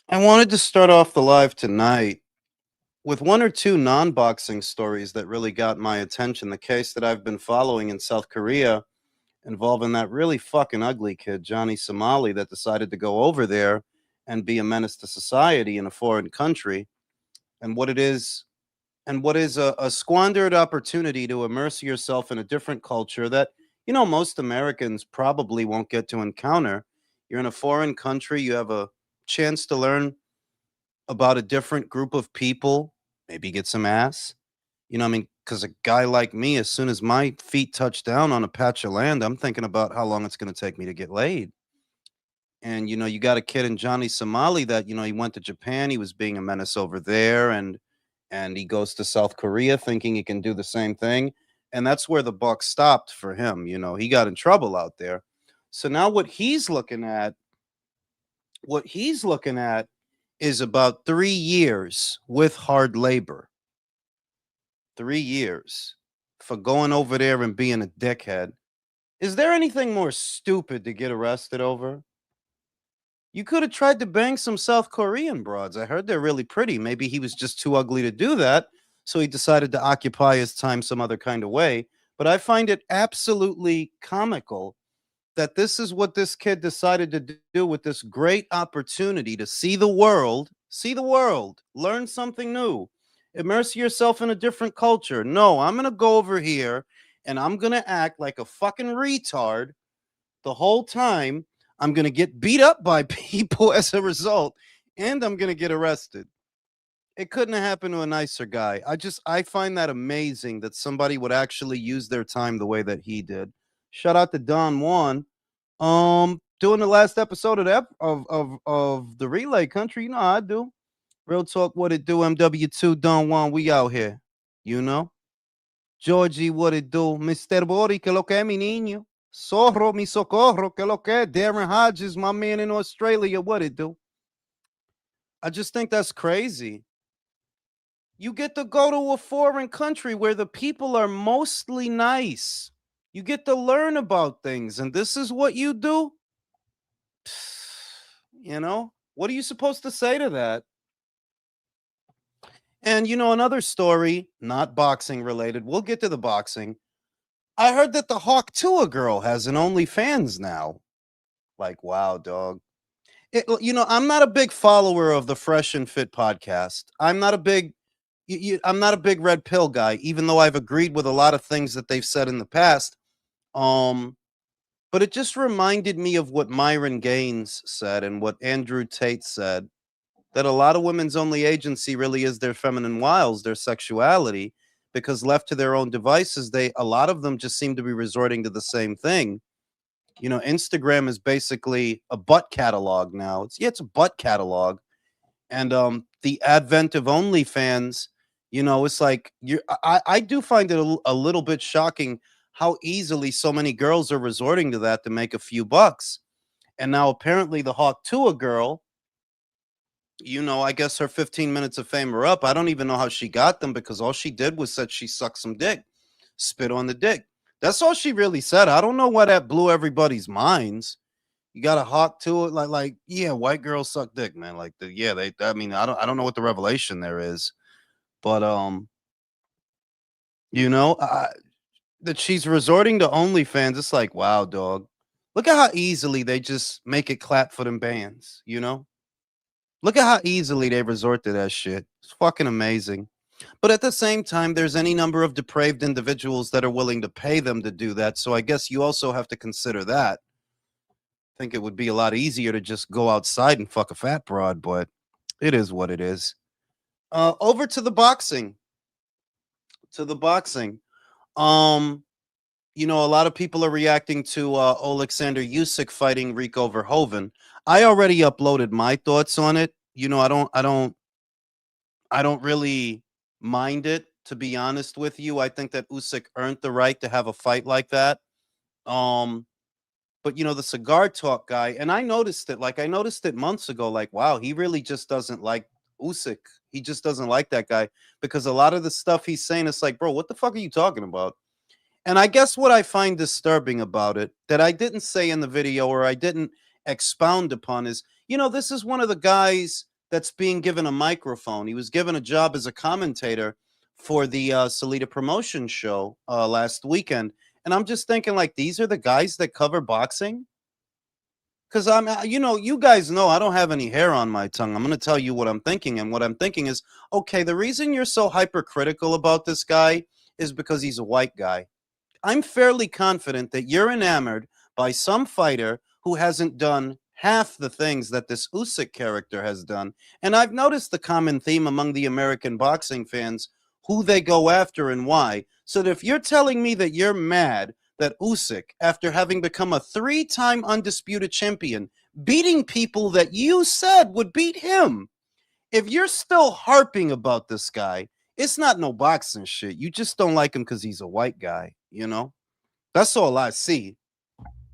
I wanted to start off the live tonight with one or two non boxing stories that really got my attention. The case that I've been following in South Korea involving that really fucking ugly kid, Johnny Somali, that decided to go over there and be a menace to society in a foreign country. And what is a squandered opportunity to immerse yourself in a different culture that, most Americans probably won't get to encounter. You're in a foreign country, you have a chance to learn about a different group of people, maybe get some ass. I mean, because a guy like me, as soon as my feet touch down on a patch of land, I'm thinking about how long it's going to take me to get laid. And, you got a kid in Johnny Somali that, he went to Japan, he was being a menace over there, and he goes to South Korea thinking he can do the same thing. And that's where the buck stopped for him. He got in trouble out there. So now what he's looking at is about 3 years with hard labor. 3 years for going over there and being a dickhead. Is there anything more stupid to get arrested over? You could have tried to bang some South Korean broads. I heard they're really pretty. Maybe he was just too ugly to do that, so he decided to occupy his time some other kind of way. But I find it absolutely comical that this is what this kid decided to do with this great opportunity to see the world, learn something new, immerse yourself in a different culture. No, I'm going to go over here and I'm going to act like a fucking retard the whole time. I'm going to get beat up by people as a result, and I'm going to get arrested. It couldn't have happened to a nicer guy. I find that amazing that somebody would actually use their time the way that he did. Shout out to Don Juan. Doing the last episode of the Relay Country, how I do. Real talk, what it do? MW2 Don Juan, we out here. You know? Georgie, what it do? Mr. Bori, que lo que es, mi niño? Zorro, mi socorro, que lo que es? Darren Hodges, my man in Australia, what it do? I just think that's crazy. You get to go to a foreign country where the people are mostly nice. You get to learn about things, and this is what you do? What are you supposed to say to that? And another story, not boxing related. We'll get to the boxing. I heard that the Hawk Tua girl has an OnlyFans now. Like, wow, dog. I'm not a big follower of the Fresh and Fit podcast. I'm not a big red pill guy, even though I've agreed with a lot of things that they've said in the past. But it just reminded me of what Myron Gaines said and what Andrew Tate said, that a lot of women's only agency really is their feminine wiles, their sexuality, because left to their own devices, a lot of them just seem to be resorting to the same thing. Instagram is basically a butt catalog now. It's a butt catalog. And the advent of OnlyFans, it's like I do find it a little bit shocking how easily so many girls are resorting to that to make a few bucks. And now apparently the Hawk Tua girl, I guess her 15 minutes of fame are up. I don't even know how she got them, because all she did was said she sucked some dick, spit on the dick. That's all she really said. I don't know why that blew everybody's minds. You got a Hawk to it, yeah, white girls suck dick, man. I mean, I don't know what the revelation there is, but you know, I, that she's resorting to OnlyFans. It's like, wow, dog. Look at how easily they just make it clap for them bands. Look at how easily they resort to that shit. It's fucking amazing. But at the same time, there's any number of depraved individuals that are willing to pay them to do that. So I guess you also have to consider that. I think it would be a lot easier to just go outside and fuck a fat broad, but it is what it is. Over to the boxing. To the boxing. Um, a lot of people are reacting to Alexander Usyk fighting Rico Verhoeven. I already uploaded my thoughts on it. I don't really mind it, to be honest with you. I think that Usyk earned the right to have a fight like that. Um, but the cigar talk guy, and I noticed it. Like, I noticed it months ago. Like, wow, he really just doesn't like Usyk. He just doesn't like that guy, because a lot of the stuff he's saying is like, bro, what the fuck are you talking about? And I guess what I find disturbing about it, that I didn't say in the video or I didn't expound upon, is, this is one of the guys that's being given a microphone. He was given a job as a commentator for the Salida promotion show last weekend. And I'm just thinking, like, these are the guys that cover boxing? Because you guys know I don't have any hair on my tongue. I'm going to tell you what I'm thinking. And what I'm thinking is, okay, the reason you're so hypercritical about this guy is because he's a white guy. I'm fairly confident that you're enamored by some fighter who hasn't done half the things that this Usyk character has done. And I've noticed the common theme among the American boxing fans, who they go after and why. So that if you're telling me that you're mad that Usyk, after having become a three-time undisputed champion, beating people that you said would beat him, if you're still harping about this guy, it's not no boxing shit. You just don't like him because he's a white guy, you know? That's all I see.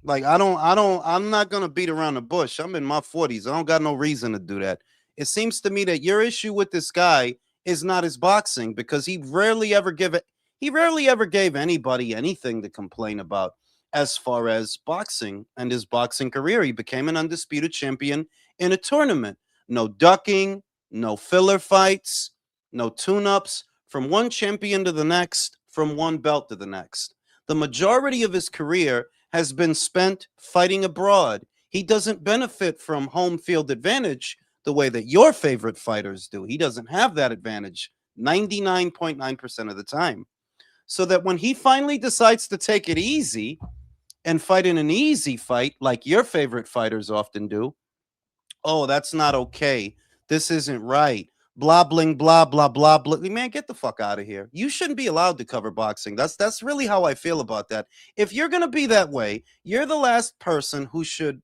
Like, I'm not gonna beat around the bush. I'm in my 40s. I don't got no reason to do that. It seems to me that your issue with this guy is not his boxing, because he rarely ever gave anybody anything to complain about as far as boxing and his boxing career. He became an undisputed champion in a tournament. No ducking, no filler fights, no tune-ups, from one champion to the next, from one belt to the next. The majority of his career has been spent fighting abroad. He doesn't benefit from home field advantage the way that your favorite fighters do. He doesn't have that advantage 99.9% of the time. So that when he finally decides to take it easy and fight in an easy fight, like your favorite fighters often do, oh, that's not okay. This isn't right. Blah bling blah blah blah blah. Man, get the fuck out of here. You shouldn't be allowed to cover boxing. That's really how I feel about that. If you're gonna be that way, you're the last person who should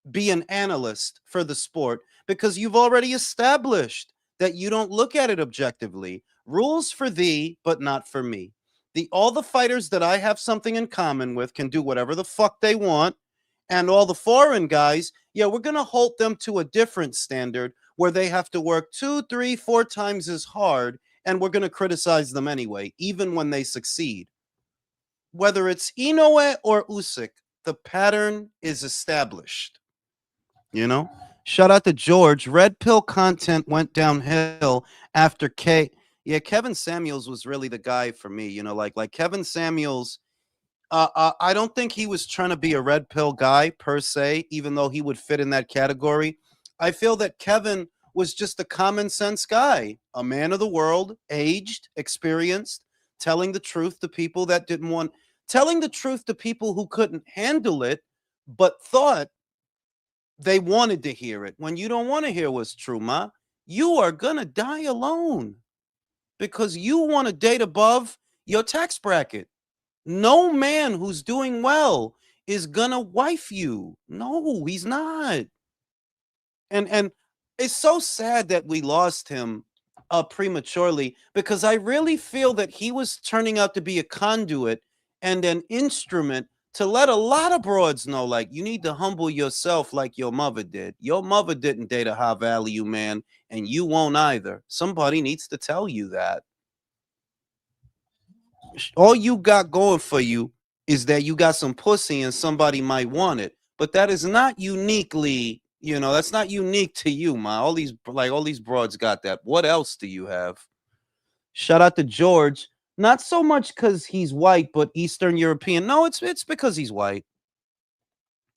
be an analyst for the sport, because you've already established that you don't look at it objectively. Rules for thee, but not for me. All the fighters that I have something in common with can do whatever the fuck they want, and all the foreign guys, yeah, we're gonna hold them to a different standard where they have to work 2, 3, 4 times as hard, and we're gonna criticize them anyway, even when they succeed. Whether it's Inoue or Usyk, the pattern is established. You know? Shout out to George. Red pill content went downhill after Yeah, Kevin Samuels was really the guy for me. Like Kevin Samuels. I don't think he was trying to be a red pill guy per se, even though he would fit in that category. I feel that Kevin was just a common sense guy, a man of the world, aged, experienced, telling the truth to people that didn't want, telling the truth to people who couldn't handle it, but thought they wanted to hear it. When you don't want to hear what's true, ma, you are gonna die alone because you want to date above your tax bracket. No man who's doing well is gonna wife you. No, he's not. And it's so sad that we lost him prematurely, because I really feel that he was turning out to be a conduit and an instrument to let a lot of broads know, like, you need to humble yourself like your mother did. Your mother didn't date a high value man, and you won't either. Somebody needs to tell you that. All you got going for you is that you got some pussy and somebody might want it, but that is not uniquely, that's not unique to you, ma. All these broads got that. What else do you have? Shout out to George. Not so much because he's white, but Eastern European. No, it's because he's white.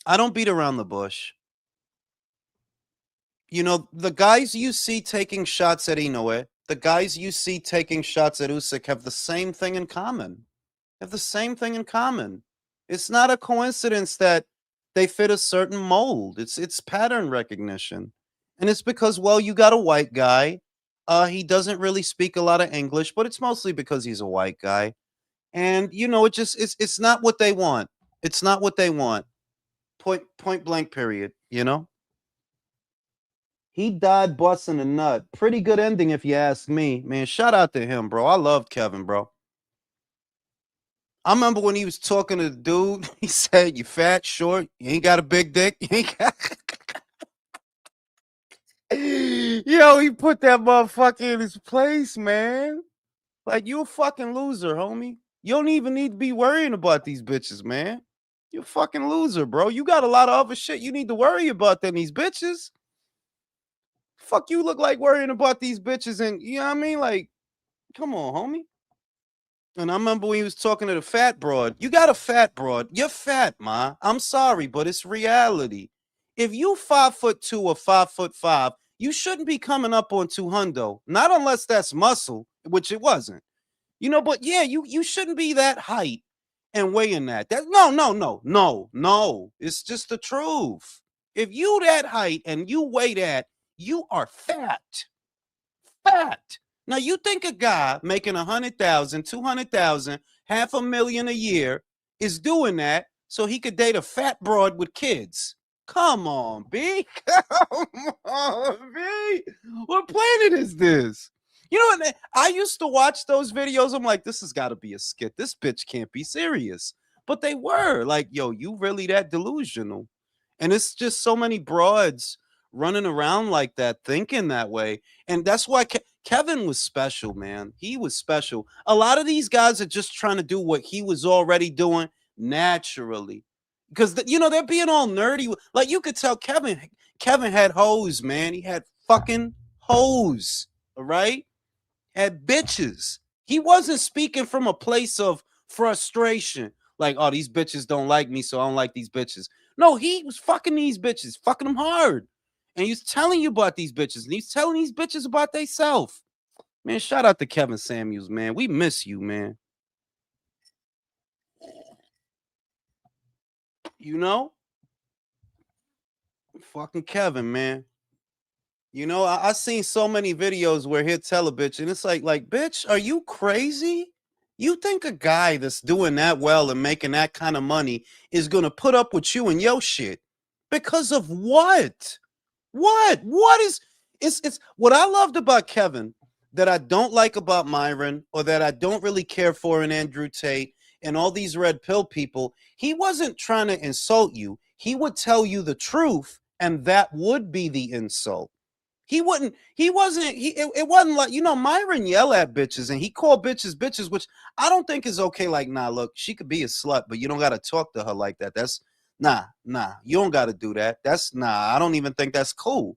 I don't beat around the bush. The guys you see taking shots at Inoue, the guys you see taking shots at Usyk have the same thing in common. Have the same thing in common. It's not a coincidence that they fit a certain mold. It's pattern recognition. And it's because, well, you got a white guy. He doesn't really speak a lot of English, but it's mostly because he's a white guy. And it's not what they want. It's not what they want. Point blank period. He died busting a nut. Pretty good ending if you ask me. Man, shout out to him, bro. I loved Kevin, bro. I remember when he was talking to the dude, he said, "You fat, short, you ain't got a big dick." You ain't got... Yo, he put that motherfucker in his place, man. Like, you a fucking loser, homie. You don't even need to be worrying about these bitches, man. You a fucking loser, bro. You got a lot of other shit you need to worry about than these bitches. fuck you look like worrying about these bitches? And you know what I mean? Like, come on, homie. And I remember when he was talking to the fat broad. You got a fat broad. You're fat, ma. I'm sorry, but it's reality. If you 5'2" or 5'5", you shouldn't be coming up on 200. Not unless that's muscle, which it wasn't. But yeah, you shouldn't be that height and weighing that. That no. It's just the truth. If you that height and you weigh that, you are fat. Fat. Now you think a guy making 100,000, 200,000, half a million a year is doing that so he could date a fat broad with kids? Come on, B. Come on, B. What planet is this? You know what? I used to watch those videos. I'm like, this has got to be a skit. This bitch can't be serious. But they were like, yo, you really that delusional? And it's just so many broads running around like that, thinking that way. And that's why Kevin was special, man. He was special. A lot of these guys are just trying to do what he was already doing naturally. Because they're being all nerdy. Like you could tell Kevin had hoes, man. He had fucking hoes. All right? Had bitches. He wasn't speaking from a place of frustration. Like, oh, these bitches don't like me, so I don't like these bitches. No, he was fucking these bitches, fucking them hard. And he's telling you about these bitches, and he's telling these bitches about theyself. Man, shout out to Kevin Samuels, man. We miss you, man. You know? Fucking Kevin, man. I seen so many videos where he'll tell a bitch, and it's like, bitch, are you crazy? You think a guy that's doing that well and making that kind of money is gonna put up with you and your shit? Because of what? What? What is it's what I loved about Kevin that I don't like about Myron, or that I don't really care for in Andrew Tate and all these red pill people. He wasn't trying to insult you. He would tell you the truth, and that would be the insult. It wasn't like, Myron yell at bitches and he called bitches bitches, which I don't think is okay. Like, nah, look, she could be a slut, but you don't got to talk to her like that. That's nah, you don't got to do that. That's nah, I don't even think that's cool.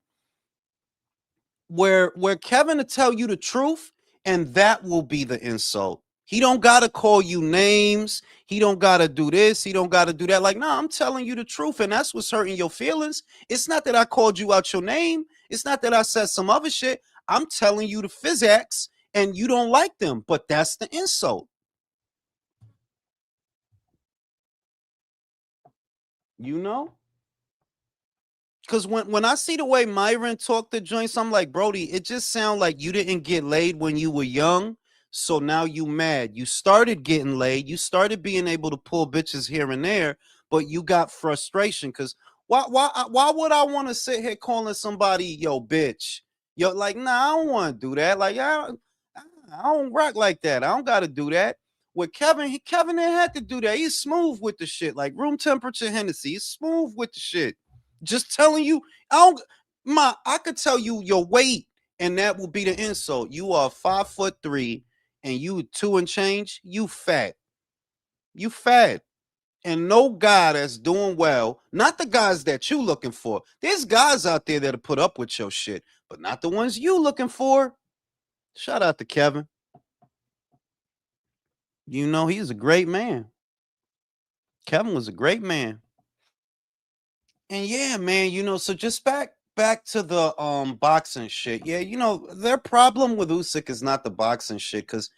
Where Kevin to tell you the truth, and that will be the insult. He don't gotta call you names. He don't gotta do this. He don't gotta do that. Like, nah, I'm telling you the truth, and that's what's hurting your feelings. It's not that I called you out your name. It's not that I said some other shit. I'm telling you the physics, and you don't like them, but that's the insult. You know? Because when I see the way Myron talked to joints, I'm like, Brody, it just sounds like you didn't get laid when you were young. So now you mad. You started getting laid. You started being able to pull bitches here and there, but you got frustration. Because why would I want to sit here calling somebody yo bitch? Yo, like, nah, I don't want to do that. Like, I don't rock like that. I don't got to do that. With Kevin, Kevin didn't have to do that. He's smooth with the shit, like room temperature Hennessy. He's smooth with the shit. Just telling you, I could tell you your weight, and that will be the insult. You are 5'3" and you 2 and change. You fat. You fat. And no guy that's doing well, not the guys that you looking for. There's guys out there that'll put up with your shit, but not the ones you looking for. Shout out to Kevin. He's a great man. Kevin was a great man. And yeah, man, so just back to the boxing shit. Yeah, their problem with Usyk is not the boxing shit, because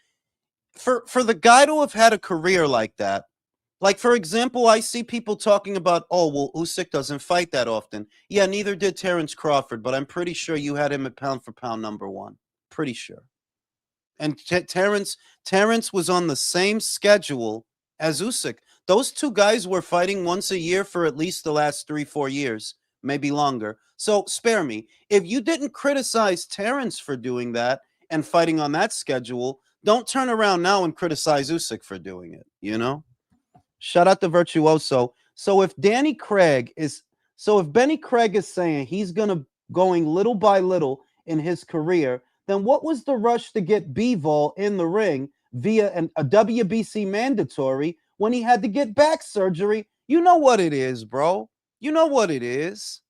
for the guy to have had a career like that, like for example, I see people talking about, oh well, Usyk doesn't fight that often. Yeah, neither did Terrence Crawford, but I'm pretty sure you had him at pound for pound #1. Pretty sure. And Terrence was on the same schedule as Usyk. Those two guys were fighting once a year for at least the last 3-4 years, maybe longer. So spare me. If you didn't criticize Terrence for doing that and fighting on that schedule, don't turn around now and criticize Usyk for doing it. Shout out to Virtuoso. So if Benny Craig is saying he's going little by little in his career, then what was the rush to get Bivol in the ring via a WBC mandatory when he had to get back surgery? You know what it is, bro. You know what it is.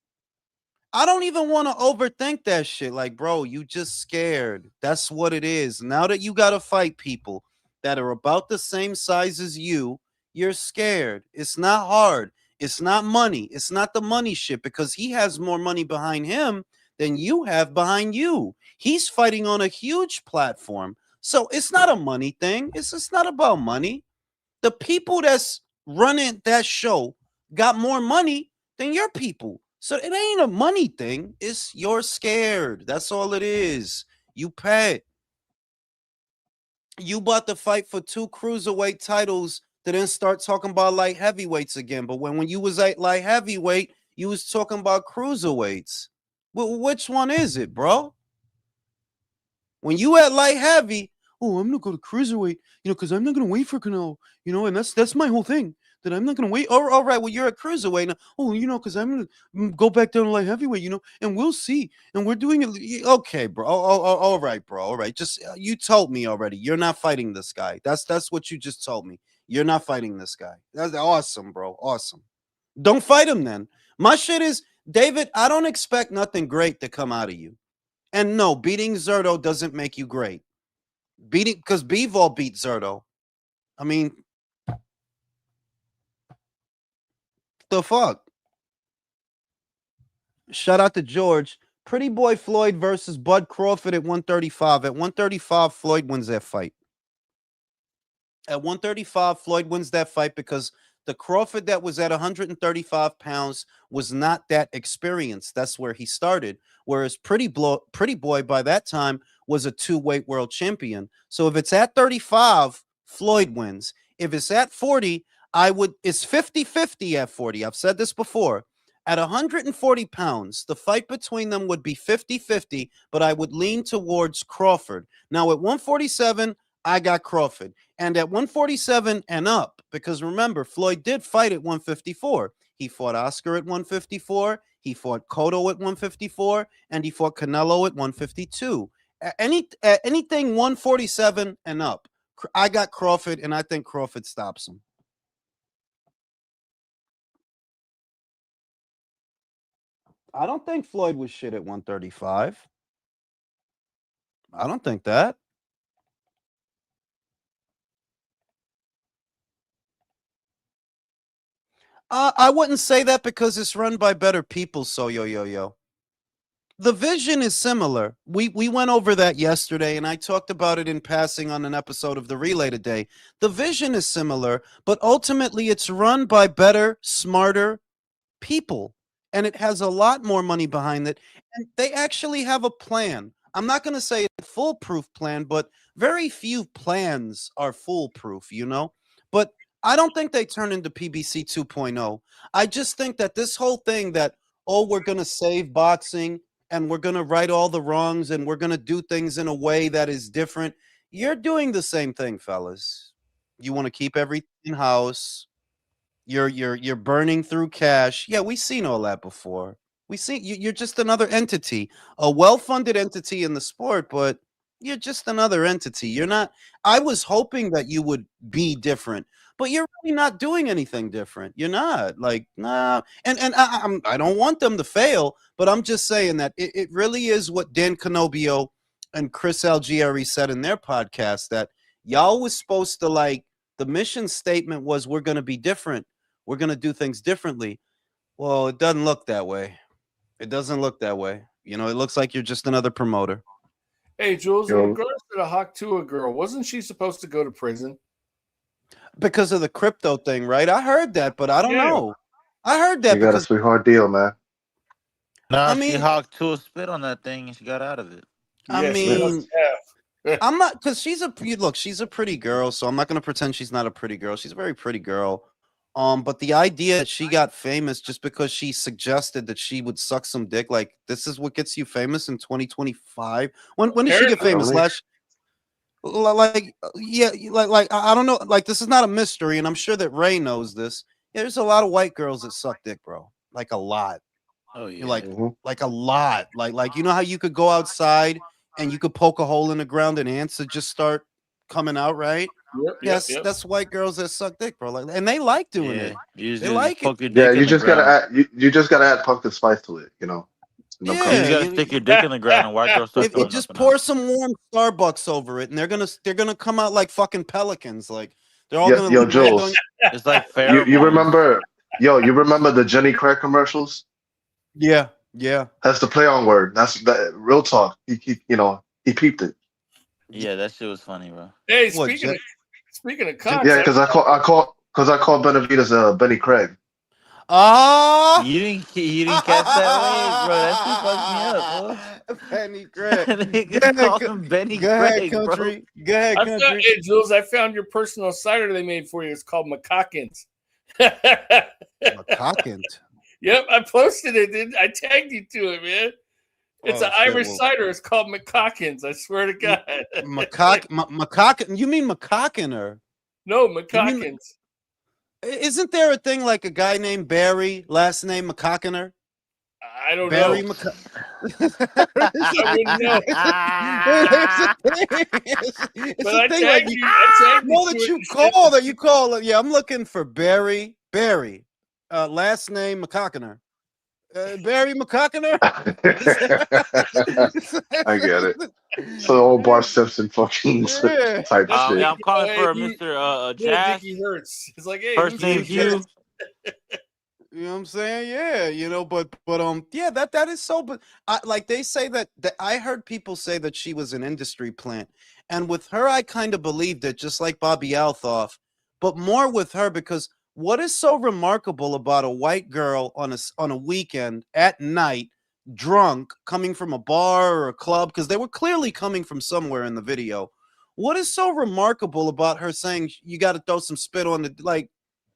I don't even want to overthink that shit. Like, bro, you just scared. That's what it is. Now that you got to fight people that are about the same size as you, you're scared. It's not hard. It's not money. It's not the money shit because he has more money behind him than you have behind you. He's fighting on a huge platform. So it's not a money thing. It's just not about money. The people that's running that show got more money than your people. So it ain't a money thing. It's you're scared. That's all it is. You pay. You about to fight for 2 cruiserweight titles to then start talking about light heavyweights again. But when you was at light heavyweight, you was talking about cruiserweights. Well, which one is it, bro? When you at light heavy, oh, I'm gonna go to cruiserweight, because I'm not gonna wait for Canelo, and that's my whole thing. That I'm not gonna wait. All right, well, you're at cruiserweight now. Oh, because I'm gonna go back down to light heavyweight, and we'll see. And we're doing it. Okay, bro. All right, bro. All right. Just you told me already. You're not fighting this guy. That's what you just told me. You're not fighting this guy. That's awesome, bro. Awesome. Don't fight him then. My shit is, David, I don't expect nothing great to come out of you. And no, beating Zerto doesn't make you great. Because Bivol beat Zerto. I mean, the fuck? Shout out to George. Pretty Boy Floyd versus Bud Crawford at 135. At 135, Floyd wins that fight. At 135, Floyd wins that fight because the Crawford that was at 135 pounds was not that experienced. That's where he started. Whereas Pretty Boy by that time was a 2-weight world champion. So if it's at 35, Floyd wins. If it's at 40, it's 50-50 at 40. I've said this before. At 140 pounds, the fight between them would be 50-50, but I would lean towards Crawford. Now at 147, I got Crawford. And at 147 and up, because remember, Floyd did fight at 154. He fought Oscar at 154. He fought Cotto at 154. And he fought Canelo at 152. Anything 147 and up, I got Crawford, and I think Crawford stops him. I don't think Floyd was shit at 135. I don't think that. I wouldn't say that because it's run by better people. So yo. The vision is similar. We went over that yesterday, and I talked about it in passing on an episode of The Relay today. The vision is similar, but ultimately it's run by better, smarter people, and it has a lot more money behind it, and they actually have a plan. I'm not going to say a foolproof plan, but very few plans are foolproof, but I don't think they turn into PBC 2.0. I just think that this whole thing that, oh, we're going to save boxing and we're going to right all the wrongs and we're going to do things in a way that is different, you're doing the same thing, fellas. You want to keep everything in house. You're burning through cash. Yeah, we've seen all that before. We see you're just another entity, a well-funded entity in the sport, but you're just another entity. You're not. I was hoping that you would be different, but you're really not doing anything different. You're not, like, nah. And I don't want them to fail, but I'm just saying that it really is what Dan Canobio and Chris Algieri said in their podcast, that y'all was supposed to, like, the mission statement was, we're going to be different. We're going to do things differently. Well, it doesn't look that way. It doesn't look that way. It looks like you're just another promoter. Hey, Jules, in regards to the Haktua girl, wasn't she supposed to go to prison? Because of the crypto thing, right? I heard that, but I don't know. I heard that she got a sweetheart deal, man. No, she hocked to a spit on that thing and she got out of it. I mean, I'm not, because she's a pretty girl, so I'm not going to pretend she's not a pretty girl. She's a very pretty girl. But the idea that she got famous just because she suggested that she would suck some dick, like, this is what gets you famous in 2025. When did she get famous? I don't know. Like, this is not a mystery, and I'm sure that Ray knows this. Yeah, there's a lot of white girls that suck dick, bro. Like, a lot. Oh yeah. Like a lot. Like, you know how you could go outside and you could poke a hole in the ground and ants would just start coming out, right? Yep. That's white girls that suck dick, bro. Like, and they like doing it. They like it. Yeah, you just gotta add pumpkin spice to it, You just gotta stick your dick in the ground and white girls start throwing just up. pour some warm Starbucks over it, and they're gonna come out like fucking pelicans. Like they're all gonna. Yo, Jules. It's like pheromones. You remember? Yo, you remember the Jenny Craig commercials? Yeah. That's the play on word. That's that real talk. He peeped it. Yeah, that shit was funny, bro. Hey, speaking of cocks, yeah, because I call Benavides Benny Craig. Ah, you didn't catch that way, bro. That shit fucked me up, bro. Benny Craig. Niggas call him Benny Craig, country. bro. Go ahead, country. Hey, Jules, I found your personal cider they made for you. It's called McCockins. McCockins. Yep, I posted it. I tagged you to it, man. It's an Irish cider. It's called McCockins. I swear to God. McCocken. You mean McCockiner? No, McCockins. Isn't there a thing like a guy named Barry, last name McCockiner? I don't Barry know. I wouldn't know. It's a thing like you call it. Yeah, I'm looking for Barry. Last name McCockiner. Barry McCockiner? I get it. So old Bart Simpson fucking type shit. Yeah, I'm calling for Mr. Jazz. Hurts. It's like, hey, first name Hugh. You know what I'm saying? Yeah, but yeah, that is so. But like they say that I heard people say that she was an industry plant, and with her, I kind of believed it, just like Bobby Althoff, but more with her because what is so remarkable about a white girl on a weekend at night, drunk, coming from a bar or a club, because they were clearly coming from somewhere in the video. What is so remarkable about her saying you got to throw some spit on the like?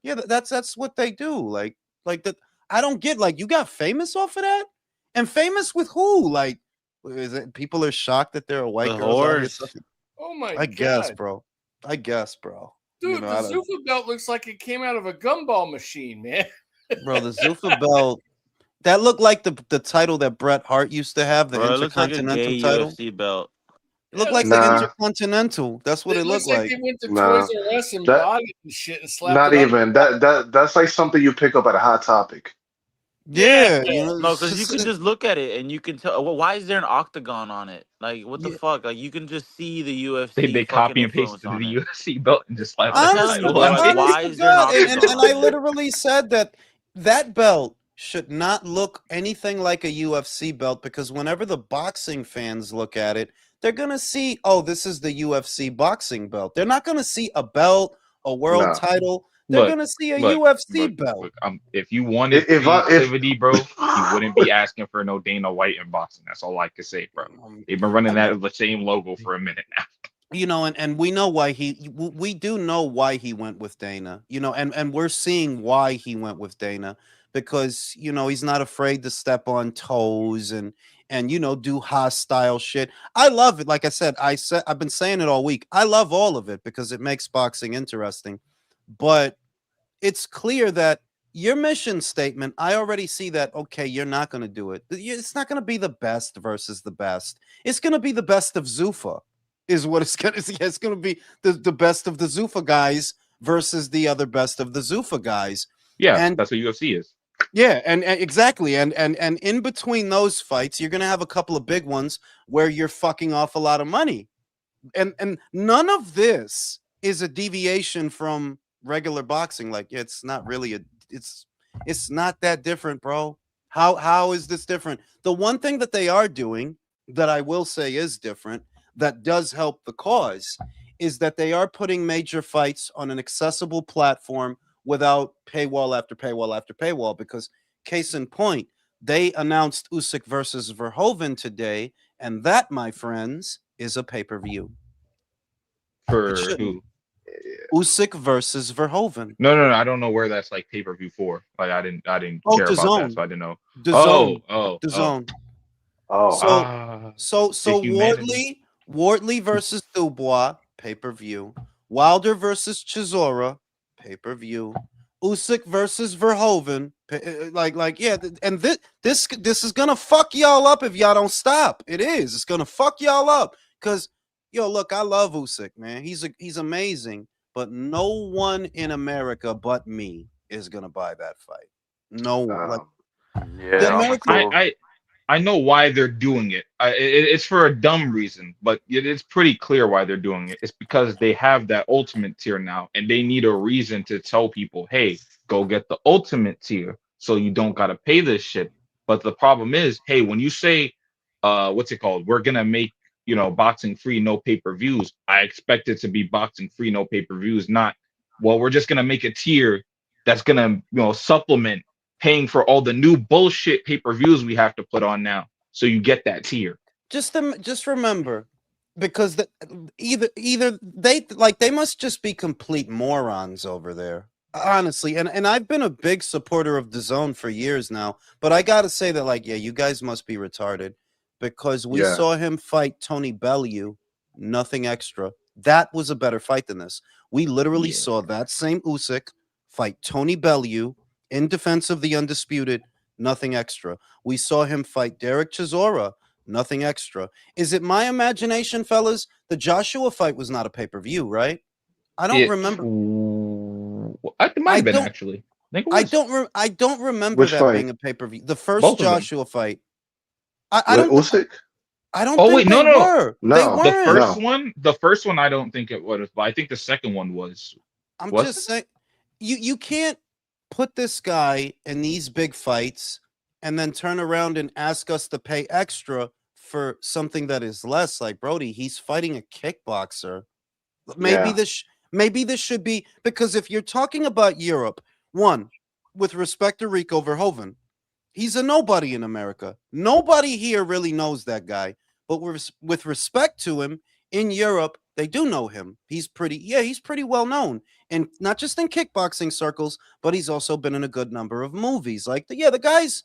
Yeah, that's what they do. Like that. I don't get you got famous off of that, and famous with who? Like, is it people are shocked that they're a white girl? Oh my God! I guess, bro. Dude, the Zuffa belt looks like it came out of a gumball machine, man. Bro, the Zuffa belt. That looked like the title that Bret Hart used to have, the Intercontinental title. UFC belt. It looked like the Intercontinental. That's what it looked like. They went to Toys R Us and bought it and shit and slapped not it even that's like something you pick up at a Hot Topic. Yeah, no, because you can just look at it and you can tell. Well, why is there an octagon on it? Like, what the fuck? Like, you can just see the UFC. They copy and pasted the UFC belt and just slap it. Why is there an octagon? And I literally said that belt should not look anything like a UFC belt because whenever the boxing fans look at it, they're gonna see, oh, this is the UFC boxing belt. They're not gonna see a belt, a world title. They're gonna see a UFC belt. Look, if you wanted creativity, bro, you wouldn't be asking for no Dana White in boxing. That's all I can say, bro. They've been running the same logo for a minute now. You know, and we know why we do know why he went with Dana. You know, and we're seeing why he went with Dana because he's not afraid to step on toes and do hostile shit. I love it. Like I said, I've been saying it all week. I love all of it because it makes boxing interesting. But it's clear that your mission statement, I already see that, okay, you're not going to do it. It's not going to be the best versus the best. It's going to be the best of Zuffa is what it's going to be. It's going to be the best of the Zuffa guys versus the other best of the Zuffa guys. Yeah, and that's what UFC is. Yeah, and exactly. And in between those fights, you're going to have a couple of big ones where you're fucking off a lot of money. And none of this is a deviation from regular boxing. Like it's not really it's not that different, bro. How is this different? The one thing that they are doing that I will say is different that does help the cause is that they are putting major fights on an accessible platform without paywall after paywall after paywall, because case in point, they announced Usyk versus Verhoeven today, and that, my friends, is a pay-per-view. For who? Usyk versus Verhoeven. No. I don't know where that's like pay-per-view for. Like I didn't care about that, so I didn't know. DAZN. So Wardley versus Dubois, pay-per-view. Wilder versus Chisora, pay-per-view. Usyk versus Verhoeven, and this is gonna fuck y'all up if y'all don't stop. It is. It's gonna fuck y'all up because look, I love Usyk, man. He's amazing, but no one in America but me is gonna buy that fight. No one. I know why they're doing it. It's for a dumb reason, but it's pretty clear why they're doing it. It's because they have that ultimate tier now, and they need a reason to tell people, "Hey, go get the ultimate tier, so you don't gotta pay this shit." But the problem is, hey, when you say, what's it called? We're gonna make boxing free, no pay-per-views. I expect it to be boxing free, no pay-per-views, not well. We're just gonna make a tier that's gonna supplement paying for all the new bullshit pay-per-views we have to put on now. So you get that tier. Just remember, because either they must just be complete morons over there. Honestly, and I've been a big supporter of DAZN for years now, but I gotta say that yeah, you guys must be retarded because we saw him fight Tony Bellew, nothing extra. That was a better fight than this. We literally saw that same Usyk fight Tony Bellew in defense of the undisputed, nothing extra. We saw him fight Derek Chisora, nothing extra. Is it my imagination, fellas? The Joshua fight was not a pay-per-view, right? I don't remember. It might have been actually. I don't remember Which that fight? being a pay-per-view. The first Both Joshua fight. I don't. Usyk? I don't. Oh think wait, they no. were. No. They weren't. The first one, I don't think it would have. But I think the second one was. I'm just saying, you can't put this guy in these big fights and then turn around and ask us to pay extra for something that is less. Like Brody, he's fighting a kickboxer. Maybe this should be, because if you're talking about Europe, one, with respect to Rico Verhoeven, he's a nobody in America. Nobody here really knows that guy. But with respect to him, in Europe, they do know him. He's pretty well known. And not just in kickboxing circles, but he's also been in a good number of movies. Like the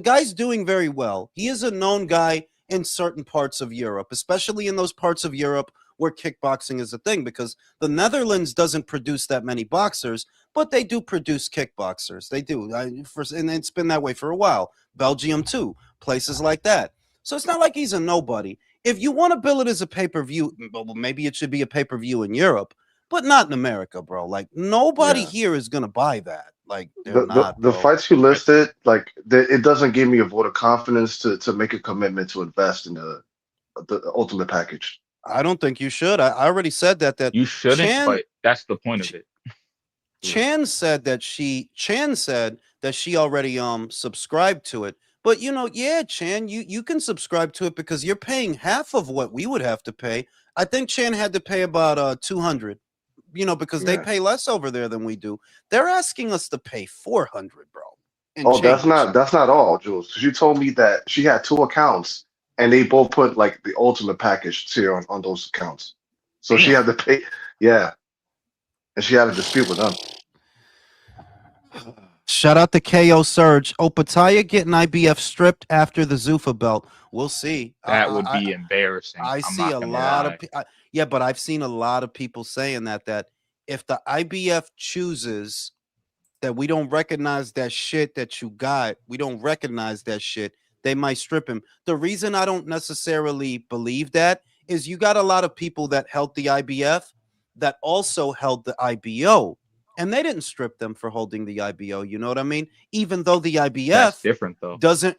guy's doing very well. He is a known guy in certain parts of Europe, especially in those parts of Europe where kickboxing is a thing, because the Netherlands doesn't produce that many boxers, but they do produce kickboxers. They do. And it's been that way for a while. Belgium too, places like that. So it's not like he's a nobody. If you want to bill it as a pay-per-view, well, maybe it should be a pay-per-view in Europe, but not in America, bro. Like nobody here is gonna buy that. Like the fights you listed, like it doesn't give me a vote of confidence to make a commitment to invest in the ultimate package. I don't think you should. I already said that you shouldn't, but that's the point of it. Chan said that she already subscribed to it. But Chan, you can subscribe to it because you're paying half of what we would have to pay. I think Chan had to pay about 200, because they pay less over there than we do. They're asking us to pay 400, bro. That's not all, Jules. Because you told me that she had 2 accounts and they both put like the ultimate package tier on those accounts. So she had to pay, and she had a dispute with them. Shout out to KO Surge. Opataya getting IBF stripped after the Zuffa belt. We'll see. That would be embarrassing. I see a lot of but I've seen a lot of people saying that if the IBF chooses that we don't recognize that shit that you got, we don't recognize that shit, they might strip him. The reason I don't necessarily believe that is you got a lot of people that held the IBF that also held the IBO. And they didn't strip them for holding the IBO. You know what I mean? Even though the IBF different though. The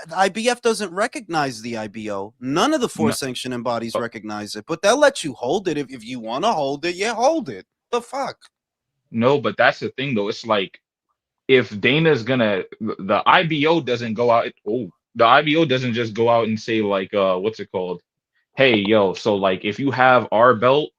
IBF doesn't recognize the IBO. None of the 4 sanctioning bodies recognize it, but they'll let you hold it if you want to hold it. Yeah, hold it. The fuck? No, but that's the thing though. It's like if Dana's gonna, the IBO doesn't go out. The IBO doesn't just go out and say like, what's it called? Hey, yo, so like if you have our belt,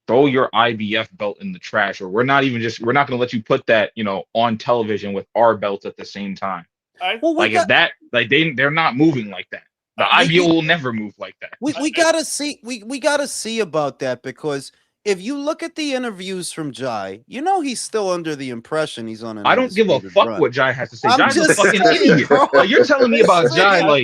throw your IBF belt in the trash, or we're not going to let you put that, on television with our belts at the same time. They're not moving like that. The IBO will never move like that. We gotta see about that, because if you look at the interviews from Jai, he's still under the impression he's on an I don't give a fuck run. what Jai has to say. Jai's a fucking idiot. Like, you're telling me about Jai, I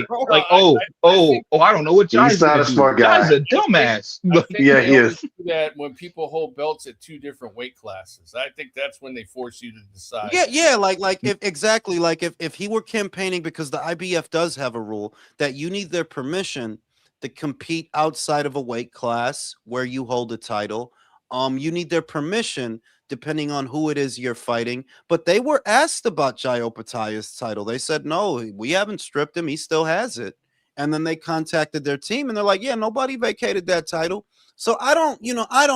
don't know what Jai's He's not a smart guy. Jai's a dumbass. He is. Do that when people hold belts at 2 different weight classes. I think that's when they force you to decide. If he were campaigning, because the IBF does have a rule that you need their permission to compete outside of a weight class where you hold a title. You need their permission depending on who it is you're fighting. But they were asked about Jai Opataya's title. They said, no, we haven't stripped him. He still has it. And then they contacted their team and they're like, yeah, nobody vacated that title. So I don't know. I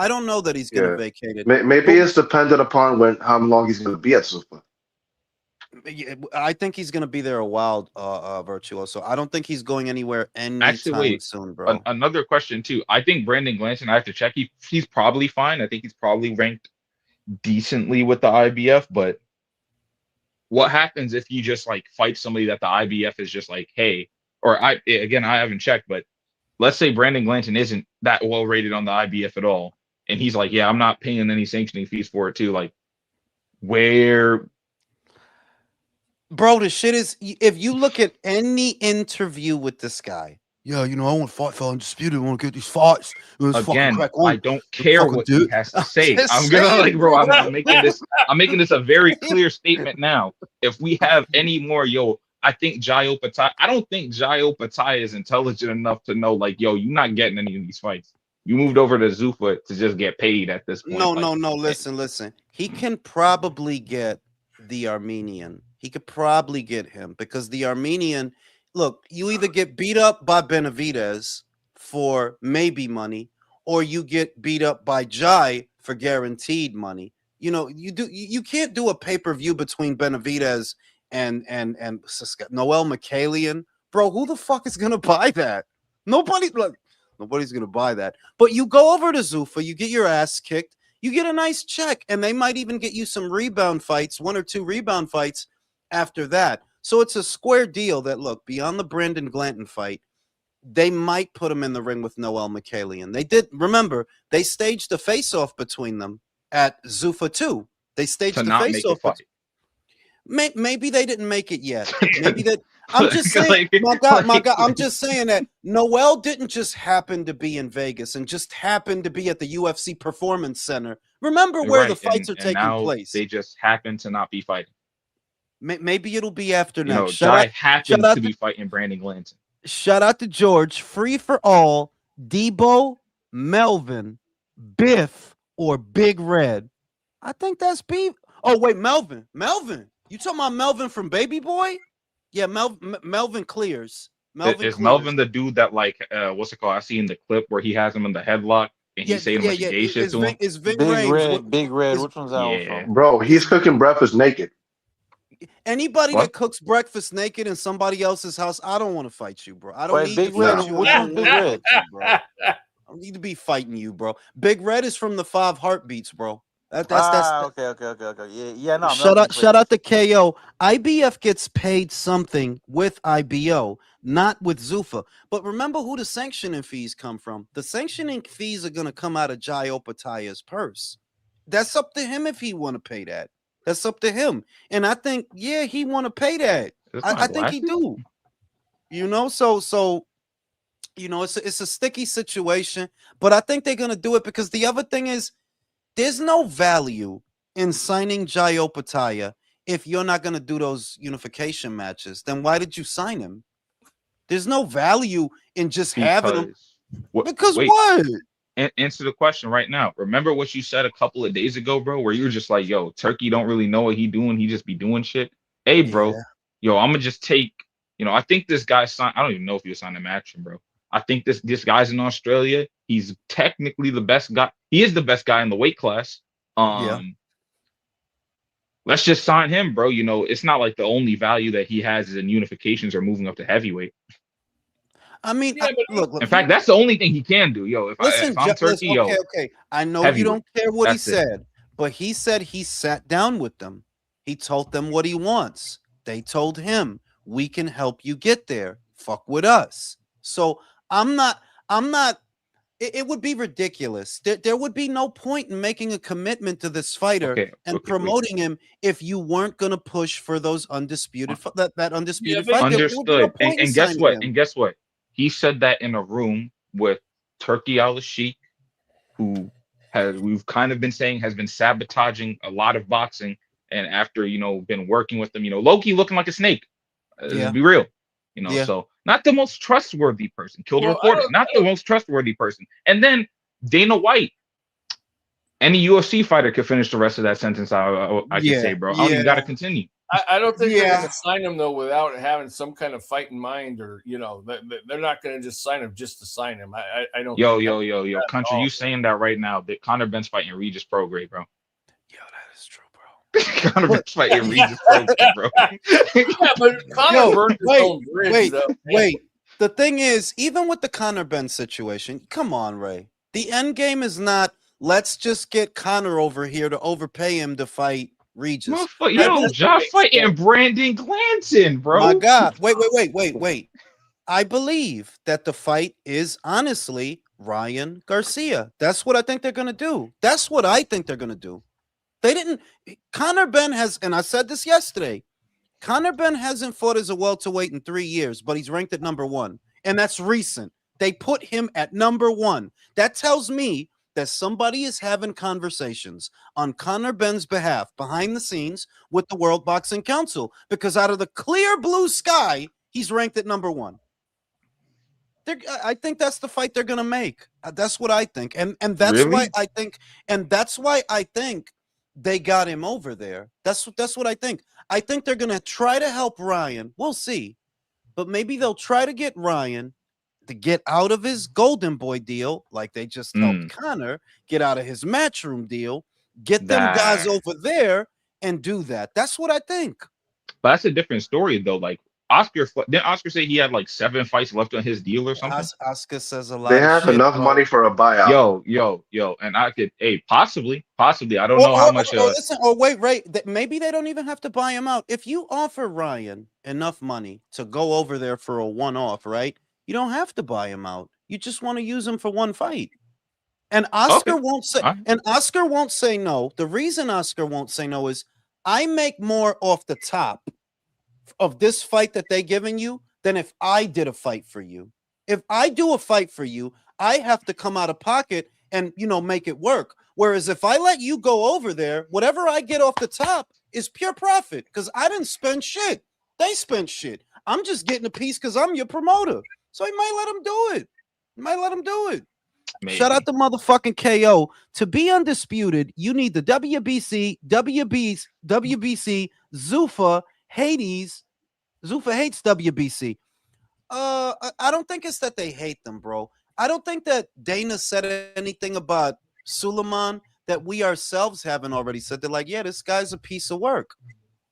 don't know that he's going to Yeah. vacate it. Maybe But it's dependent upon how long he's going to be at Super. I think he's going to be there a while, Virtuoso. I don't think he's going anywhere Actually, anytime wait. soon, bro. Another question too. I think Brandon Glanson, I have to check. He's probably fine. I think he's probably ranked decently with the IBF. But what happens if you just like fight somebody that the IBF is just like, hey, or I haven't checked, but let's say Brandon Glanson isn't that well rated on the IBF at all, and he's like, yeah, I'm not paying any sanctioning fees for it too. Like, where? Bro, the shit is, if you look at any interview with this guy, yeah, I want to fight for Undisputed. I want to get these fights. Again, I don't care what he has to say. I'm gonna like, bro. I'm making this a very clear statement now. If we have any more, I think Jai Opataia. I don't think Jai Opataia is intelligent enough to know, like, you're not getting any of these fights. You moved over to Zuffa to just get paid at this point. No. Listen. He can probably get the Armenian. He could probably get him because the Armenian, look, you either get beat up by Benavidez for maybe money, or you get beat up by Jai for guaranteed money. You can't do a pay-per-view between Benavidez and Noel Mikhailian. Bro, who the fuck is gonna buy that? Nobody's gonna buy that. But you go over to Zuffa, you get your ass kicked, you get a nice check, and they might even get you some rebound fights, 1 or 2 rebound fights after that. So it's a square deal that, look, beyond the Brandon Glanton fight, they might put him in the ring with Noel Mikhailian. They did, remember, they staged a face-off between them at Zuffa 2. They staged the face-off. Maybe they didn't make it yet. Maybe that. I'm just saying, my God, I'm just saying that Noel didn't just happen to be in Vegas and just happened to be at the UFC Performance Center. Remember where the fights are taking place. They just happen to not be fighting. Maybe it'll be after next. Jai happens to be fighting Brandon Glanton. Shout out to George. Free for all. Debo, Melvin, Biff, or Big Red. I think that's Beef. Oh, wait, Melvin. You talking about Melvin from Baby Boy? Yeah, Melvin clears. Is Melvin the dude that, like, what's it called? I see in the clip where he has him in the headlock and he's saying like gay shit to him. It's Big Red. Which one's that one from? Bro, he's cooking breakfast naked. Anybody that cooks breakfast naked in somebody else's house, I don't want to fight you, bro. I don't need Big to Red. fight you. Which one's Big Red? Bro. I don't need to be fighting you, bro. Big Red is from the 5 Heartbeats, bro. That's okay. Yeah, no. Shout out to KO. IBF gets paid something with IBO, not with Zuffa. But remember who the sanctioning fees come from. The sanctioning fees are gonna come out of Jai Opataia's purse. That's up to him if he want to pay that. That's up to him. And I think, yeah, he want to pay that. I think he do. So it's a sticky situation, but I think they're gonna do it because the other thing is there's no value in signing Jai Opataia if you're not gonna do those unification matches. Then why did you sign him? There's no value in just having him. What? Answer the question right now. Remember what you said a couple of days ago, bro, where you were just like, yo, Turkey don't really know what he doing. He just be doing shit. Hey, bro, I'm going to just take, I think this guy signed. I don't even know if he was signing a match, bro. I think this guy's in Australia. He's technically the best guy. He is the best guy in the weight class. Let's just sign him, bro. It's not like the only value that he has is in unifications or moving up to heavyweight. I mean, look. In fact, that's the only thing he can do, yo. If I'm Turkey, okay. I know you don't care what he said, but he said he sat down with them. He told them what he wants. They told him, we can help you get there. Fuck with us. So I'm not. It would be ridiculous. There would be no point in making a commitment to this fighter and promoting him if you weren't going to push for those undisputed that undisputed fight. Understood. And guess what? And guess what? He said that in a room with Turkey Al-Sheikh, who we've kind of been saying has been sabotaging a lot of boxing, and after been working with them, low-key looking like a snake. Let's be real. So not the most trustworthy person. Killed a reporter, not the most trustworthy person. And then Dana White Any UFC fighter could finish the rest of that sentence. I could say, bro. I don't even got to continue. I don't think they're going to sign him though without having some kind of fight in mind, or they're not going to just sign him just to sign him. I don't. Yo, country, you saying that right now? That Conor Ben's fighting Regis Prograis, bro. Yo, that is true, bro. Conor Ben's fighting Regis Prograis, bro. Yeah, but Conor burned his own bridge. Wait. The thing is, even with the Conor Ben situation, come on, Ray. The end game is not let's just get Conor over here to overpay him to fight Regis. Yo, Josh fighting Brandon Glanson, bro. My God. Wait. I believe that the fight is honestly Ryan Garcia. That's what I think they're going to do. They didn't. Conor Ben has, and I said this yesterday, Conor Ben hasn't fought as a welterweight in 3 years, but he's ranked at number 1. And that's recent. They put him at number 1. That tells me that somebody is having conversations on Conor Ben's behalf behind the scenes with the World Boxing Council, because out of the clear blue sky, he's ranked at number 1. I think that's the fight they're going to make. That's what I think. And that's really? why I think they got him over there. That's what I think. I think they're going to try to help Ryan. We'll see. But maybe they'll try to get Ryan to get out of his Golden Boy deal, like they just helped Conor get out of his Matchroom deal, get them guys over there and do that. That's what I think. But that's a different story, though. Like, didn't Oscar say he had like 7 fights left on his deal or something? Oscar says a lot. They have enough money for a buyout. Yo, and I could, possibly. I don't know how much. Listen, wait. Maybe they don't even have to buy him out. If you offer Ryan enough money to go over there for a one-off, right? You don't have to buy him out. You just want to use him for one fight. And Oscar won't say. And Oscar won't say no. The reason Oscar won't say no is I make more off the top of this fight that they giving you than if I did a fight for you. If I do a fight for you, I have to come out of pocket and make it work. Whereas if I let you go over there, whatever I get off the top is pure profit because I didn't spend shit. They spent shit. I'm just getting a piece because I'm your promoter. So he might let him do it. Maybe. Shout out to motherfucking KO. To be undisputed, you need the WBC, Zuffa, Hades. Zuffa hates WBC. I don't think it's that they hate them, bro. I don't think that Dana said anything about Suleiman that we ourselves haven't already said. They're like, yeah, this guy's a piece of work.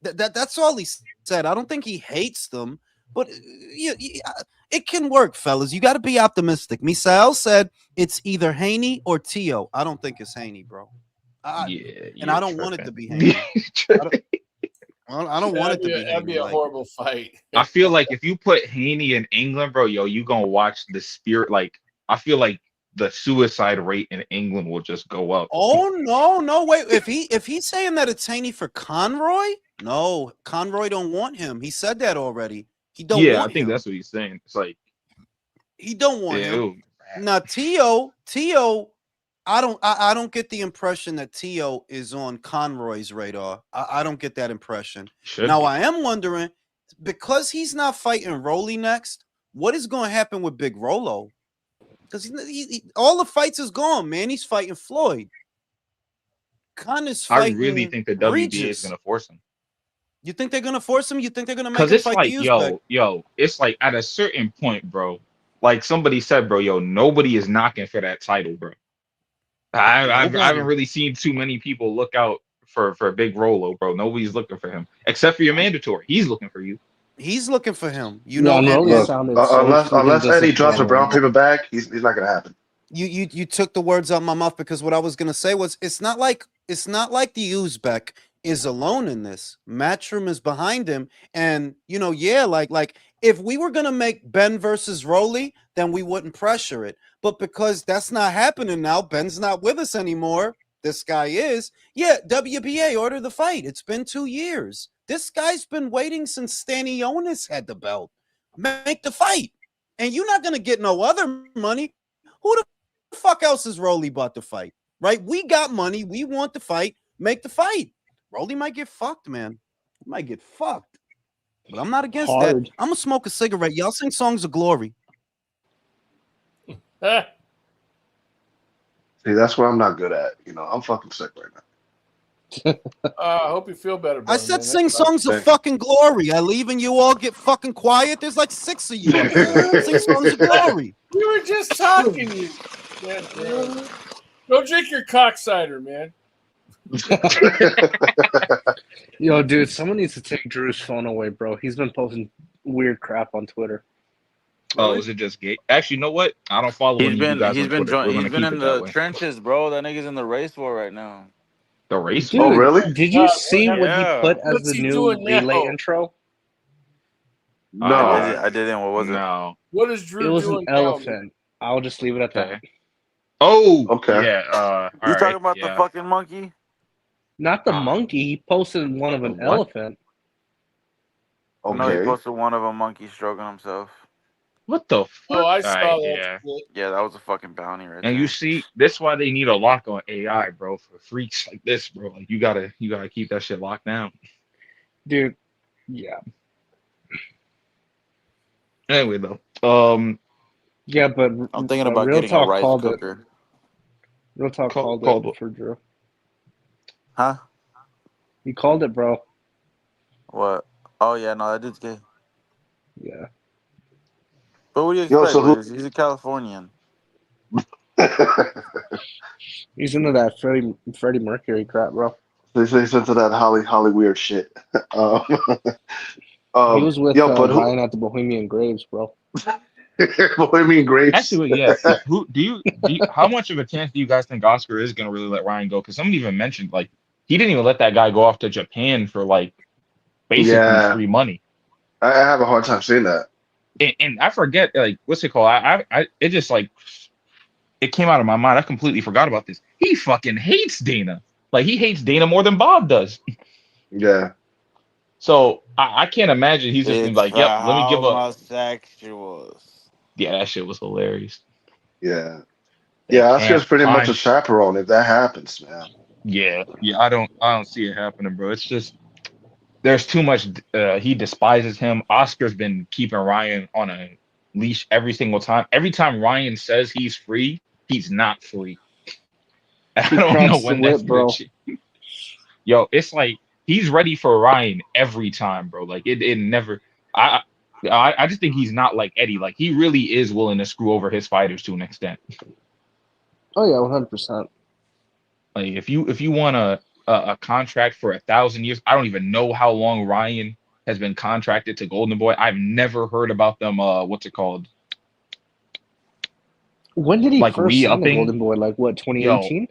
That's all he said. I don't think he hates them, but it can work, fellas. You got to be optimistic. Misael said it's either Haney or Tio. I don't think it's Haney, bro. I don't want it to be Haney. I don't want it to be. That'd be a horrible fight. I feel like if you put Haney in England, bro, you gonna watch the spirit. Like, I feel like the suicide rate in England will just go up. Oh no, wait. If he's saying that it's Haney for Conroy, no, Conroy don't want him. He said that already. He don't. Yeah, want I think him. that's what he's saying. It's like he don't want him. Now Tio. I don't get the impression that Tio is on Conroy's radar. I don't get that impression. I am wondering, because he's not fighting Rolly next, what is going to happen with Big Rolo? Because all the fights is gone, man. He's fighting Floyd. Connor's fighting. I really think the WBA is going to force him. You think they're going to force him? You think they're going to make him it's fight like, the Uzbek? it's like at a certain point, bro. Like somebody said, bro, nobody is knocking for that title, bro. I haven't really seen too many people look out for Big Rolo, bro. Nobody's looking for him except for your mandatory. He's looking for you. He's looking for him. Unless Eddie drops a brown paper bag, he's not gonna happen. You took the words out of my mouth, because what I was gonna say was it's not like the Uzbek is alone in this. Matchroom is behind him, and like if we were gonna make Ben versus Rolly, then we wouldn't pressure it. But because that's not happening now, Ben's not with us anymore. This guy is. Yeah, WBA, order the fight. It's been 2 years. This guy's been waiting since Stanionis had the belt. Make the fight. And you're not going to get no other money. Who the fuck else is Rolly bought the fight? Right? We got money. We want the fight. Make the fight. Rolly might get fucked, man. He might get fucked. But I'm not against that. I'm going to smoke a cigarette. Y'all sing Songs of Glory. See, that's what I'm not good at. You know, I'm fucking sick right now. I hope you feel better. I Brother, said man. sing songs of Thank you. fucking glory. I leave and you all get fucking quiet. There's like 6 of you up there. Sing songs of glory. We were just talking. You. Yeah, go drink your cock cider, man. Yo, dude, someone needs to take Drew's phone away, bro. He's been posting weird crap on Twitter. Oh, Really? is it just gay? Actually, you know what? I don't follow any of you guys on Twitter. We're gonna keep in it that the way. trenches, bro. That nigga's in the race war right now. The race. Dude, Oh, really? did you see what what he Yeah. put as What's the he new doing relay now? intro? No. I didn't. What was it? No. What is Drew It was an doing now, man? elephant. I'll just leave it at that. Okay. Oh. Okay. Yeah. All You right. talking about the Yeah. fucking monkey? Not the Ah. monkey. He posted one of The an what? elephant. No, he Okay. posted one of a monkey stroking himself. What the fuck? Oh, I All saw right, that. yeah. Shit. Yeah, that was a fucking bounty right And there. you see, this is why they need a lock on AI, bro. For freaks like this, bro. Like you gotta keep that shit locked down. Dude, yeah. Anyway, though. Yeah, but I'm thinking about Real getting a Talk rice called cooker. it. Real Talk called called it what? for Drew. Huh? He called it, bro. What? Oh yeah, no, that dude's gay. Yeah. But what do you Yo, expect? so who? He's a Californian. He's into that Freddie Mercury crap, bro. They say into that Holly weird shit. Um, He was with yo, but who? Ryan at the Bohemian Graves, bro. Bohemian Grapes. Actually, yeah. Who do you? How much of a chance do you guys think Oscar is gonna really let Ryan go? Because somebody even mentioned like he didn't even let that guy go off to Japan for like basically Yeah, free money. I have a hard time seeing that. And I forget like what's it called? I it just like it came out of my mind. I completely forgot about this. He fucking hates Dana. Like he hates Dana more than Bob does. Yeah, So I can't imagine he's just gonna be It's like, for yep, let me give a homosexuals. yeah, that shit was hilarious. yeah, They yeah. Oscar's can't pretty much a punch. chaperone if that happens, man. Yeah, yeah, I don't see it happening, bro. It's just there's too much he despises him. Oscar's been keeping Ryan on a leash every single time. Every time Ryan says he's free, he's not free. I He don't know cracks the when that's whip, gonna bro. change. Yo, it's like he's ready for Ryan every time, bro. Like it never. I I just think he's not like Eddie. Like he really is willing to screw over his fighters to an extent. Oh yeah, 100%. Like if you want a contract for 1,000 years, I don't even know how long Ryan has been contracted to Golden Boy. I've never heard about them. What's it called? When did he Like first sign the re-upping. Golden Boy? Like what, Yo, 2018?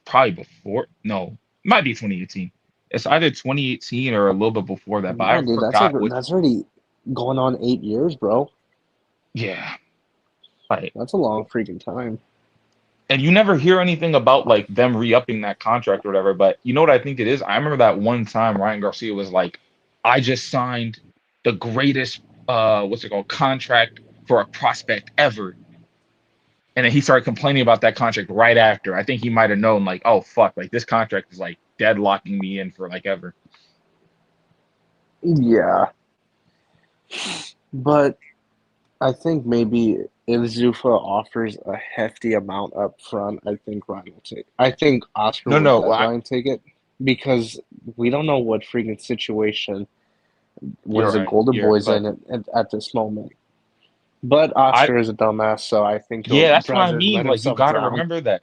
probably before. No, it might be 2018. It's either 2018 or a little bit before that, but Yeah, I dude, forgot what. that's already going on 8 years, bro. Yeah, like, That's a long freaking time. and you never hear anything about like them re-upping that contract or whatever. But you know what I think it is? I remember that one time Ryan Garcia was like, "I just signed the greatest what's it called contract for a prospect ever," and then he started complaining about that contract right after. I think he might have known like, "Oh fuck, like this contract is like deadlocking me in for like ever." Yeah, but I think maybe if Zuffa offers a hefty amount up front, I think Ryan will take. I think Oscar No, would no, let Ryan take it because we don't know what freaking situation you're was the right. Golden You're, Boys but in at this moment. But I Oscar is a dumbass, so I think yeah, he'll that's what I rather mean. let Like you himself got to drown. remember that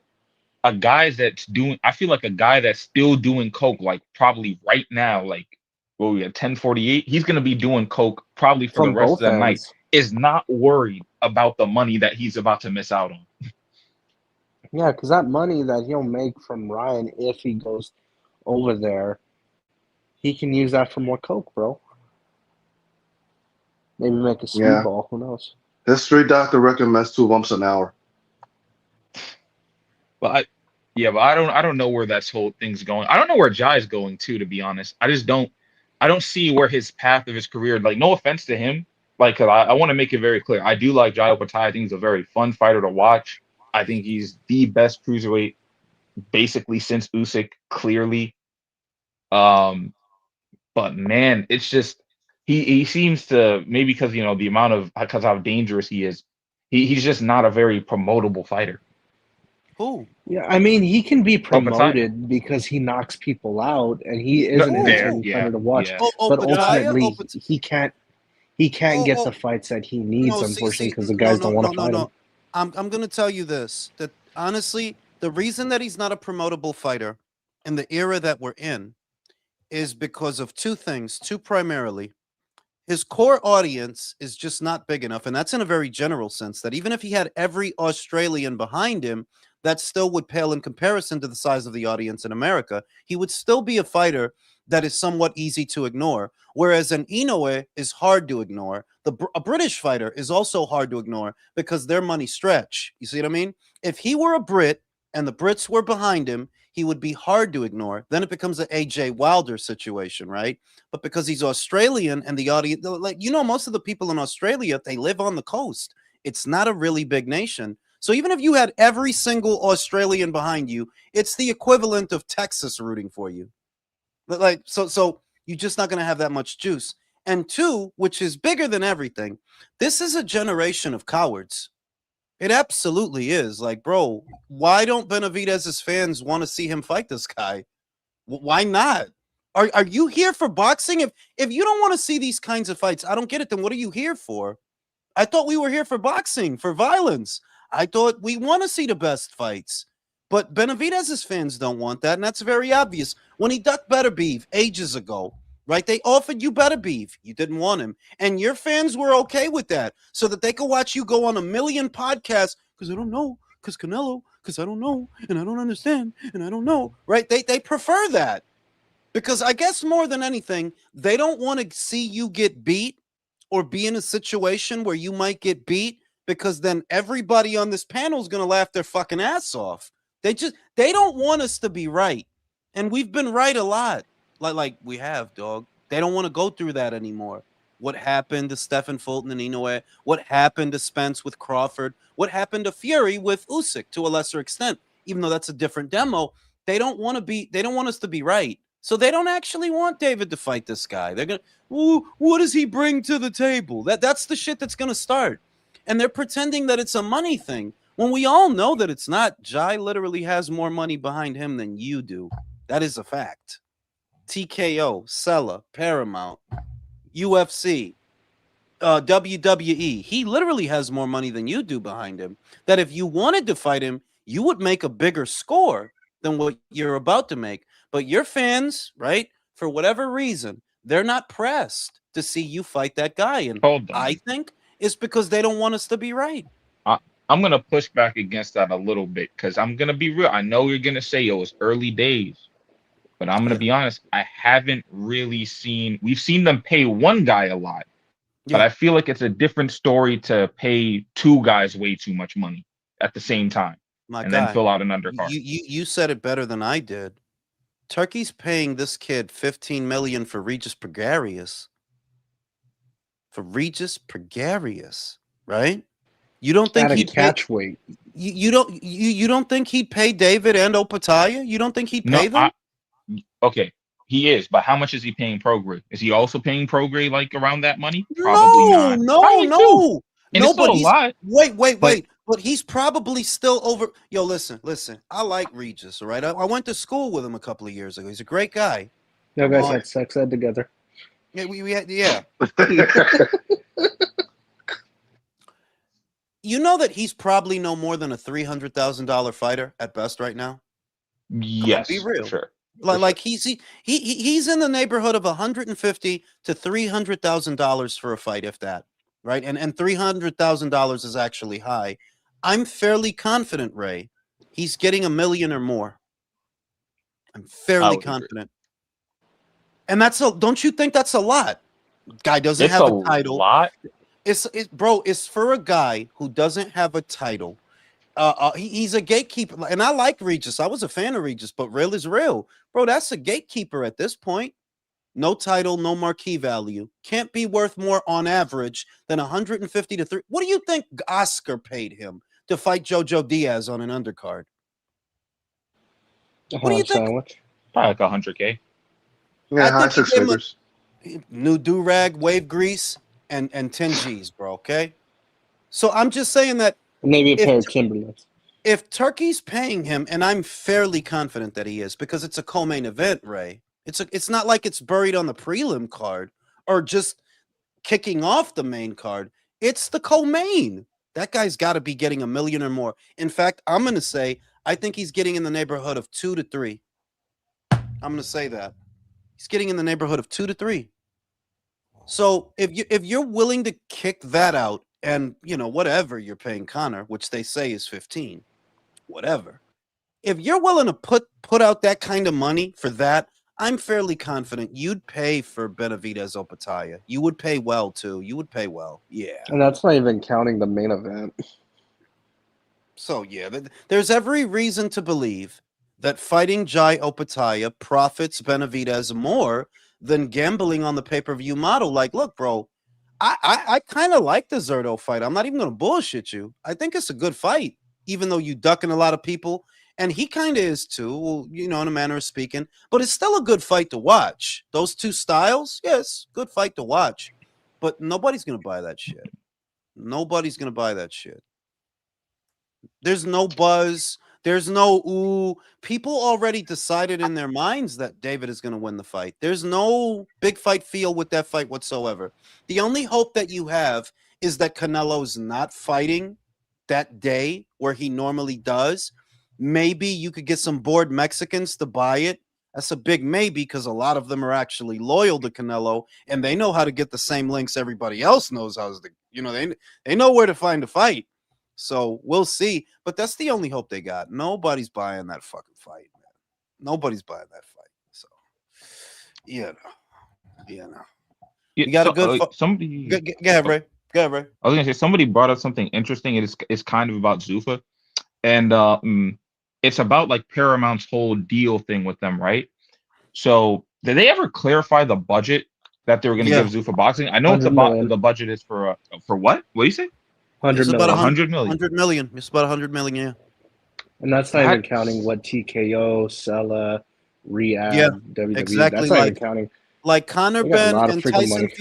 a guy that's doing I feel like a guy that's still doing coke like probably right now like well we at 10:48 he's going to be doing coke probably for the From rest of both the night ends. is not worried about the money that he's about to miss out on. Yeah, because that money that he'll make from Ryan if he goes over there, he can use that for more coke, bro. Maybe make a Yeah, speedball. Who knows? his street doctor recommends 2 bumps an hour. But yeah, but I don't know where that whole thing's going. I don't know where Jai's going to be honest. I don't see where his path of his career like no offense to him like 'cause I want to make it very clear. I do like Jai Opetaia. I think he's a very fun fighter to watch. I think he's the best cruiserweight basically since Usyk clearly. Um, but man, it's just he seems to maybe because the amount of because how dangerous he is. He's just not a very promotable fighter. Who? Yeah, I mean, he can be Opetaia. promoted because he knocks people out, and he is an entertaining fighter to watch. Yeah. But Opetaia? ultimately, he can't get the Oh, fights that he needs, no, unfortunately, because the guys don't want to fight him. I'm gonna tell you this: that honestly, the reason that he's not a promotable fighter in the era that we're in is because of two things. Two primarily. His core audience is just not big enough. And that's in a very general sense that even if he had every Australian behind him, that still would pale in comparison to the size of the audience in America. He would still be a fighter that is somewhat easy to ignore. Whereas an Inoue is hard to ignore. A British fighter is also hard to ignore because their money stretch. You see what I mean? If he were a Brit and the Brits were behind him, he would be hard to ignore. Then it becomes an AJ Wilder situation, right? But because he's Australian and the audience, like, most of the people in Australia, they live on the coast. It's not a really big nation. So even if you had every single Australian behind you, it's the equivalent of Texas rooting for you. Like, so you're just not going to have that much juice. And two, which is bigger than everything, this is a generation of cowards. It absolutely is. Like, bro, why don't Benavidez's fans want to see him fight this guy? Why not? Are you here for boxing? If you don't want to see these kinds of fights, I don't get it. Then what are you here for? I thought we were here for boxing, for violence. I thought we want to see the best fights. But Benavidez's fans don't want that, and that's very obvious. When he ducked Better Beef ages ago, right? They offered you Better Beef. You didn't want him. And your fans were okay with that so that they could watch you go on a million podcasts because I don't know, because Canelo, because I don't know, and I don't understand, and I don't know, right? They prefer that. Because I guess more than anything, they don't want to see you get beat or be in a situation where you might get beat because then everybody on this panel is going to laugh their fucking ass off. They don't want us to be right. And we've been right a lot. Like we have, dog. They don't want to go through that anymore. What happened to Stephen Fulton and Inoue? What happened to Spence with Crawford? What happened to Fury with Usyk to a lesser extent? Even though that's a different demo, they don't want us to be right. So they don't actually want David to fight this guy. They're going to, what does he bring to the table? That's the shit that's going to start. And they're pretending that it's a money thing when we all know that it's not. Jai literally has more money behind him than you do. That is a fact. TKO, Sella, Paramount, UFC, WWE. He literally has more money than you do behind him. That if you wanted to fight him, you would make a bigger score than what you're about to make. But your fans, right, for whatever reason, they're not pressed to see you fight that guy. And I think it's because they don't want us to be right. I'm going to push back against that a little bit because I'm going to be real. I know you're going to say it was early days, but I'm going to be honest. I haven't really seen – we've seen them pay one guy a lot, but I feel like it's a different story to pay two guys way too much money at the same time then fill out an undercard. You said it better than I did. Turkey's paying this kid $15 million for Regis Pregarius. For Regis Pregarius, right? You don't think he'd catch weight? You don't think he'd pay David and Opetaia? You don't think he'd pay them? Okay, he is, but how much is he paying Prograis? Is he also paying Prograis like around that money? Probably not. No. And it's still a lot. Wait. But he's probably still over. Yo, listen. I like Regis, all right? I went to school with him a couple of years ago. He's a great guy. You guys had sex ed together. Yeah, we had, yeah. You know that he's probably no more than a $300,000 fighter at best right now? Yes, be real. For sure. Like he's in the neighborhood of $150,000 to $300,000 for a fight, if that, right? And $300,000 is actually high. I'm fairly confident, Ray, he's getting $1 million or more. I'm fairly confident. And don't you think that's a lot? Guy doesn't have a title. Lot? It's for a guy who doesn't have a title. He's a gatekeeper, and I like Regis. I was a fan of Regis, but real is real, bro. That's a gatekeeper at this point. No title, no marquee value. Can't be worth more on average than 150 to 3. What do you think Oscar paid him to fight Jojo Diaz on an undercard? What do you think? Probably like $100K. Yeah, high six figures. New do-rag, wave grease, and 10 G's, bro. Okay. So I'm just saying that Maybe a if pair of Timberlands. if Turkey's paying him, and I'm fairly confident that he is, because it's a co-main event, Ray. It's not like it's buried on the prelim card or just kicking off the main card. It's the co-main. That guy's got to be getting $1 million or more. In fact, I'm going to say I think he's getting in the neighborhood of 2 to 3. I'm going to say that he's getting in the neighborhood of 2 to 3. So if you're willing to kick that out, and whatever you're paying Connor, which they say is 15, whatever. If you're willing to put out that kind of money for that, I'm fairly confident you'd pay for Benavidez Opataya. You would pay well too. You would pay well. Yeah. And that's not even counting the main event. So yeah, there's every reason to believe that fighting Jai Opataya profits Benavidez more than gambling on the pay-per-view model. Like, look, bro, I kind of like the Zerto fight. I'm not even going to bullshit you. I think it's a good fight, even though you ducking a lot of people. And he kind of is too, in a manner of speaking. But it's still a good fight to watch. Those two styles, yes, good fight to watch. But nobody's going to buy that shit. Nobody's going to buy that shit. There's no buzz. There's no ooh. People already decided in their minds that David is going to win the fight. There's no big fight feel with that fight whatsoever. The only hope that you have is that Canelo's not fighting that day where he normally does. Maybe you could get some bored Mexicans to buy it. That's a big maybe, because a lot of them are actually loyal to Canelo, and they know how to get the same links everybody else knows how to. They know where to find a fight. So we'll see. But that's the only hope they got. Nobody's buying that fucking fight, man. Nobody's buying that fight. So, you got a good somebody. Go ahead, Ray. Go ahead, Ray. I was gonna say somebody brought up something interesting. It's kind of about Zuffa, and it's about like Paramount's whole deal thing with them, right? So did they ever clarify the budget that they were going to give Zuffa Boxing? I know what the budget is for what? What do you say? 100 about million. 100 million. 100 million. It's about 100 million, yeah. And that's not even counting what TKO, Sella, Riyadh, WWE. Exactly. That's not even counting. Like Conor They got a Ben lot of and freaking Tyson money.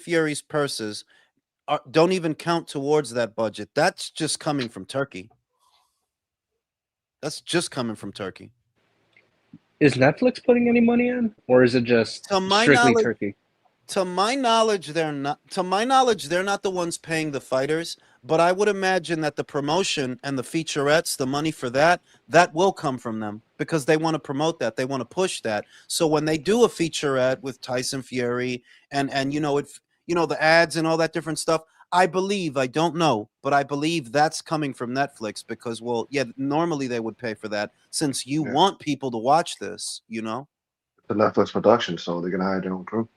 Fury's purses don't even count towards that budget. That's just coming from Turkey. That's just coming from Turkey. Is Netflix putting any money in, or is it just strictly Turkey? To my knowledge, they're not. To my knowledge, they're not the ones paying the fighters. But I would imagine that the promotion and the featurettes, the money for that will come from them, because they want to promote that. They want to push that. So when they do a featurette with Tyson Fury and the ads and all that different stuff, I believe, I don't know, but I believe that's coming from Netflix, because, normally they would pay for that, since you want people to watch this, The Netflix production, so they're gonna hire their own crew.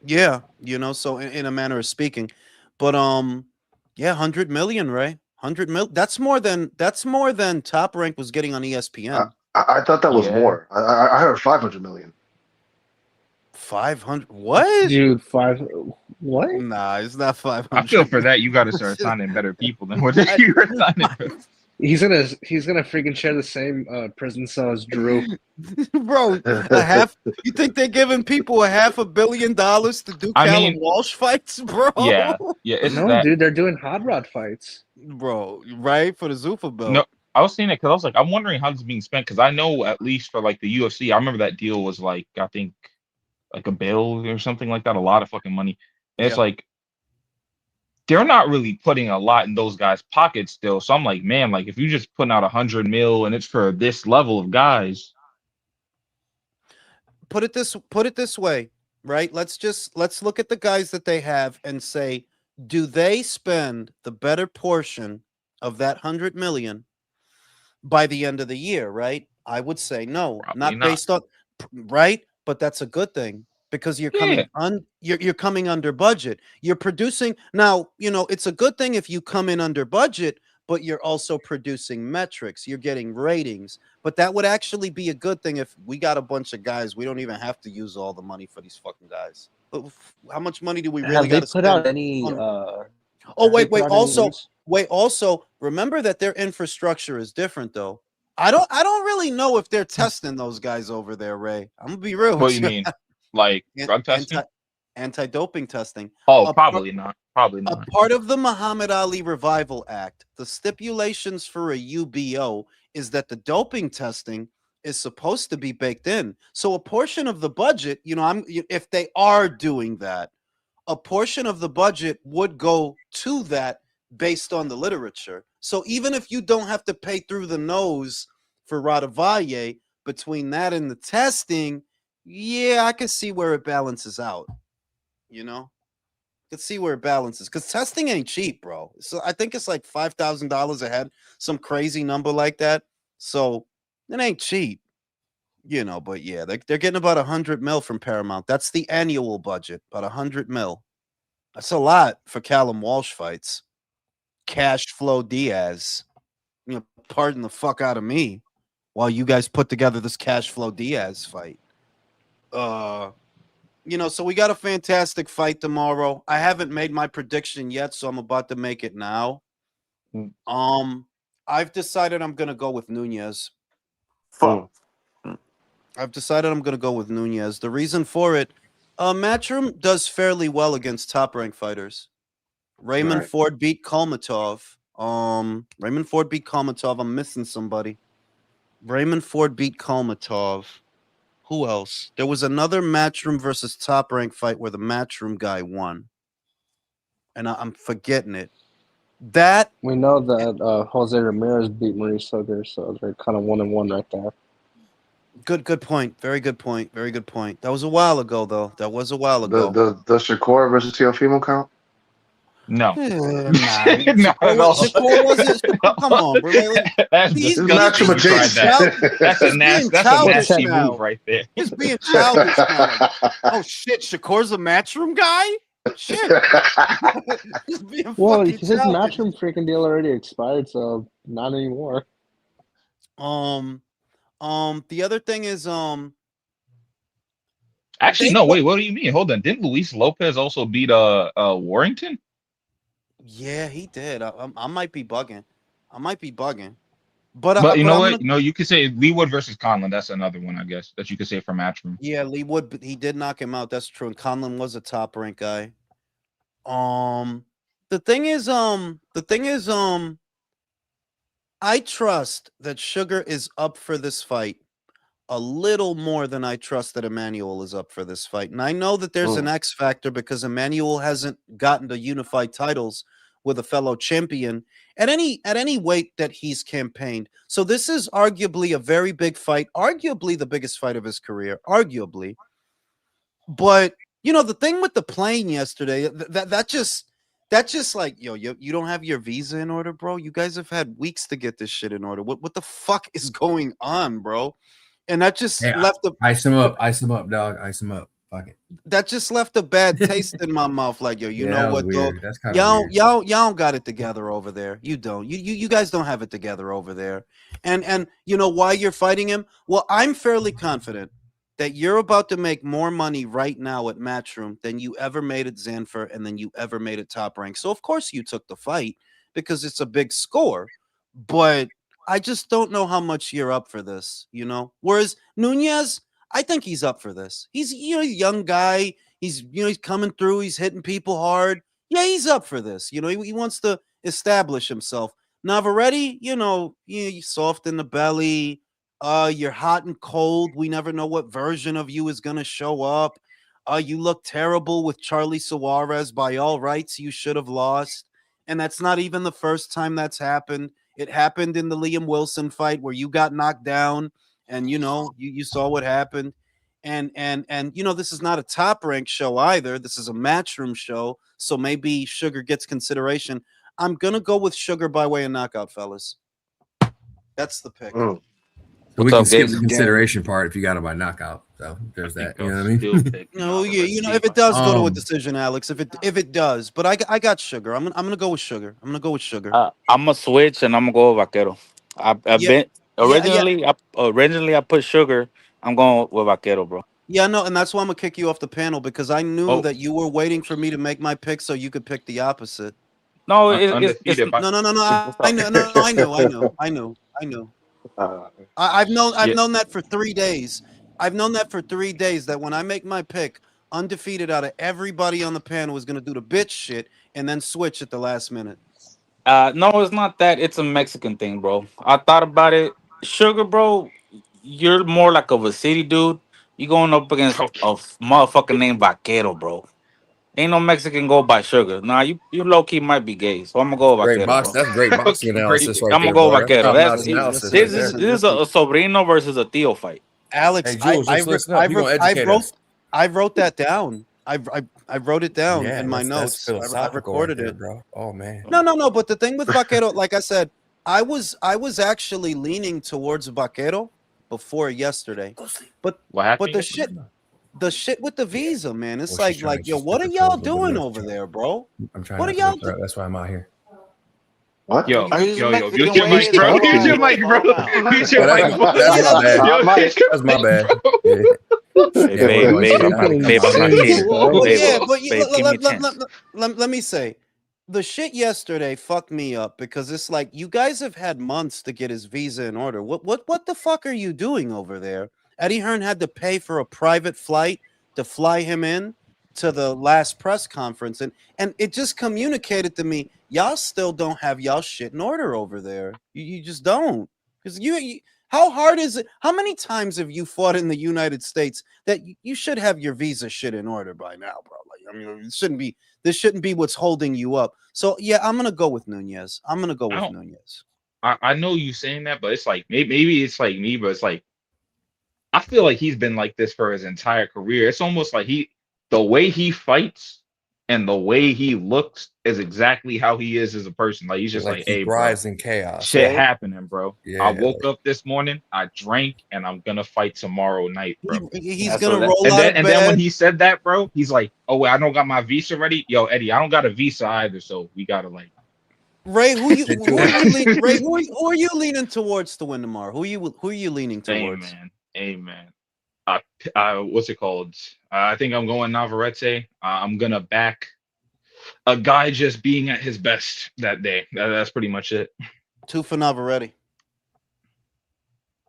Yeah, so in a manner of speaking. But 100 million, Ray. 100 million. That's more than Top Rank was getting on ESPN. I thought that was more. I heard 500 million. 500? What? Dude, what? Nah, it's not 500. I feel for that you got to start signing better people than what you were signing. He's gonna freaking share the same prison cell as Drew. Bro, you think they're giving people $500 million to do Callum Walsh fights, bro? Yeah. It's dude, they're doing hot rod fights, bro. Right, for the Zuffa belt. No, I was saying that because I was like, I'm wondering how this is being spent, because I know at least for like the UFC, I remember that deal was like, I think like a bill or something like that, a lot of fucking money, and it's like, they're not really putting a lot in those guys' pockets still. So I'm like, man, like if you just putting out 100 mil and it's for this level of guys. Put it this way, right? Let's look at the guys that they have and say, do they spend the better portion of that 100 million by the end of the year, right? I would say no, not based on, right? But that's a good thing, because you're coming you're coming under budget. You're producing now, it's a good thing if you come in under budget, but you're also producing metrics. You're getting ratings. But that would actually be a good thing if we got a bunch of guys. We don't even have to use all the money for these fucking guys. But how much money do we really got to spend? Have they put out any? Also, remember that their infrastructure is different, though. I don't really know if they're testing those guys over there, Ray. I'm gonna be real. What do you mean? Like drug testing? anti-doping testing. Oh, A probably not. Probably A not. part of the Muhammad Ali Revival Act, the stipulations for a UBO is that the doping testing is supposed to be baked in. So a portion of the budget, if they are doing that, a portion of the budget would go to that based on the literature. So even if you don't have to pay through the nose for Radavalle, between that and the testing, yeah, I can see where it balances out, you know? Let's see where it balances, because testing ain't cheap, bro. So I think it's like $5,000 a head, some crazy number like that. So it ain't cheap, But yeah, they're getting about 100 mil from Paramount. That's the annual budget, about 100 mil. That's a lot for Callum Walsh fights. Cash flow Diaz, pardon the fuck out of me, while you guys put together this Cash flow Diaz fight. So we got a fantastic fight tomorrow. I haven't made my prediction yet, so I'm about to make it now. I've decided I'm gonna go with Nunez. Fuck. I've decided I'm gonna go with Nunez. The reason for it, Matchroom does fairly well against top-ranked fighters. Raymond Ford beat Kalmatov. Raymond Ford beat Kalmatov. I'm missing somebody. Raymond Ford beat Kalmatov. Who else? There was another Matchroom versus Top Rank fight where the Matchroom guy won. And I'm forgetting it. That we know that Jose Ramirez beat Maurice Hooker, so they're kind of 1-1 right there. Good point. Very good point. Very good point. That was a while ago, though. Does Shakur versus Teofimo count? No. Nah. Not at all. Shakur wasn't. Come on, bro. That's He's disgusting. matchup That's a nasty now. move right there. He's being childish now. Oh shit, Shakur's a Matchroom guy? Shit. He's being well, fucking his childish. Matchroom freaking deal already expired, so not anymore. The other thing is Actually, no, wait, what do you mean? Hold on. Didn't Luis Lopez also beat Warrington? Yeah, he did. I might be bugging. But you know what? You could say Leewood versus Conlon. That's another one, I guess, that you could say for Matchroom. Yeah, Leewood, but he did knock him out. That's true. And Conlon was a top rank guy. The thing is, I trust that Sugar is up for this fight a little more than I trust that Emmanuel is up for this fight. And I know that there's an X factor because Emmanuel hasn't gotten to unified titles with a fellow champion at any weight that he's campaigned. So this is arguably a very big fight, arguably the biggest fight of his career, arguably. But the thing with the plane yesterday, that just like, you don't have your visa in order, bro. You guys have had weeks to get this shit in order. What the fuck is going on, bro? And that just left ice him up, dog. Ice him up. Fuck it. That just left a bad taste in my mouth. Like, you know what, though? That's kind of weird. Y'all don't got it together over there. You don't. You guys don't have it together over there. And you know why you're fighting him? Well, I'm fairly confident that you're about to make more money right now at Matchroom than you ever made at Zanfer and than you ever made at Top Rank. So of course you took the fight because it's a big score. But I just don't know how much you're up for this, Whereas Nunez, I think he's up for this. He's a young guy. He's coming through. He's hitting people hard. Yeah, he's up for this. He wants to establish himself. Navarrete, you're soft in the belly. You're hot and cold. We never know what version of you is gonna show up. You look terrible with Charlie Suarez. By all rights, you should have lost. And that's not even the first time that's happened. It happened in the Liam Wilson fight where you got knocked down and, you saw what happened. And this is not a top rank show either. This is a Matchroom show. So maybe Sugar gets consideration. I'm going to go with Sugar by way of knockout, fellas. That's the pick. So we can skip the consideration part if you got him by knockout. So there's that. You know what I mean? No, yeah, if it does go to a decision, Alex, if it does, but I got Sugar. I'm gonna go with Sugar. I'm gonna switch and I'm gonna go with Vaquero. Originally I put Sugar. I'm going with Vaquero, bro. Yeah, no, and that's why I'm gonna kick you off the panel because I knew that you were waiting for me to make my pick so you could pick the opposite. No, no. I know. I've known that for 3 days. I've known that for 3 days that when I make my pick, undefeated out of everybody on the panel, was gonna do the bitch shit and then switch at the last minute. No, it's not that. It's a Mexican thing, bro. I thought about it. Sugar, bro, you're more like of a city dude. You going up against a motherfucker named Vaquero, bro. Ain't no Mexican go by Sugar. Nah, you low key might be gay, so I'm gonna go Great Vaquero, box. bro. That's great boxing Okay, great. analysis right I'm there, gonna go bro. That's Vaquero. top notch This analysis right is there. this is a sobrino versus a tío fight. Alex, Hey, Jules, just listen up. You're gonna educate us. I wrote that down. I wrote it down Yeah, in my that's notes. I philosophical recorded right there, it, bro. Oh man. No. But the thing with Vaquero, like I said, I was actually leaning towards Vaquero before yesterday. But What happened? the shit with the visa, man. It's Well, she's like trying yo, to what are just y'all put the doing lift over truck. there, bro? I'm trying What are not to y'all lift her up. That's why I'm out here. What? Yo, Are you just yo, Mexican mute your way? mic, bro. That's Mute your why. mic, bro. Calm out. Mute your mic, bro. That's my bad. Yo, That's my bad. bro. Yeah. Hey, Yeah, babe, boy, babe, I'm I'm out not, of babe, I'm not Insane cheating. stuff. But Babe, yeah, but babe, give me a chance. let me say, the shit yesterday fucked me up because it's like you guys have had months to get his visa in order. What the fuck are you doing over there? Eddie Hearn had to pay for a private flight to fly him in to the last press conference, and it just communicated to me, y'all still don't have y'all shit in order over there. You just don't. Because you how hard is it? How many times have you fought in the United States that you should have your visa shit in order by now, bro? Like, I mean, this shouldn't be what's holding you up. So yeah, I'm gonna go with Nunez. I know you saying that, but it's like maybe it's like me, but it's like I feel like he's been like this for his entire career. It's almost like the way he fights and the way he looks is exactly how he is as a person. Like he's just like, he hey, bro, thrives in chaos. shit Right? happening, bro. Yeah, I woke up this morning, I drank, and I'm gonna fight tomorrow night, bro. He's That's gonna what that, roll out of And then when bed. he said that, bro, he's like, oh, wait, I don't got my visa ready. Yo, Eddie, I don't got a visa either, so we gotta like. Ray, who are you leaning towards to win tomorrow? Who are you leaning towards? Amen. What's it called? I think I'm going Navarrete. I'm gonna back a guy just being at his best that day. That's pretty much it. 2 for Navarrete.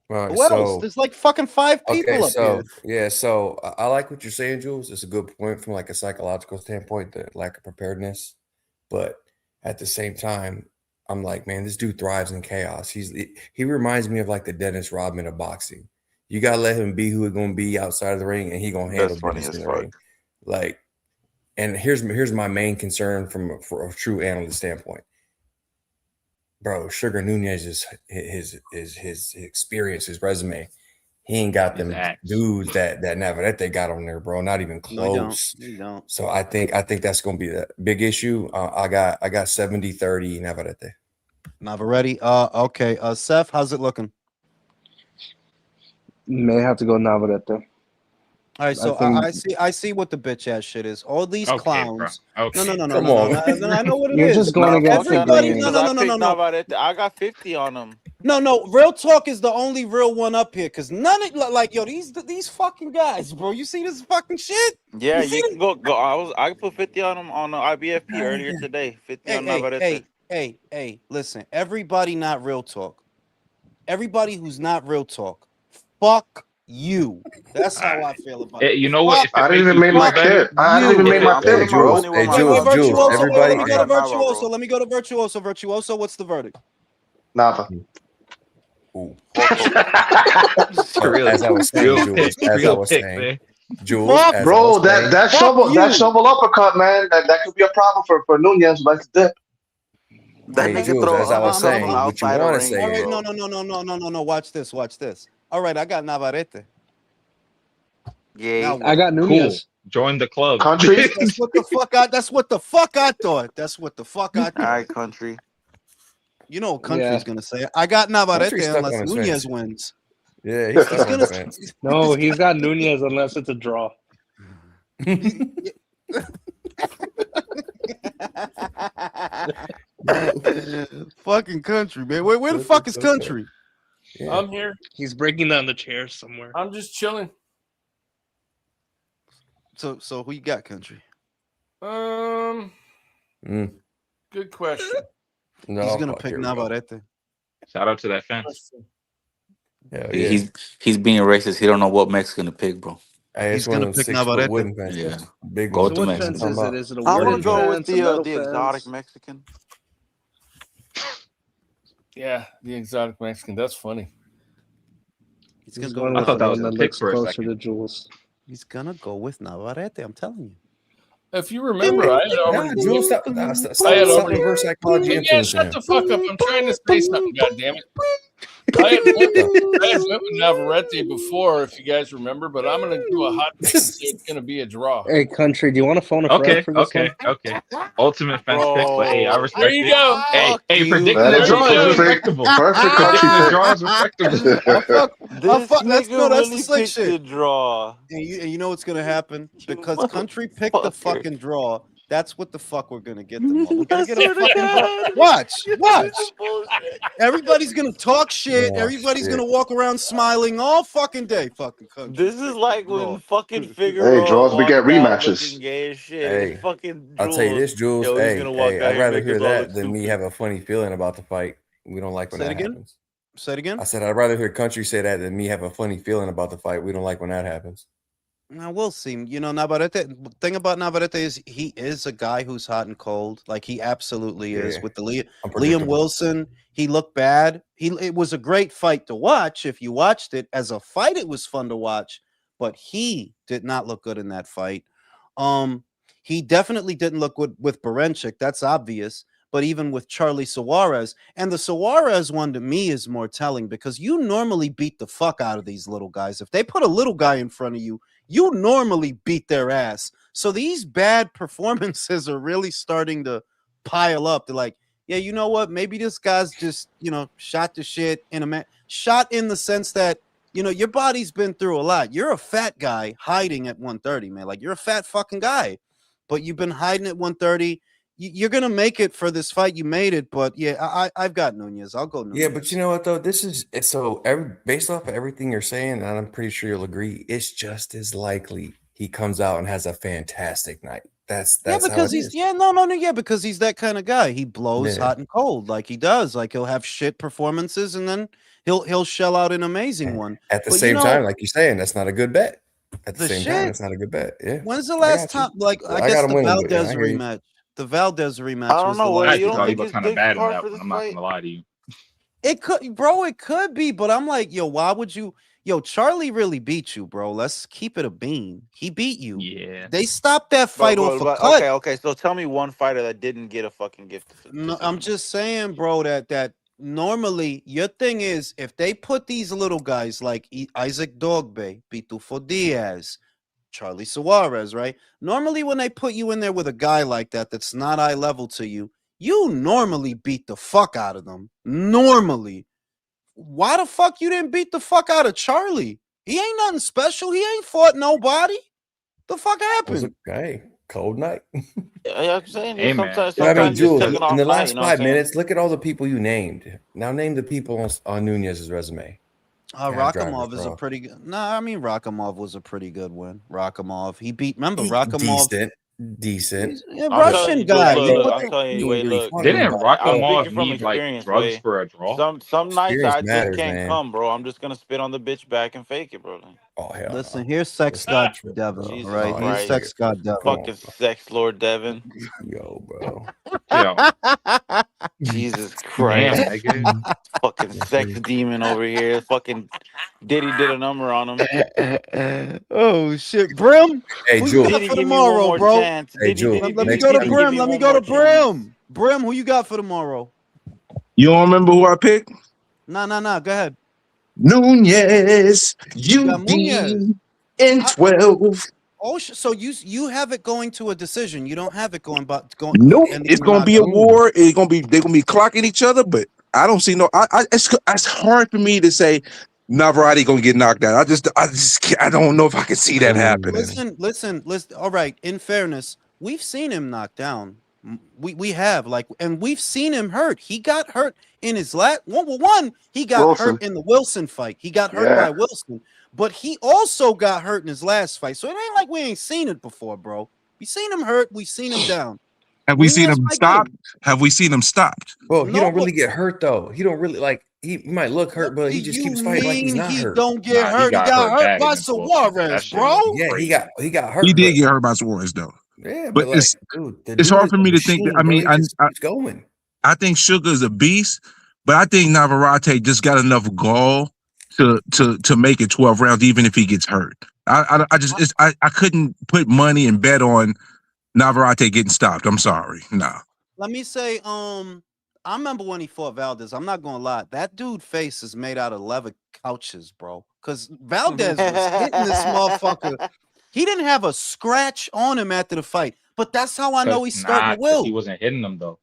Right, Who else? There's like fucking 5 people up here. Yeah, so I like what you're saying, Jules. It's a good point from like a psychological standpoint, the lack of preparedness. But at the same time, I'm like, man, this dude thrives in chaos. He reminds me of like the Dennis Rodman of boxing. You gotta let him be who he's gonna be outside of the ring, and he gonna handle business in the ring. Like, and here's my main concern for a true analyst standpoint. Bro, Sugar Nunez is his experience, his resume. He ain't got them dudes that Navarrete got on there, bro. Not even close. No, you don't. So I think that's gonna be the big issue. I got 70-30 Navarrete. Navarrete. Okay. Seth, how's it looking? May have to go Navarrete. All right, so I see what the bitch ass shit is. All these clowns. Okay. No. Come on. I know what it is. You're just going against everybody. the No. I got 50 on them. No. Real talk is the only real one up here, because none of like yo these fucking guys, bro. You see this fucking shit? Yeah, you can go. I put 50 on them on the IBFP earlier today. 50 on Navarrete. Hey, listen. Everybody not real talk. Everybody who's not real talk. Fuck you. That's how I feel about it. You know what? I didn't even make my pick. I didn't even make my Hey, pick, bro. Jules, everybody. Let me go to Virtuoso. Virtuoso, what's the verdict? Nava. As I was saying, Jules, bro, that shovel uppercut, man, that could be a problem for Nunez. Let's dip. Hey, Jules, as I was saying, what you want to say? All right, no. Watch this. All right, I got Navarrete. Yeah, I got Nunez. Cool. Join the club. Country. That's what the fuck I thought. All right, country. You know what Country's gonna say. I got Navarrete unless Nunez wins. Yeah, he's gonna. No, he's got Nunez unless it's a draw. Fucking Country, man. Where the fuck is Country? Yeah. I'm here. He's breaking down the chairs somewhere. I'm just chilling. So who you got, Country? Good question. No, he's gonna pick Navarrete. Shout out to that fence. Yeah. He's being racist. He don't know what Mexican to pick, bro. Hey, He's it's one gonna of those pick 6 foot Navarrete. wooden fences. Yeah. Big Go ones. to So what That's what I'm fence Mexican. talking is it? about. Is it a I wooden want to go with fence, a metal the fence? exotic Mexican. Yeah, the exotic Mexican. That's funny. He's He's gonna go going I with with thought the that was one a that pick looks for a closer second. to Jules. He's gonna go with Navarrete. I'm telling you. If you remember, I had Nah, already. Jules, stop, I stop, had stop already. reverse psychology Yeah, influencing shut him. the fuck up. I'm trying to say something. God damn it. I had went with Navarrete before, if you guys remember, but I'm gonna do a hot pick and say it's gonna be a draw. Hey, country, do you want to phone a friend Okay, for this one? okay. Ultimate fence pick, but hey, I Bro. There respect you it. go. Hey, Fuck hey, you. predicting a That is a draw is There you go. respectable. perfect country Predicting a pick. draw is respectable. This That's nigga that's the really slick picked shit. the draw. And you know what's gonna happen? You Because country picked the motherfucker. fucking draw. That's what the fuck we're gonna get them on. We're gonna I get a swear to fucking draw. God. Watch. This is bullshit. Everybody's gonna talk shit. Oh, Everybody's shit. gonna walk around smiling all fucking day. Fucking country. This is picked like the draw. when fucking Hey, Figueroa draws, we get walked out looking rematches. gay as shit, and Hey, fucking I'll tell you Jules, this, Jules. yo, he's gonna walk out I'd here and rather make hear us all that look than me stupid. have a funny feeling about the fight. We don't like when Say it that again. happens. Say it again. I said I'd rather hear country say that than me have a funny feeling about the fight. We don't like when that happens. Now we'll see. You know, Navarrete. The thing about Navarrete is he is a guy who's hot and cold. Like he absolutely is. Yeah, With the Liam unpredictable. Wilson, he looked bad. It was a great fight to watch. If you watched it as a fight, it was fun to watch. But he did not look good in that fight. He definitely didn't look good with Berenchik. That's obvious. But even with Charlie Suarez, and the Suarez one to me is more telling because you normally beat the fuck out of these little guys. If they put a little guy in front of you, you normally beat their ass. So these bad performances are really starting to pile up. They're like, yeah, you know what? Maybe this guy's just, shot the shit in shot in the sense that, your body's been through a lot. You're a fat guy hiding at 130, man. Like you're a fat fucking guy, but you've been hiding at 130. You're gonna make it for this fight. You made it, but yeah, I've got Nunez. I'll go Nunez. Yeah, but you know what though? This is so based off of everything you're saying, and I'm pretty sure you'll agree, it's just as likely he comes out and has a fantastic night. That's yeah, how because it he's is. because he's that kind of guy. He blows Yeah. hot and cold like he does. Like he'll have shit performances and then he'll shell out an amazing one. At the But same time, like you're saying, that's not a good bet. At the the same time, shit. that's not a good bet. Yeah. When's the I last got you. time? Like Well, I I guess got him the winning, but yeah, Valdez I hear you. rematch. The Valdez rematch I don't was the know. I Wait, last actually you thought don't he think was his kind of dick's bad in hard that for one. this I'm not fight? gonna lie to you. It could, bro. It could be, but I'm like, yo, why would you? Yo, Charlie really beat you, bro. Let's keep it a bean. He beat you. Yeah. They stopped that fight off a cut. Okay. So tell me one fighter that didn't get a fucking gift. No, I'm just saying, bro, that normally your thing is if they put these little guys like Isaac Dogbe, Pitufo Diaz, Charlie Suarez, right? Normally when they put you in there with a guy like that that's not eye level to you, you normally beat the fuck out of them. Normally. Why the fuck you didn't beat the fuck out of Charlie? He ain't nothing special. He ain't fought nobody. The fuck happened? Hey, cold night. I'm saying Hey, man. sometimes But I mean, sometimes just Jules, take an in off the night. last You know what I'm 5 saying? minutes, look at all the people you named. Now name the people on Nunez's resume. Rakhimov is a pretty good. Nah, I mean Rakhimov was a pretty good win. Rakhimov, he beat. Remember Rakhimov? Decent. Yeah, I'm telling Russian you, guy. look, I'm telling you, You ain't wait, really look. fought Didn't anybody. I'm Rakhimov speaking from need like experience, drugs way. for a draw? Some nights Experience I just matters, can't man. come, bro. I'm just gonna spit on the bitch back and fake it, bro. Oh hell Listen, no. here's Sex God Devin, Jesus right? Here's Christ. Sex God Devin. Come on, Fucking bro. sex lord Devin. Yo, bro. Yo, Jesus damn, Christ. nigga. Fucking sex demon over here. Fucking Diddy did a number on him. Oh shit, Brim. Hey, Who you Jules. got Diddy, for give me one tomorrow, more bro? chance. Hey, Jules. Let me Next go to time- Brim. Let me go to Brim. Brim, who you got for tomorrow? You don't remember who I picked? Nah. Go ahead. Nunez, You got Munoz. UD in 12. Oh, so you have it going to a decision. You don't have it going, Nope, ending it's in gonna be a knockout. war. They're gonna be clocking each other, but I don't see no. It's hard for me to say Navarrete gonna get knocked out. I don't know if I can see that happening. Listen. All right. In fairness, we've seen him knocked down. We have and we've seen him hurt. He got hurt in his last one. He got Wilson. hurt in the Wilson fight. He got hurt Yeah. by Wilson, but he also got hurt in his last fight. So it ain't like we ain't seen it before, bro. We seen him hurt. We seen him down. Have we seen Nunez him might stopped? get him. Have we seen him stopped? Bro, he No, don't really but- get hurt though. He don't really like he might look hurt, What but do he just you keeps fighting like he's mean not he hurt. don't get Nah, hurt? He got hurt bad by against Wilson. That Suarez, shit bro. was Yeah, crazy. he got hurt. He did but, get hurt by Suarez though. yeah, But but like, dude, the it's dude hard is for a me to think that. machine, I bro. mean, He just keeps going. I think Sugar is a beast, but I think Navarrete just got enough gall to make it 12 rounds, even if he gets hurt. I couldn't put money and bet on Navarrete getting stopped. I'm sorry, nah. Let me say, I remember when he fought Valdez. I'm not gonna lie, that dude face is made out of leather couches, bro. Because Valdez was hitting this motherfucker. He didn't have a scratch on him after the fight, but that's how I know he's starting to Because he will. wasn't hitting them though.